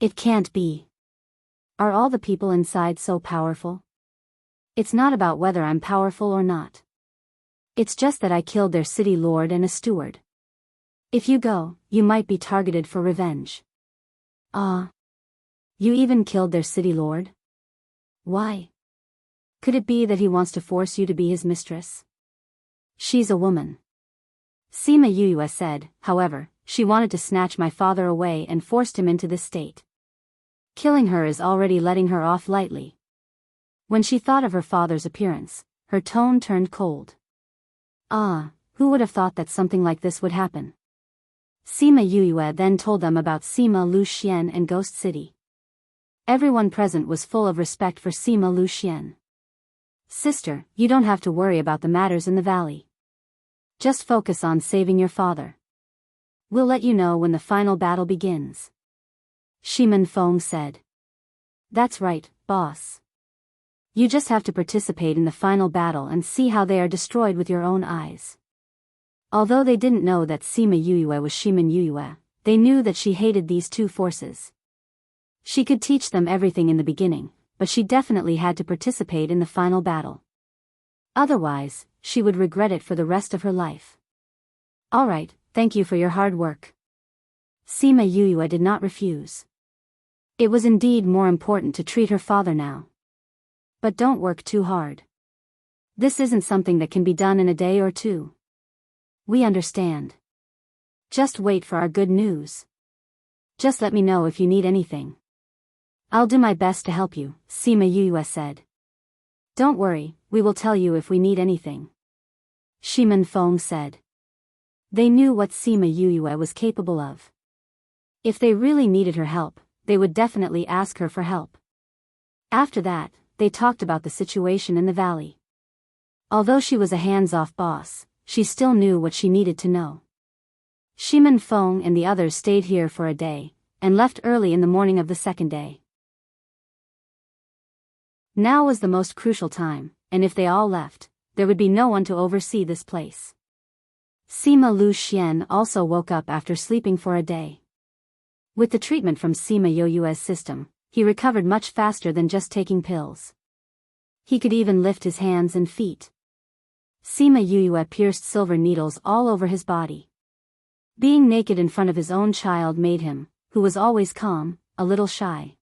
"It can't be. Are all the people inside so powerful? It's not about whether I'm powerful or not. It's just that I killed their city lord and a steward. If you go, you might be targeted for revenge." "Ah. You even killed their city lord? Why? Could it be that he wants to force you to be his mistress?" "She's a woman," Sima Yuyue said. "However, she wanted to snatch my father away and forced him into this state. Killing her is already letting her off lightly." When she thought of her father's appearance, her tone turned cold. "Ah, who would have thought that something like this would happen?" Sima Yuyue then told them about Sima Luxian and Ghost City. Everyone present was full of respect for Sima Luxian. "Sister, you don't have to worry about the matters in the valley. Just focus on saving your father. We'll let you know when the final battle begins," Shimin Feng said. "That's right, boss. You just have to participate in the final battle and see how they are destroyed with your own eyes." Although they didn't know that Sima Yuyue was Shimin Yuyue, they knew that she hated these two forces. She could teach them everything in the beginning, but she definitely had to participate in the final battle. Otherwise, she would regret it for the rest of her life. "All right, thank you for your hard work." Sima Yuyue did not refuse. It was indeed more important to treat her father now. "But don't work too hard. This isn't something that can be done in a day or two. We understand. Just wait for our good news. Just let me know if you need anything. I'll do my best to help you," Sima Yuyue said. "Don't worry, we will tell you if we need anything," Shimin Feng said. They knew what Sima Yuyue was capable of. If they really needed her help, they would definitely ask her for help. After that, they talked about the situation in the valley. Although she was a hands-off boss, she still knew what she needed to know. Shimin Feng and the others stayed here for a day, and left early in the morning of the second day. Now was the most crucial time, and if they all left, there would be no one to oversee this place. Sima Luxian also woke up after sleeping for a day. With the treatment from Sima Yoyue's system, he recovered much faster than just taking pills. He could even lift his hands and feet. Sima Yoyue pierced silver needles all over his body. Being naked in front of his own child made him, who was always calm, a little shy.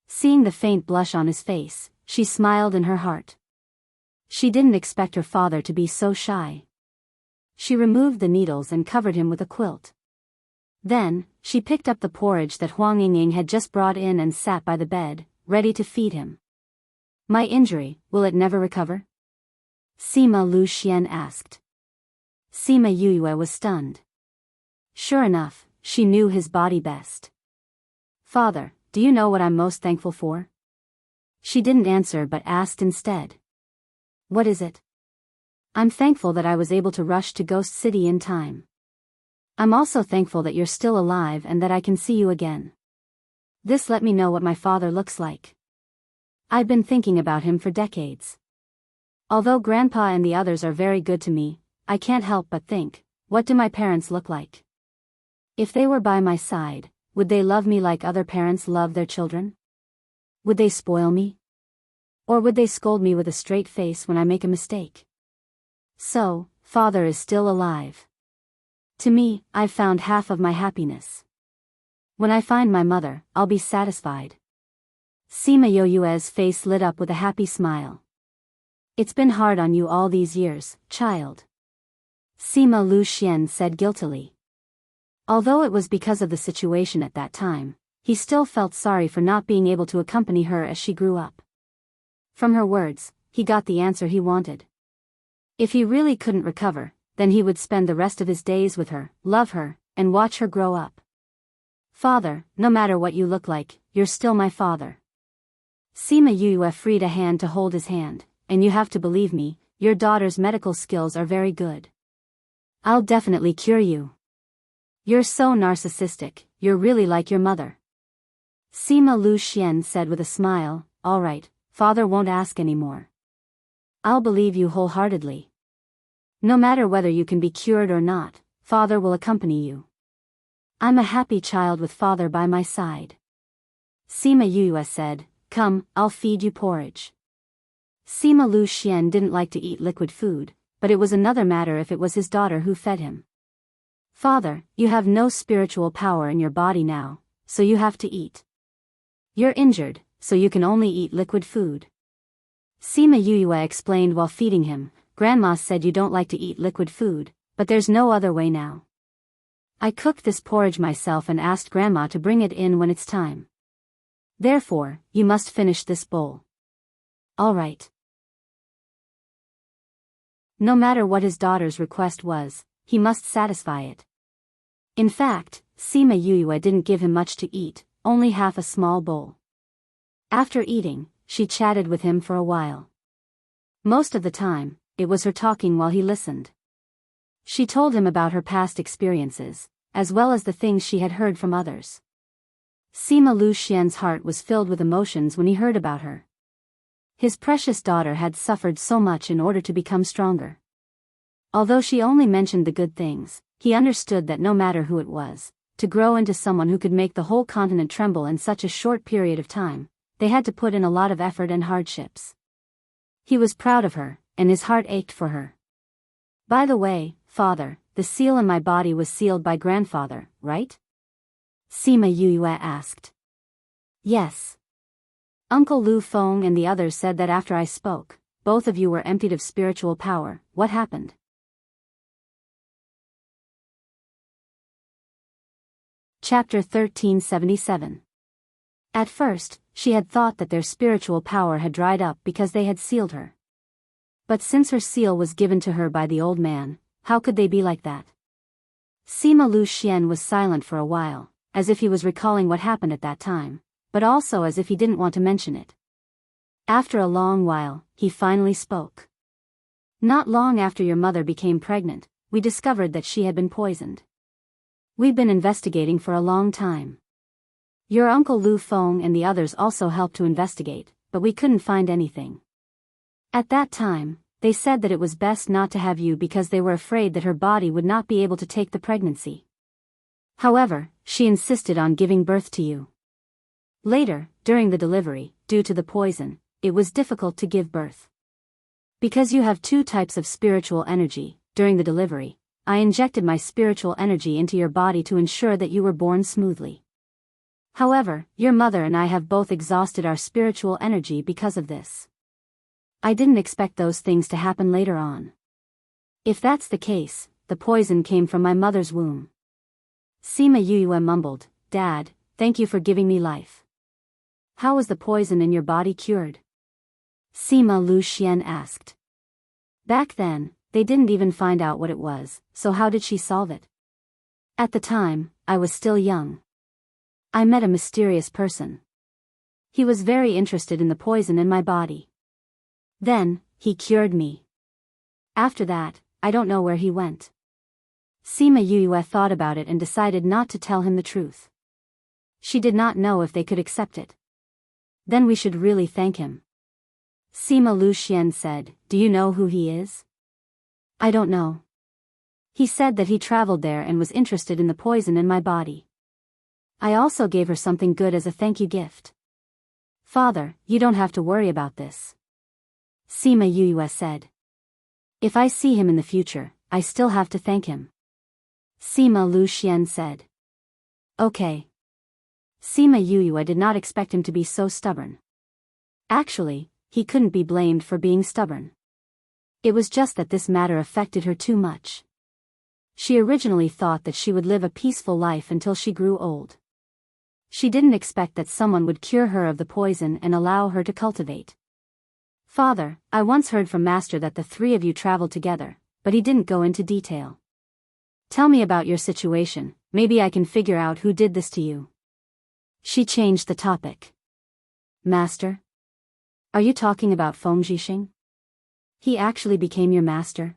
Seeing the faint blush on his face, she smiled in her heart. She didn't expect her father to be so shy. She removed the needles and covered him with a quilt. Then, she picked up the porridge that Huang Yingying had just brought in and sat by the bed, ready to feed him. My injury, will it never recover? Sima Lu Xian asked. Sima Yuyue was stunned. Sure enough, she knew his body best. Father, do you know what I'm most thankful for? She didn't answer but asked instead. What is it? I'm thankful that I was able to rush to Ghost City in time. I'm also thankful that you're still alive and that I can see you again. This let me know what my father looks like. I've been thinking about him for decades. Although Grandpa and the others are very good to me, I can't help but think, what do my parents look like? If they were by my side, would they love me like other parents love their children? Would they spoil me? Or would they scold me with a straight face when I make a mistake? So, Father is still alive. To me, I've found half of my happiness. When I find my mother, I'll be satisfied. Sima Yoyue's face lit up with a happy smile. It's been hard on you all these years, child. Sima Lu Xian said guiltily. Although it was because of the situation at that time, he still felt sorry for not being able to accompany her as she grew up. From her words, he got the answer he wanted. If he really couldn't recover, then he would spend the rest of his days with her, love her, and watch her grow up. Father, no matter what you look like, you're still my father. Sima Yue freed a hand to hold his hand, and you have to believe me, your daughter's medical skills are very good. I'll definitely cure you. You're so narcissistic, you're really like your mother. Sima Lu Xian said with a smile, all right, Father won't ask anymore. I'll believe you wholeheartedly. No matter whether you can be cured or not, Father will accompany you. I'm a happy child with Father by my side. Sima Yue said, come, I'll feed you porridge. Sima Lu Xian didn't like to eat liquid food, but it was another matter if it was his daughter who fed him. Father, you have no spiritual power in your body now, so you have to eat. You're injured, so you can only eat liquid food. Sima Yue explained while feeding him, Grandma said you don't like to eat liquid food, but there's no other way now. I cooked this porridge myself and asked Grandma to bring it in when it's time. Therefore, you must finish this bowl. All right. No matter what his daughter's request was, he must satisfy it. In fact, Sima Yue didn't give him much to eat, only half a small bowl. After eating, she chatted with him for a while. Most of the time, it was her talking while he listened. She told him about her past experiences, as well as the things she had heard from others. Sima Lu Xian's heart was filled with emotions when he heard about her. His precious daughter had suffered so much in order to become stronger. Although she only mentioned the good things, he understood that no matter who it was, to grow into someone who could make the whole continent tremble in such a short period of time, they had to put in a lot of effort and hardships. He was proud of her, and his heart ached for her. By the way, Father, the seal in my body was sealed by Grandfather, right? Sima Yue asked. Yes. Uncle Lu Feng and the others said that after I spoke, both of you were emptied of spiritual power. What happened? Chapter 1377. At first, she had thought that their spiritual power had dried up because they had sealed her. But since her seal was given to her by the old man, how could they be like that? Sima Lu Xian was silent for a while, as if he was recalling what happened at that time, but also as if he didn't want to mention it. After a long while, he finally spoke. Not long after your mother became pregnant, we discovered that she had been poisoned. We've been investigating for a long time. Your uncle Lu Feng and the others also helped to investigate, but we couldn't find anything. At that time, they said that it was best not to have you because they were afraid that her body would not be able to take the pregnancy. However, she insisted on giving birth to you. Later, during the delivery, due to the poison, it was difficult to give birth. Because you have two types of spiritual energy, during the delivery, I injected my spiritual energy into your body to ensure that you were born smoothly. However, your mother and I have both exhausted our spiritual energy because of this. I didn't expect those things to happen later on. If that's the case, the poison came from my mother's womb. Sima Yue mumbled, Dad, thank you for giving me life. How was the poison in your body cured? Sima Lu Xian asked. Back then, they didn't even find out what it was, so how did she solve it? At the time, I was still young. I met a mysterious person. He was very interested in the poison in my body. Then, he cured me. After that, I don't know where he went. Sima Yue thought about it and decided not to tell him the truth. She did not know if they could accept it. Then we should really thank him. Sima Lu Xian said, Do you know who he is? I don't know. He said that he traveled there and was interested in the poison in my body. I also gave her something good as a thank you gift. Father, you don't have to worry about this. Sima Yue said. If I see him in the future, I still have to thank him. Sima Lu Xian said. Okay. Sima Yue did not expect him to be so stubborn. Actually, he couldn't be blamed for being stubborn. It was just that this matter affected her too much. She originally thought that she would live a peaceful life until she grew old. She didn't expect that someone would cure her of the poison and allow her to cultivate. Father, I once heard from Master that the three of you traveled together, but he didn't go into detail. Tell me about your situation, maybe I can figure out who did this to you. She changed the topic. Master? Are you talking about Feng Zhixing? He actually became your master?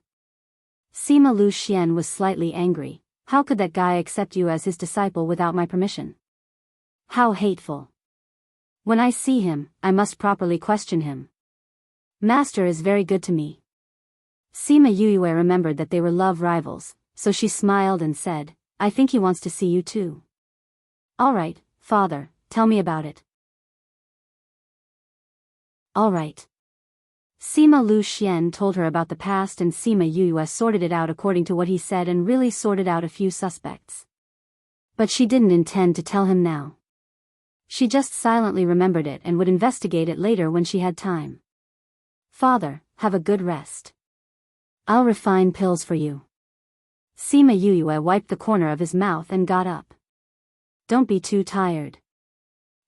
Sima Lu Xian was slightly angry. How could that guy accept you as his disciple without my permission? How hateful. When I see him, I must properly question him. Master is very good to me. Sima Yue remembered that they were love rivals, so she smiled and said, I think he wants to see you too. All right, Father, tell me about it. All right. Sima Lu Xian told her about the past and Sima Yue sorted it out according to what he said and really sorted out a few suspects. But she didn't intend to tell him now. She just silently remembered it and would investigate it later when she had time. Father, have a good rest. I'll refine pills for you. Sima Yue wiped the corner of his mouth and got up. Don't be too tired.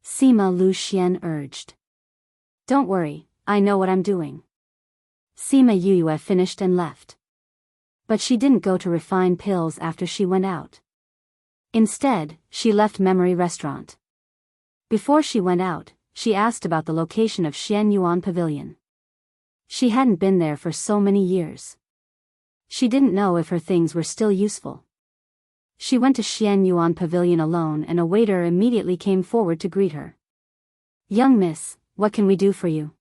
Sima Lu Xian urged. Don't worry, I know what I'm doing. Sima Yue finished and left. But she didn't go to refine pills after she went out. Instead, she left Memory Restaurant. Before she went out, she asked about the location of Xian Yuan Pavilion. She hadn't been there for so many years. She didn't know if her things were still useful. She went to Xian Yuan Pavilion alone and a waiter immediately came forward to greet her. Young miss, what can we do for you?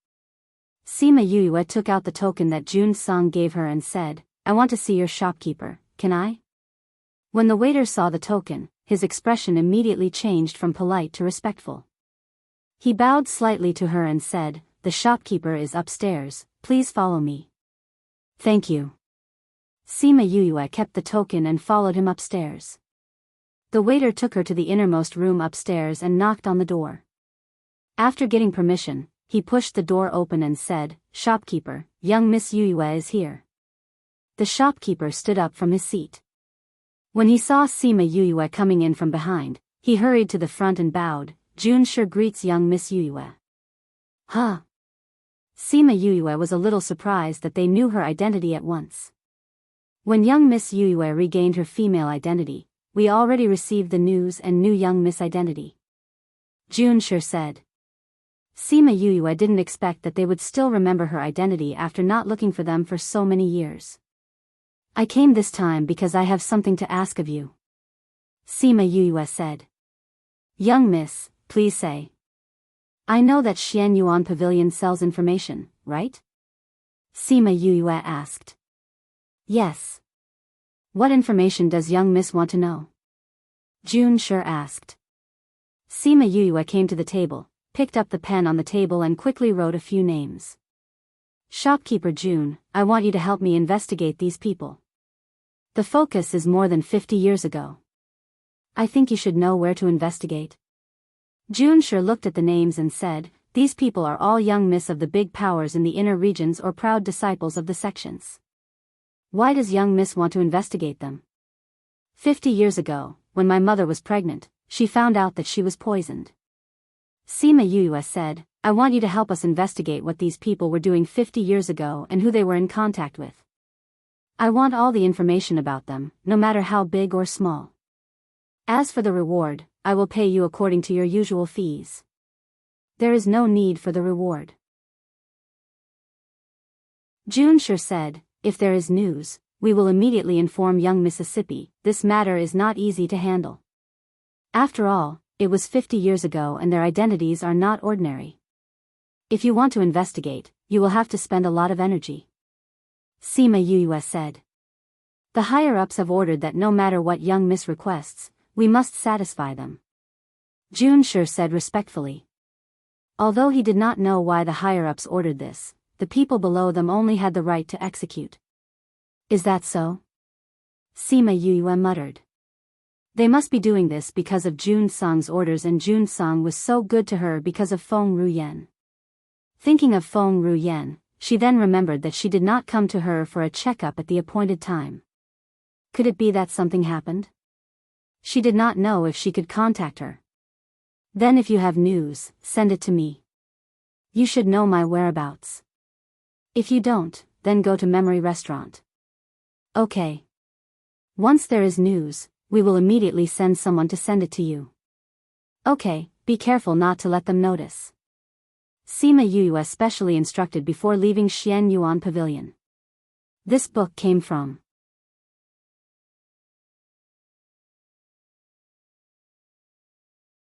Sima Yue took out the token that Jun Song gave her and said, I want to see your shopkeeper, can I? When the waiter saw the token, his expression immediately changed from polite to respectful. He bowed slightly to her and said, The shopkeeper is upstairs, please follow me. Thank you. Sima Yue kept the token and followed him upstairs. The waiter took her to the innermost room upstairs and knocked on the door. After getting permission, he pushed the door open and said, Shopkeeper, young Miss Yue is here. The shopkeeper stood up from his seat. When he saw Sima Yue coming in from behind, he hurried to the front and bowed, Jun sure greets young Miss Yue. Huh? Sima Yue was a little surprised that they knew her identity at once. When young Miss Yue regained her female identity, we already received the news and knew young Miss identity. Jun sure said. Sima Yue didn't expect that they would still remember her identity after not looking for them for so many years. I came this time because I have something to ask of you. Sima Yue said. Young miss, please say. I know that Xian Yuan Pavilion sells information, right? Sima Yue asked. Yes. What information does young miss want to know? June sure asked. Sima Yue came to the table, picked up the pen on the table and quickly wrote a few names. Shopkeeper June, I want you to help me investigate these people. The focus is more than 50 years ago. I think you should know where to investigate. June sure looked at the names and said, these people are all young miss of the big powers in the inner regions or proud disciples of the sections. Why does young miss want to investigate them? 50 years ago, when my mother was pregnant, she found out that she was poisoned. Sima Yue said, I want you to help us investigate what these people were doing 50 years ago and who they were in contact with. I want all the information about them, no matter how big or small. As for the reward, I will pay you according to your usual fees. There is no need for the reward. June sure said, if there is news, we will immediately inform young Mississippi. This matter is not easy to handle. After all, it was 50 years ago and their identities are not ordinary. If you want to investigate, you will have to spend a lot of energy. Sima Yue said. The higher-ups have ordered that no matter what young Miss requests, we must satisfy them. June sure said respectfully. Although he did not know why the higher-ups ordered this, the people below them only had the right to execute. Is that so? Sima Yue muttered. They must be doing this because of June Song's orders, and June Song was so good to her because of Feng Ruyen. Thinking of Feng Ruyen, she then remembered that she did not come to her for a checkup at the appointed time. Could it be that something happened? She did not know if she could contact her. Then if you have news, send it to me. You should know my whereabouts. If you don't, then go to Memory Restaurant. Okay. Once there is news, we will immediately send someone to send it to you. Okay, be careful not to let them notice. Sima Yue especially instructed before leaving Xian Yuan Pavilion. This book came from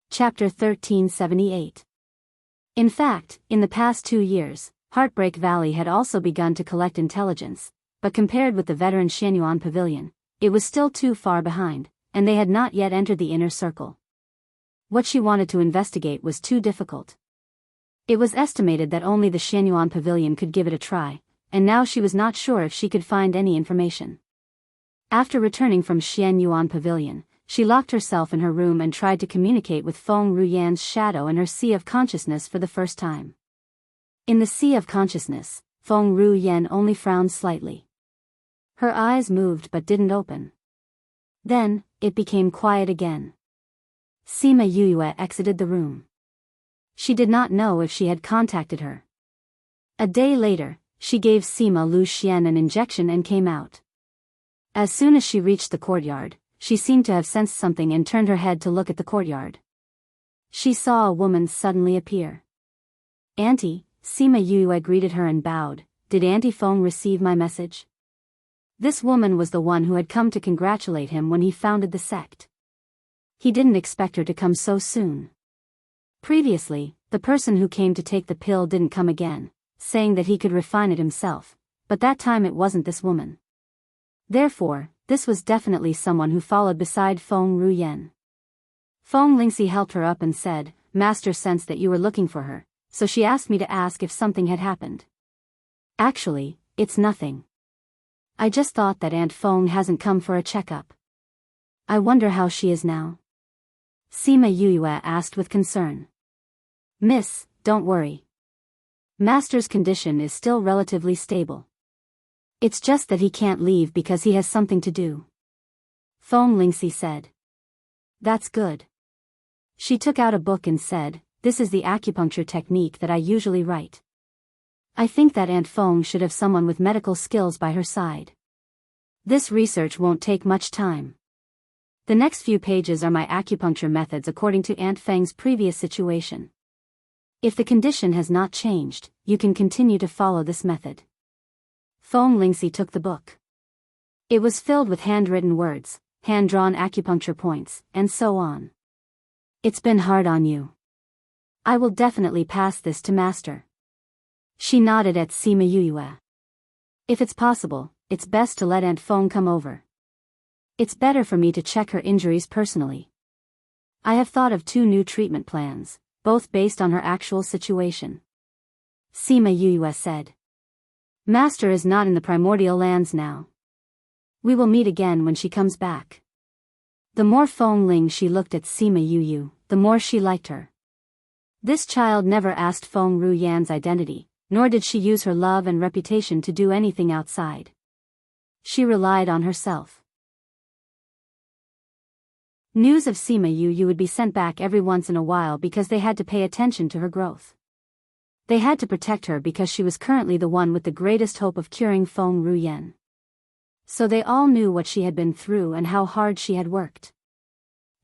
Chapter 1378. In fact, in the past 2 years, Heartbreak Valley had also begun to collect intelligence, but compared with the veteran Xianyuan Pavilion, it was still too far behind, and they had not yet entered the inner circle. What she wanted to investigate was too difficult. It was estimated that only the Xianyuan Pavilion could give it a try, and now she was not sure if she could find any information. After returning from Xianyuan Pavilion, she locked herself in her room and tried to communicate with Feng Ruyan's shadow in her sea of consciousness for the first time. In the sea of consciousness, Feng Ruyan only frowned slightly. Her eyes moved but didn't open. Then, it became quiet again. Sima Yue exited the room. She did not know if she had contacted her. A day later, she gave Sima Lu Xian an injection and came out. As soon as she reached the courtyard, she seemed to have sensed something and turned her head to look at the courtyard. She saw a woman suddenly appear. Auntie, Sima Yue greeted her and bowed. Did Auntie Feng receive my message? This woman was the one who had come to congratulate him when he founded the sect. He didn't expect her to come so soon. Previously, the person who came to take the pill didn't come again, saying that he could refine it himself, but that time it wasn't this woman. Therefore, this was definitely someone who followed beside Feng Ruyen. Feng Lingxi helped her up and said, Master sensed that you were looking for her, so she asked me to ask if something had happened. Actually, it's nothing. I just thought that Aunt Feng hasn't come for a checkup. I wonder how she is now. Sima Yue asked with concern. Miss, don't worry. Master's condition is still relatively stable. It's just that he can't leave because he has something to do. Feng Lingxi said. That's good. She took out a book and said, this is the acupuncture technique that I usually write. I think that Aunt Feng should have someone with medical skills by her side. This research won't take much time. The next few pages are my acupuncture methods according to Aunt Feng's previous situation. If the condition has not changed, you can continue to follow this method. Feng Lingxi took the book. It was filled with handwritten words, hand-drawn acupuncture points, and so on. It's been hard on you. I will definitely pass this to Master. She nodded at Sima Yue. If it's possible, it's best to let Aunt Feng come over. It's better for me to check her injuries personally. I have thought of 2 new treatment plans, both based on her actual situation. Sima Yue said. Master is not in the primordial lands now. We will meet again when she comes back. The more Feng Ling she looked at Sima Yue, the more she liked her. This child never asked Feng Ruyan's identity, nor did she use her love and reputation to do anything outside. She relied on herself. News of Sima Yue would be sent back every once in a while because they had to pay attention to her growth. They had to protect her because she was currently the one with the greatest hope of curing Feng Ruyan. So they all knew what she had been through and how hard she had worked.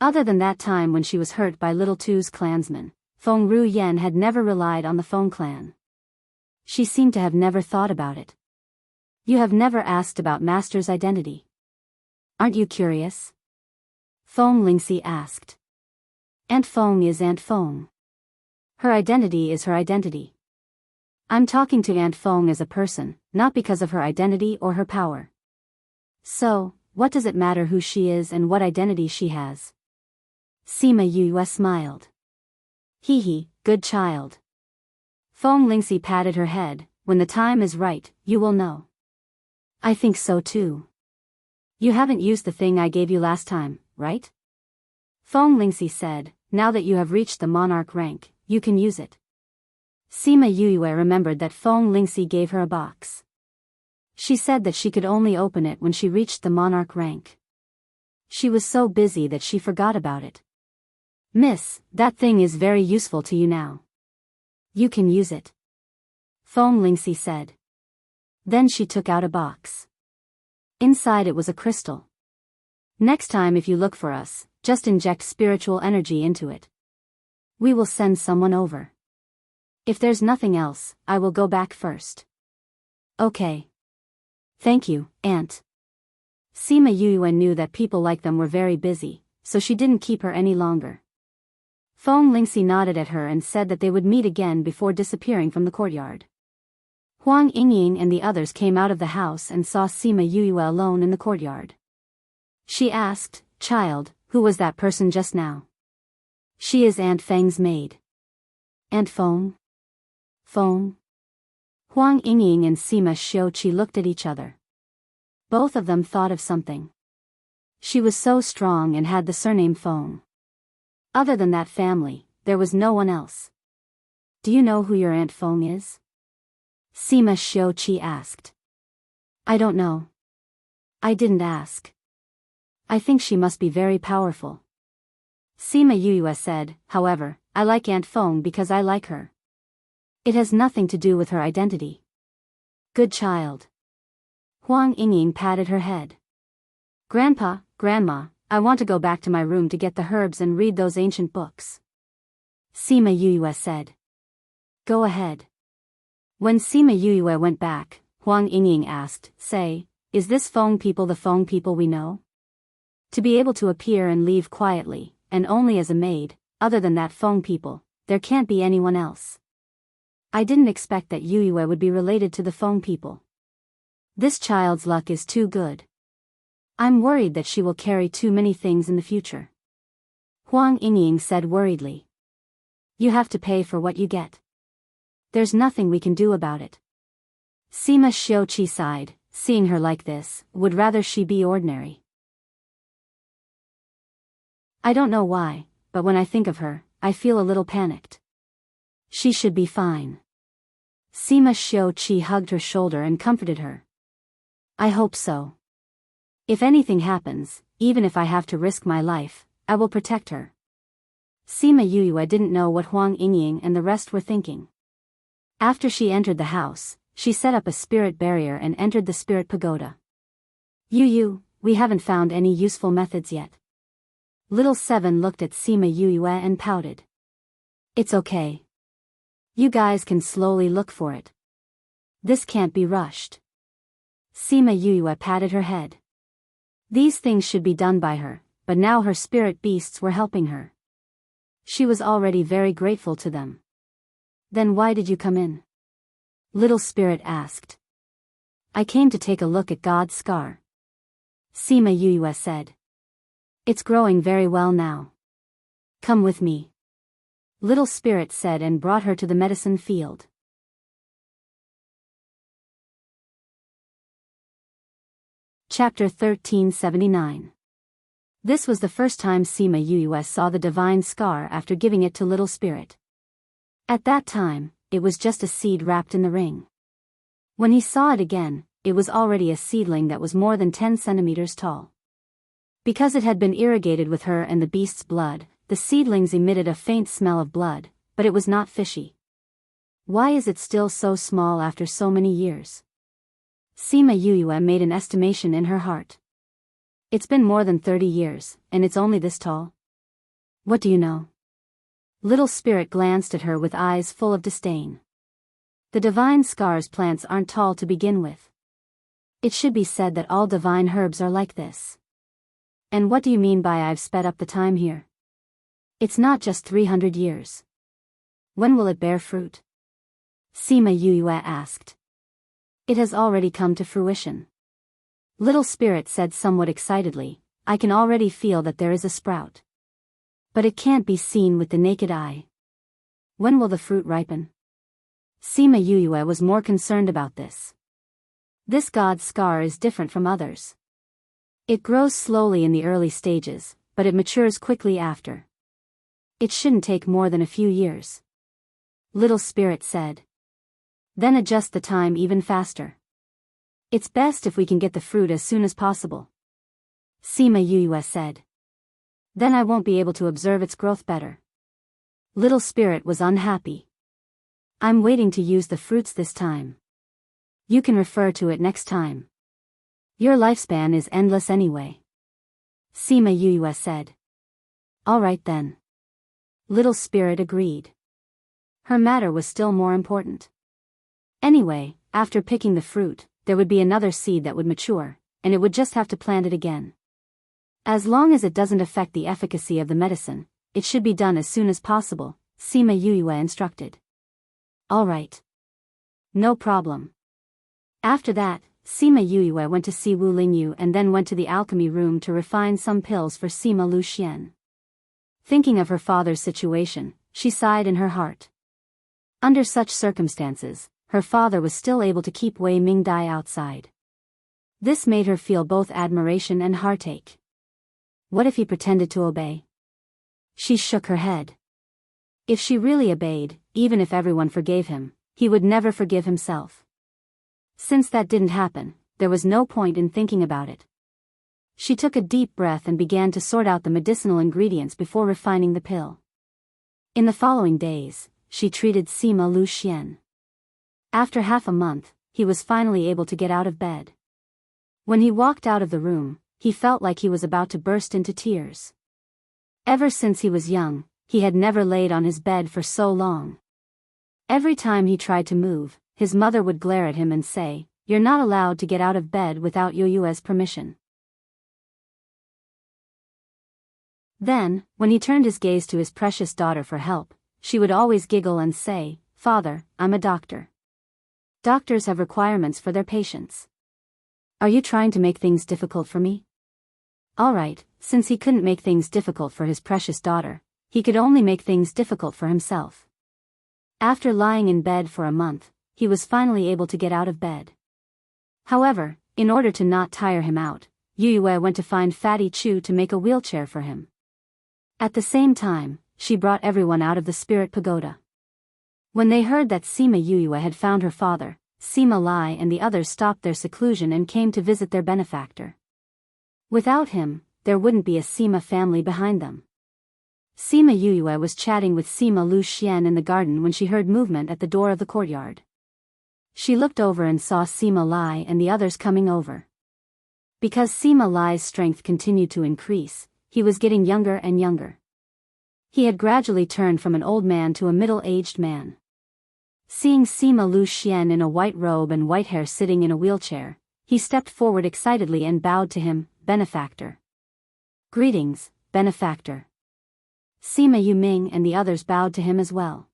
Other than that time when she was hurt by Little Tu's clansmen, Feng Ruyan had never relied on the Feng clan. She seemed to have never thought about it. You have never asked about Master's identity. Aren't you curious? Feng Lingxi asked. Aunt Feng is Aunt Feng. Her identity is her identity. I'm talking to Aunt Feng as a person, not because of her identity or her power. So, what does it matter who she is and what identity she has? Sima Yue smiled. Hee hee, good child. Feng Lingxi patted her head. When the time is right, you will know. I think so too. You haven't used the thing I gave you last time, right? Feng Lingxi said, now that you have reached the monarch rank, you can use it. Sima Yue remembered that Feng Lingxi gave her a box. She said that she could only open it when she reached the monarch rank. She was so busy that she forgot about it. Miss, that thing is very useful to you now. You can use it. Feng Lingxi said. Then she took out a box. Inside it was a crystal. Next time if you look for us, just inject spiritual energy into it. We will send someone over. If there's nothing else, I will go back first. Okay. Thank you, Aunt. Sima Yue knew that people like them were very busy, so she didn't keep her any longer. Feng Lingxi nodded at her and said that they would meet again before disappearing from the courtyard. Huang Yingying and the others came out of the house and saw Sima Yue alone in the courtyard. She asked, Child, who was that person just now? She is Aunt Feng's maid. Aunt Feng? Feng? Huang Yingying and Sima Xiuqi looked at each other. Both of them thought of something. She was so strong and had the surname Feng. Other than that family, there was no one else. Do you know who your Aunt Feng is? Sima Xiuqi asked. I don't know. I didn't ask. I think she must be very powerful. Sima Yue said, however, I like Aunt Feng because I like her. It has nothing to do with her identity. Good child. Huang Yingying patted her head. Grandpa, Grandma, I want to go back to my room to get the herbs and read those ancient books. Sima Yue said. Go ahead. When Sima Yue went back, Huang Yingying asked, Say, is this Feng people the Feng people we know? To be able to appear and leave quietly, and only as a maid, other than that Feng people, there can't be anyone else. I didn't expect that Yue would be related to the Feng people. This child's luck is too good. I'm worried that she will carry too many things in the future. Huang Yingying said worriedly. You have to pay for what you get. There's nothing we can do about it. Sima Xiuqi sighed, seeing her like this, would rather she be ordinary. I don't know why, but when I think of her, I feel a little panicked. She should be fine. Sima Xiuqi hugged her shoulder and comforted her. I hope so. If anything happens, even if I have to risk my life, I will protect her. Sima Yue didn't know what Huang Yingying and the rest were thinking. After she entered the house, she set up a spirit barrier and entered the spirit pagoda. Yu, we haven't found any useful methods yet. Little Seven looked at Sima Yue and pouted. It's okay. You guys can slowly look for it. This can't be rushed. Sima Yue patted her head. These things should be done by her, but now her spirit beasts were helping her. She was already very grateful to them. Then why did you come in? Little Spirit asked. I came to take a look at God's scar. Sima Yue said. It's growing very well now. Come with me. Little Spirit said and brought her to the medicine field. Chapter 1379. This was the first time Sima Yuyue saw the divine scar after giving it to Little Spirit. At that time, it was just a seed wrapped in the ring. When he saw it again, it was already a seedling that was more than 10 centimeters tall. Because it had been irrigated with her and the beast's blood, the seedlings emitted a faint smell of blood, but it was not fishy. Why is it still so small after so many years? Sima Yuyue made an estimation in her heart. It's been more than 30 years, and it's only this tall. What do you know? Little Spirit glanced at her with eyes full of disdain. The divine scars plants aren't tall to begin with. It should be said that all divine herbs are like this. And what do you mean by I've sped up the time here? It's not just 300 years. When will it bear fruit? Sima Yuyue asked. It has already come to fruition. Little Spirit said somewhat excitedly, I can already feel that there is a sprout. But it can't be seen with the naked eye. When will the fruit ripen? Sima Yuyue was more concerned about this. This god's scar is different from others. It grows slowly in the early stages, but it matures quickly after. It shouldn't take more than a few years. Little Spirit said. Then adjust the time even faster. It's best if we can get the fruit as soon as possible. Sima Yuyue said. Then I won't be able to observe its growth better. Little Spirit was unhappy. I'm waiting to use the fruits this time. You can refer to it next time. Your lifespan is endless anyway. Sima Yuyue said. All right then. Little Spirit agreed. Her matter was still more important. Anyway, after picking the fruit, there would be another seed that would mature, and it would just have to plant it again. As long as it doesn't affect the efficacy of the medicine, it should be done as soon as possible, Sima Yuyue instructed. All right. No problem. After that, Sima Yuyue went to see Wu Lingyu and then went to the alchemy room to refine some pills for Sima Luxian. Thinking of her father's situation, she sighed in her heart. Under such circumstances, her father was still able to keep Wei Mingdai outside. This made her feel both admiration and heartache. What if he pretended to obey? She shook her head. If she really obeyed, even if everyone forgave him, he would never forgive himself. Since that didn't happen, there was no point in thinking about it. She took a deep breath and began to sort out the medicinal ingredients before refining the pill. In the following days, she treated Sima Luxian. After half a month, he was finally able to get out of bed. When he walked out of the room, he felt like he was about to burst into tears. Ever since he was young, he had never laid on his bed for so long. Every time he tried to move, his mother would glare at him and say, "You're not allowed to get out of bed without Yoyue's permission." Then, when he turned his gaze to his precious daughter for help, she would always giggle and say, "Father, I'm a doctor. Doctors have requirements for their patients. Are you trying to make things difficult for me?" All right, since he couldn't make things difficult for his precious daughter, he could only make things difficult for himself. After lying in bed for a month, he was finally able to get out of bed. However, in order to not tire him out, Yuyue went to find Fatty Chu to make a wheelchair for him. At the same time, she brought everyone out of the spirit pagoda. When they heard that Sima Yuyue had found her father, Sima Lai and the others stopped their seclusion and came to visit their benefactor. Without him, there wouldn't be a Sima family behind them. Sima Yuyue was chatting with Sima Luxian in the garden when she heard movement at the door of the courtyard. She looked over and saw Sima Lai and the others coming over. Because Sima Lai's strength continued to increase, he was getting younger and younger. He had gradually turned from an old man to a middle-aged man. Seeing Sima Luxian in a white robe and white hair sitting in a wheelchair, he stepped forward excitedly and bowed to him, "Benefactor." "Greetings, benefactor." Sima Yuming and the others bowed to him as well.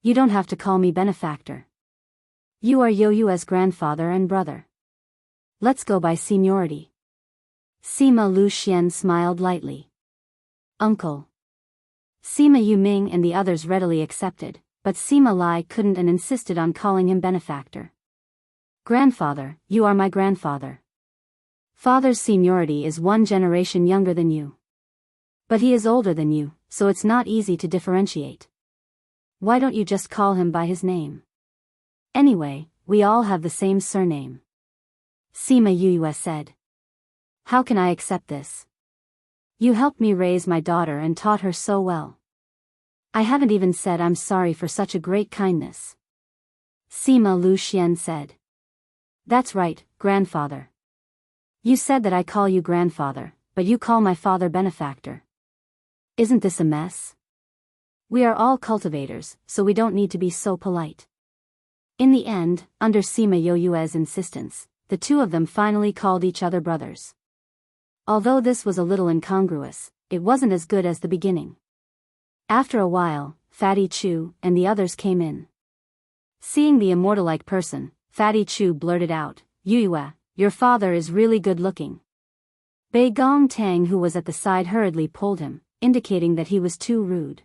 "You don't have to call me benefactor. You are Yoyue's grandfather and brother. Let's go by seniority." Sima Luxian smiled lightly. "Uncle." Sima Yuming and the others readily accepted, but Sima Lai couldn't and insisted on calling him benefactor. Grandfather, you are my grandfather. Father's seniority is 1 generation younger than you. But he is older than you, so it's not easy to differentiate. Why don't you just call him by his name? Anyway, we all have the same surname. Sima Yue said. How can I accept this? You helped me raise my daughter and taught her so well. I haven't even said I'm sorry for such a great kindness. Sima Lu Xian said. That's right, grandfather. You said that I call you grandfather, but you call my father benefactor. Isn't this a mess? We are all cultivators, so we don't need to be so polite. In the end, under Sima Yue's insistence, the two of them finally called each other brothers. Although this was a little incongruous, it wasn't as good as the beginning. After a while, Fatty Chu and the others came in. Seeing the immortal-like person, Fatty Chu blurted out, Yue, your father is really good looking. Bei Gong Tang, who was at the side, hurriedly pulled him, indicating that he was too rude.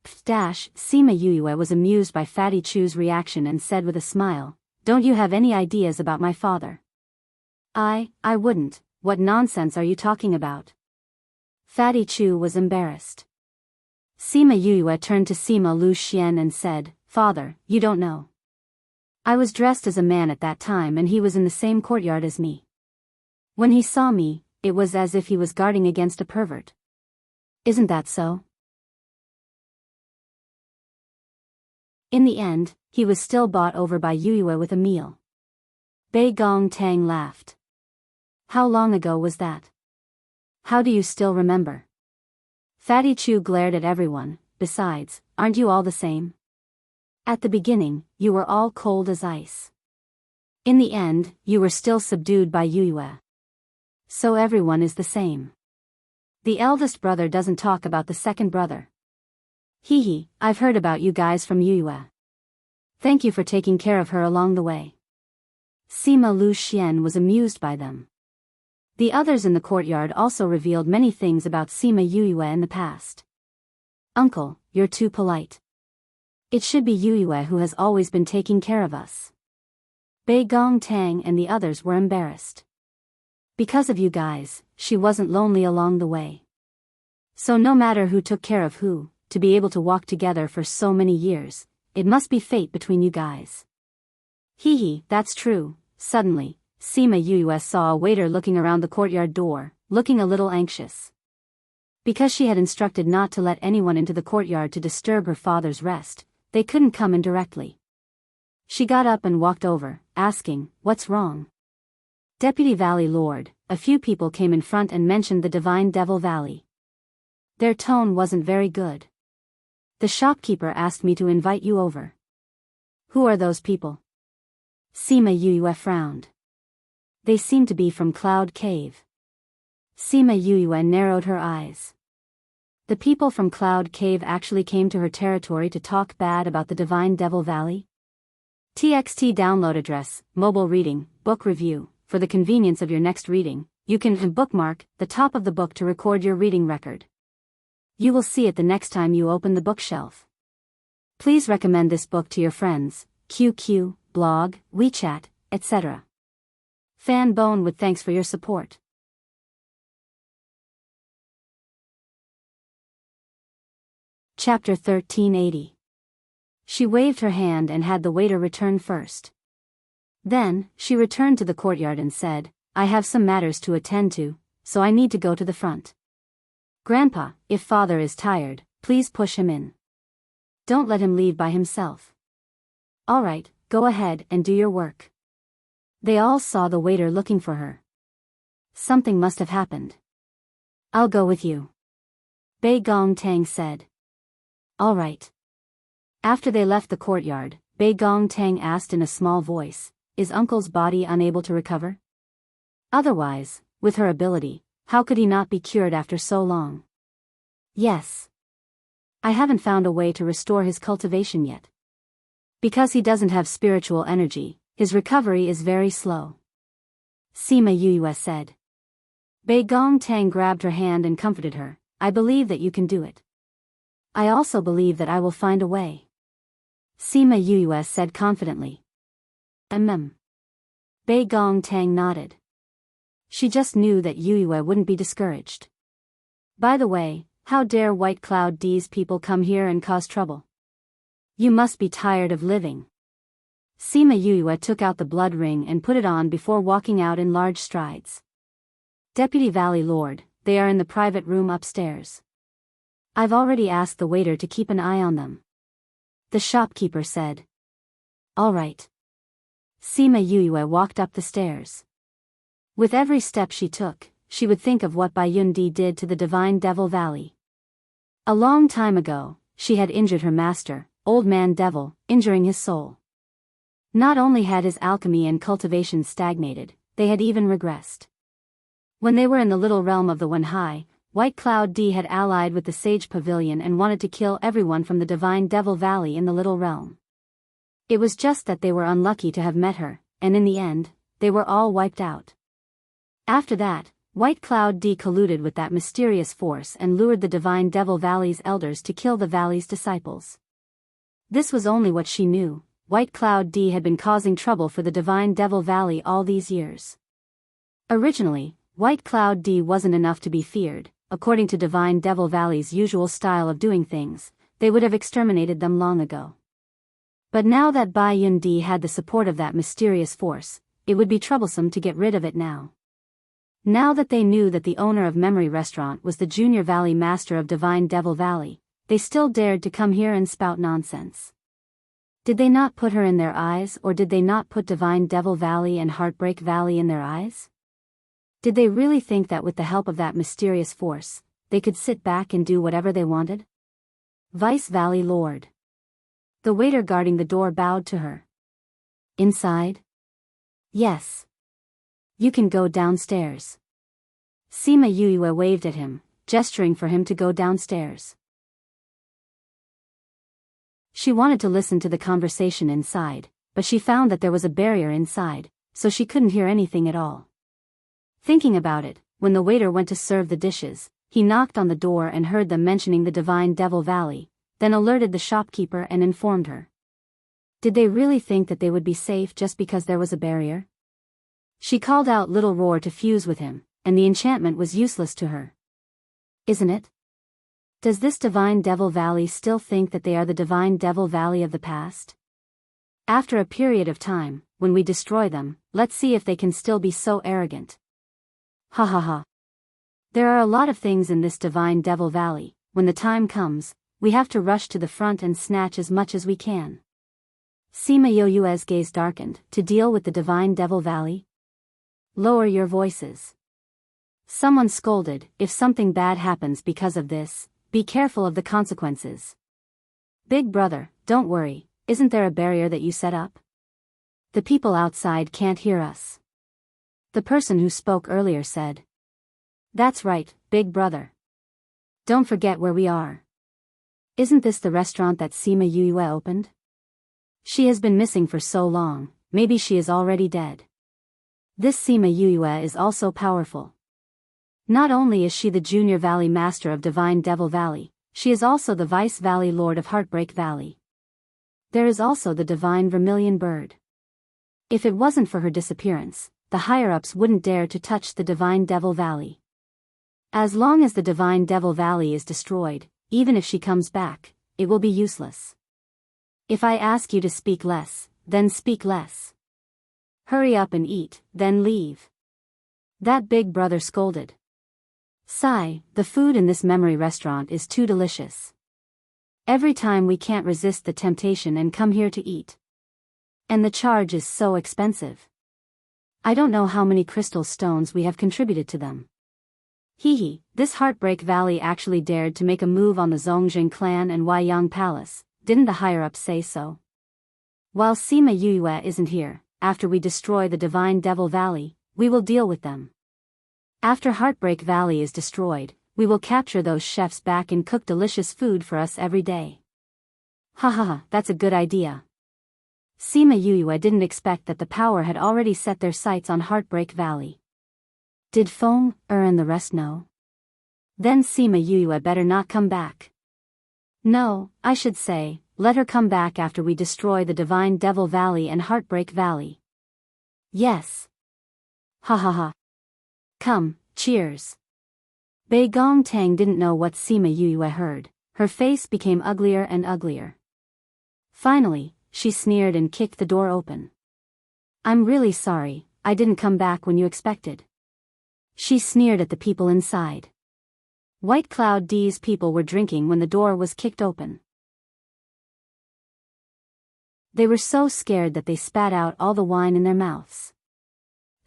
Sima Yue was amused by Fatty Chu's reaction and said with a smile, Don't you have any ideas about my father? I wouldn't. What nonsense are you talking about? Fatty Chu was embarrassed. Sima Yue turned to Sima Lu Xian and said, Father, you don't know. I was dressed as a man at that time and he was in the same courtyard as me. When he saw me, it was as if he was guarding against a pervert. Isn't that so? In the end, he was still bought over by Yue with a meal. Bei Gong Tang laughed. How long ago was that? How do you still remember? Fatty Chu glared at everyone. Besides, aren't you all the same? At the beginning, you were all cold as ice. In the end, you were still subdued by Yue. So everyone is the same. The eldest brother doesn't talk about the second brother. Hee, I've heard about you guys from Yue. Thank you for taking care of her along the way. Sima Lu Xian was amused by them. The others in the courtyard also revealed many things about Sima Yue in the past. Uncle, you're too polite. It should be Yue who has always been taking care of us. Bei Gong Tang and the others were embarrassed. Because of you guys, she wasn't lonely along the way. So no matter who took care of who, to be able to walk together for so many years, it must be fate between you guys. Hee, that's true. Suddenly, Sima Yue saw a waiter looking around the courtyard door, looking a little anxious. Because she had instructed not to let anyone into the courtyard to disturb her father's rest, they couldn't come in directly. She got up and walked over, asking, What's wrong? Deputy Valley Lord, a few people came in front and mentioned the Divine Devil Valley. Their tone wasn't very good. The shopkeeper asked me to invite you over. Who are those people? Sima Yue frowned. They seem to be from Cloud Cave. Sima Yue narrowed her eyes. The people from Cloud Cave actually came to her territory to talk bad about the Divine Devil Valley? TXT download address, mobile reading, book review. For the convenience of your next reading, you can bookmark the top of the book to record your reading record. You will see it the next time you open the bookshelf. Please recommend this book to your friends, QQ, blog, WeChat, etc. Fan Bone with thanks for your support. Chapter 1380. She waved her hand and had the waiter return first. Then, she returned to the courtyard and said, I have some matters to attend to, so I need to go to the front. Grandpa, if father is tired, please push him in. Don't let him leave by himself. All right, go ahead and do your work. They all saw the waiter looking for her. Something must have happened. I'll go with you. Bei Gong Tang said. All right. After they left the courtyard, Bei Gong Tang asked in a small voice, Is Uncle's body unable to recover? Otherwise, with her ability, how could he not be cured after so long? Yes. I haven't found a way to restore his cultivation yet. Because he doesn't have spiritual energy, his recovery is very slow. Sima Yue said. Bei Gong Tang grabbed her hand and comforted her, I believe that you can do it. I also believe that I will find a way. Sima Yue said confidently. Bei Gong Tang nodded. She just knew that Yue wouldn't be discouraged. By the way, how dare White Cloud D's people come here and cause trouble? You must be tired of living. Sima Yue took out the blood ring and put it on before walking out in large strides. Deputy Valley Lord, they are in the private room upstairs. I've already asked the waiter to keep an eye on them. The shopkeeper said. All right. Sima Yue walked up the stairs. With every step she took, she would think of what Bai Yundi did to the Divine Devil Valley. A long time ago, she had injured her master, Old Man Devil, injuring his soul. Not only had his alchemy and cultivation stagnated, they had even regressed. When they were in the little realm of the Wenhai, White Cloud D had allied with the Sage Pavilion and wanted to kill everyone from the Divine Devil Valley in the little realm. It was just that they were unlucky to have met her, and in the end, they were all wiped out. After that, White Cloud D colluded with that mysterious force and lured the Divine Devil Valley's elders to kill the valley's disciples. This was only what she knew. White Cloud D had been causing trouble for the Divine Devil Valley all these years. Originally, White Cloud D wasn't enough to be feared. According to Divine Devil Valley's usual style of doing things, they would have exterminated them long ago. But now that Bai Yundi had the support of that mysterious force, it would be troublesome to get rid of it now. Now that they knew that the owner of Memory Restaurant was the Junior Valley Master of Divine Devil Valley, they still dared to come here and spout nonsense. Did they not put her in their eyes, or did they not put Divine Devil Valley and Heartbreak Valley in their eyes? Did they really think that with the help of that mysterious force, they could sit back and do whatever they wanted? Vice Valley Lord. The waiter guarding the door bowed to her. Inside? Yes. You can go downstairs. Sima Yue waved at him, gesturing for him to go downstairs. She wanted to listen to the conversation inside, but she found that there was a barrier inside, so she couldn't hear anything at all. Thinking about it, when the waiter went to serve the dishes, he knocked on the door and heard them mentioning the Divine Devil Valley, then alerted the shopkeeper and informed her. Did they really think that they would be safe just because there was a barrier? She called out Little Roar to fuse with him, and the enchantment was useless to her. Isn't it? Does this Divine Devil Valley still think that they are the Divine Devil Valley of the past? After a period of time, when we destroy them, let's see if they can still be so arrogant. Ha ha ha. There are a lot of things in this Divine Devil Valley. When the time comes, we have to rush to the front and snatch as much as we can. Sima Yue's gaze darkened. To deal with the Divine Devil Valley? Lower your voices. Someone scolded. If something bad happens because of this, be careful of the consequences. Big brother, don't worry, isn't there a barrier that you set up? The people outside can't hear us. The person who spoke earlier said. That's right, big brother. Don't forget where we are. Isn't this the restaurant that Sima Yue opened? She has been missing for so long, maybe she is already dead. This Sima Yue is also powerful. Not only is she the Junior Valley Master of Divine Devil Valley, she is also the Vice Valley Lord of Heartbreak Valley. There is also the Divine Vermilion Bird. If it wasn't for her disappearance, the higher-ups wouldn't dare to touch the Divine Devil Valley. As long as the Divine Devil Valley is destroyed, even if she comes back, it will be useless. If I ask you to speak less, then speak less. Hurry up and eat, then leave. That big brother scolded. Sigh, the food in this memory restaurant is too delicious. Every time we can't resist the temptation and come here to eat. And the charge is so expensive. I don't know how many crystal stones we have contributed to them. Hee, this Heartbreak Valley actually dared to make a move on the Zongjing clan and Weiyang Palace, didn't the higher-ups say so? While Sima Yue isn't here, after we destroy the Divine Devil Valley, we will deal with them. After Heartbreak Valley is destroyed, we will capture those chefs back and cook delicious food for us every day. Ha ha ha, that's a good idea. Sima Yue didn't expect that the power had already set their sights on Heartbreak Valley. Did Feng, and the rest know? Then Sima Yue better not come back. No, I should say, let her come back after we destroy the Divine Devil Valley and Heartbreak Valley. Yes. Ha ha ha. Come, cheers. Bei Gong Tang didn't know what Sima Yue heard. Her face became uglier and uglier. Finally, she sneered and kicked the door open. I'm really sorry, I didn't come back when you expected. She sneered at the people inside. White Cloud D's people were drinking when the door was kicked open. They were so scared that they spat out all the wine in their mouths.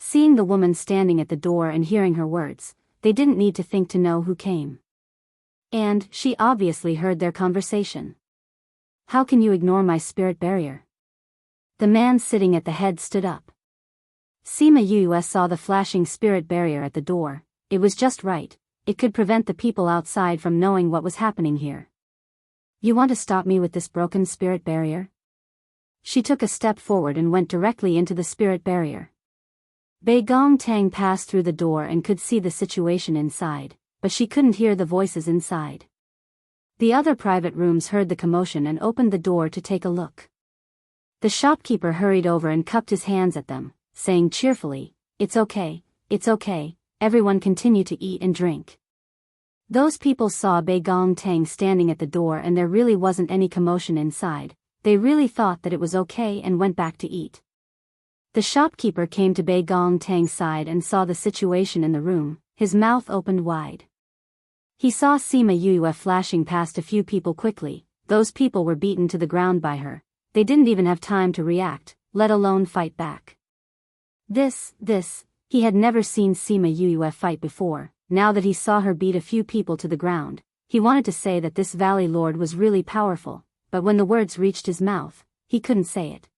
Seeing the woman standing at the door and hearing her words, they didn't need to think to know who came. And she obviously heard their conversation. How can you ignore my spirit barrier? The man sitting at the head stood up. Sima Yue saw the flashing spirit barrier at the door. It was just right. It could prevent the people outside from knowing what was happening here. You want to stop me with this broken spirit barrier? She took a step forward and went directly into the spirit barrier. Bei Gong Tang passed through the door and could see the situation inside, but she couldn't hear the voices inside. The other private rooms heard the commotion and opened the door to take a look. The shopkeeper hurried over and cupped his hands at them, saying cheerfully, it's okay, everyone continue to eat and drink. Those people saw Bei Gong Tang standing at the door and there really wasn't any commotion inside. They really thought that it was okay and went back to eat. The shopkeeper came to Bei Gong Tang's side and saw the situation in the room, his mouth opened wide. He saw Sima Yue flashing past a few people quickly. Those people were beaten to the ground by her. They didn't even have time to react, let alone fight back. He had never seen Sima Yue fight before. Now that he saw her beat a few people to the ground, he wanted to say that this Valley Lord was really powerful, but when the words reached his mouth, he couldn't say it.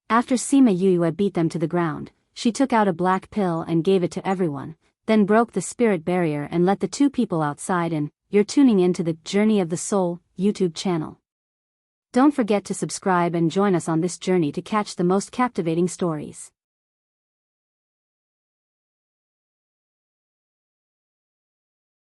After Sima Yue beat them to the ground, she took out a black pill and gave it to everyone, then broke the spirit barrier and let the two people outside in. You're tuning into the Journey of the Soul YouTube channel. Don't forget to subscribe and join us on this journey to catch the most captivating stories.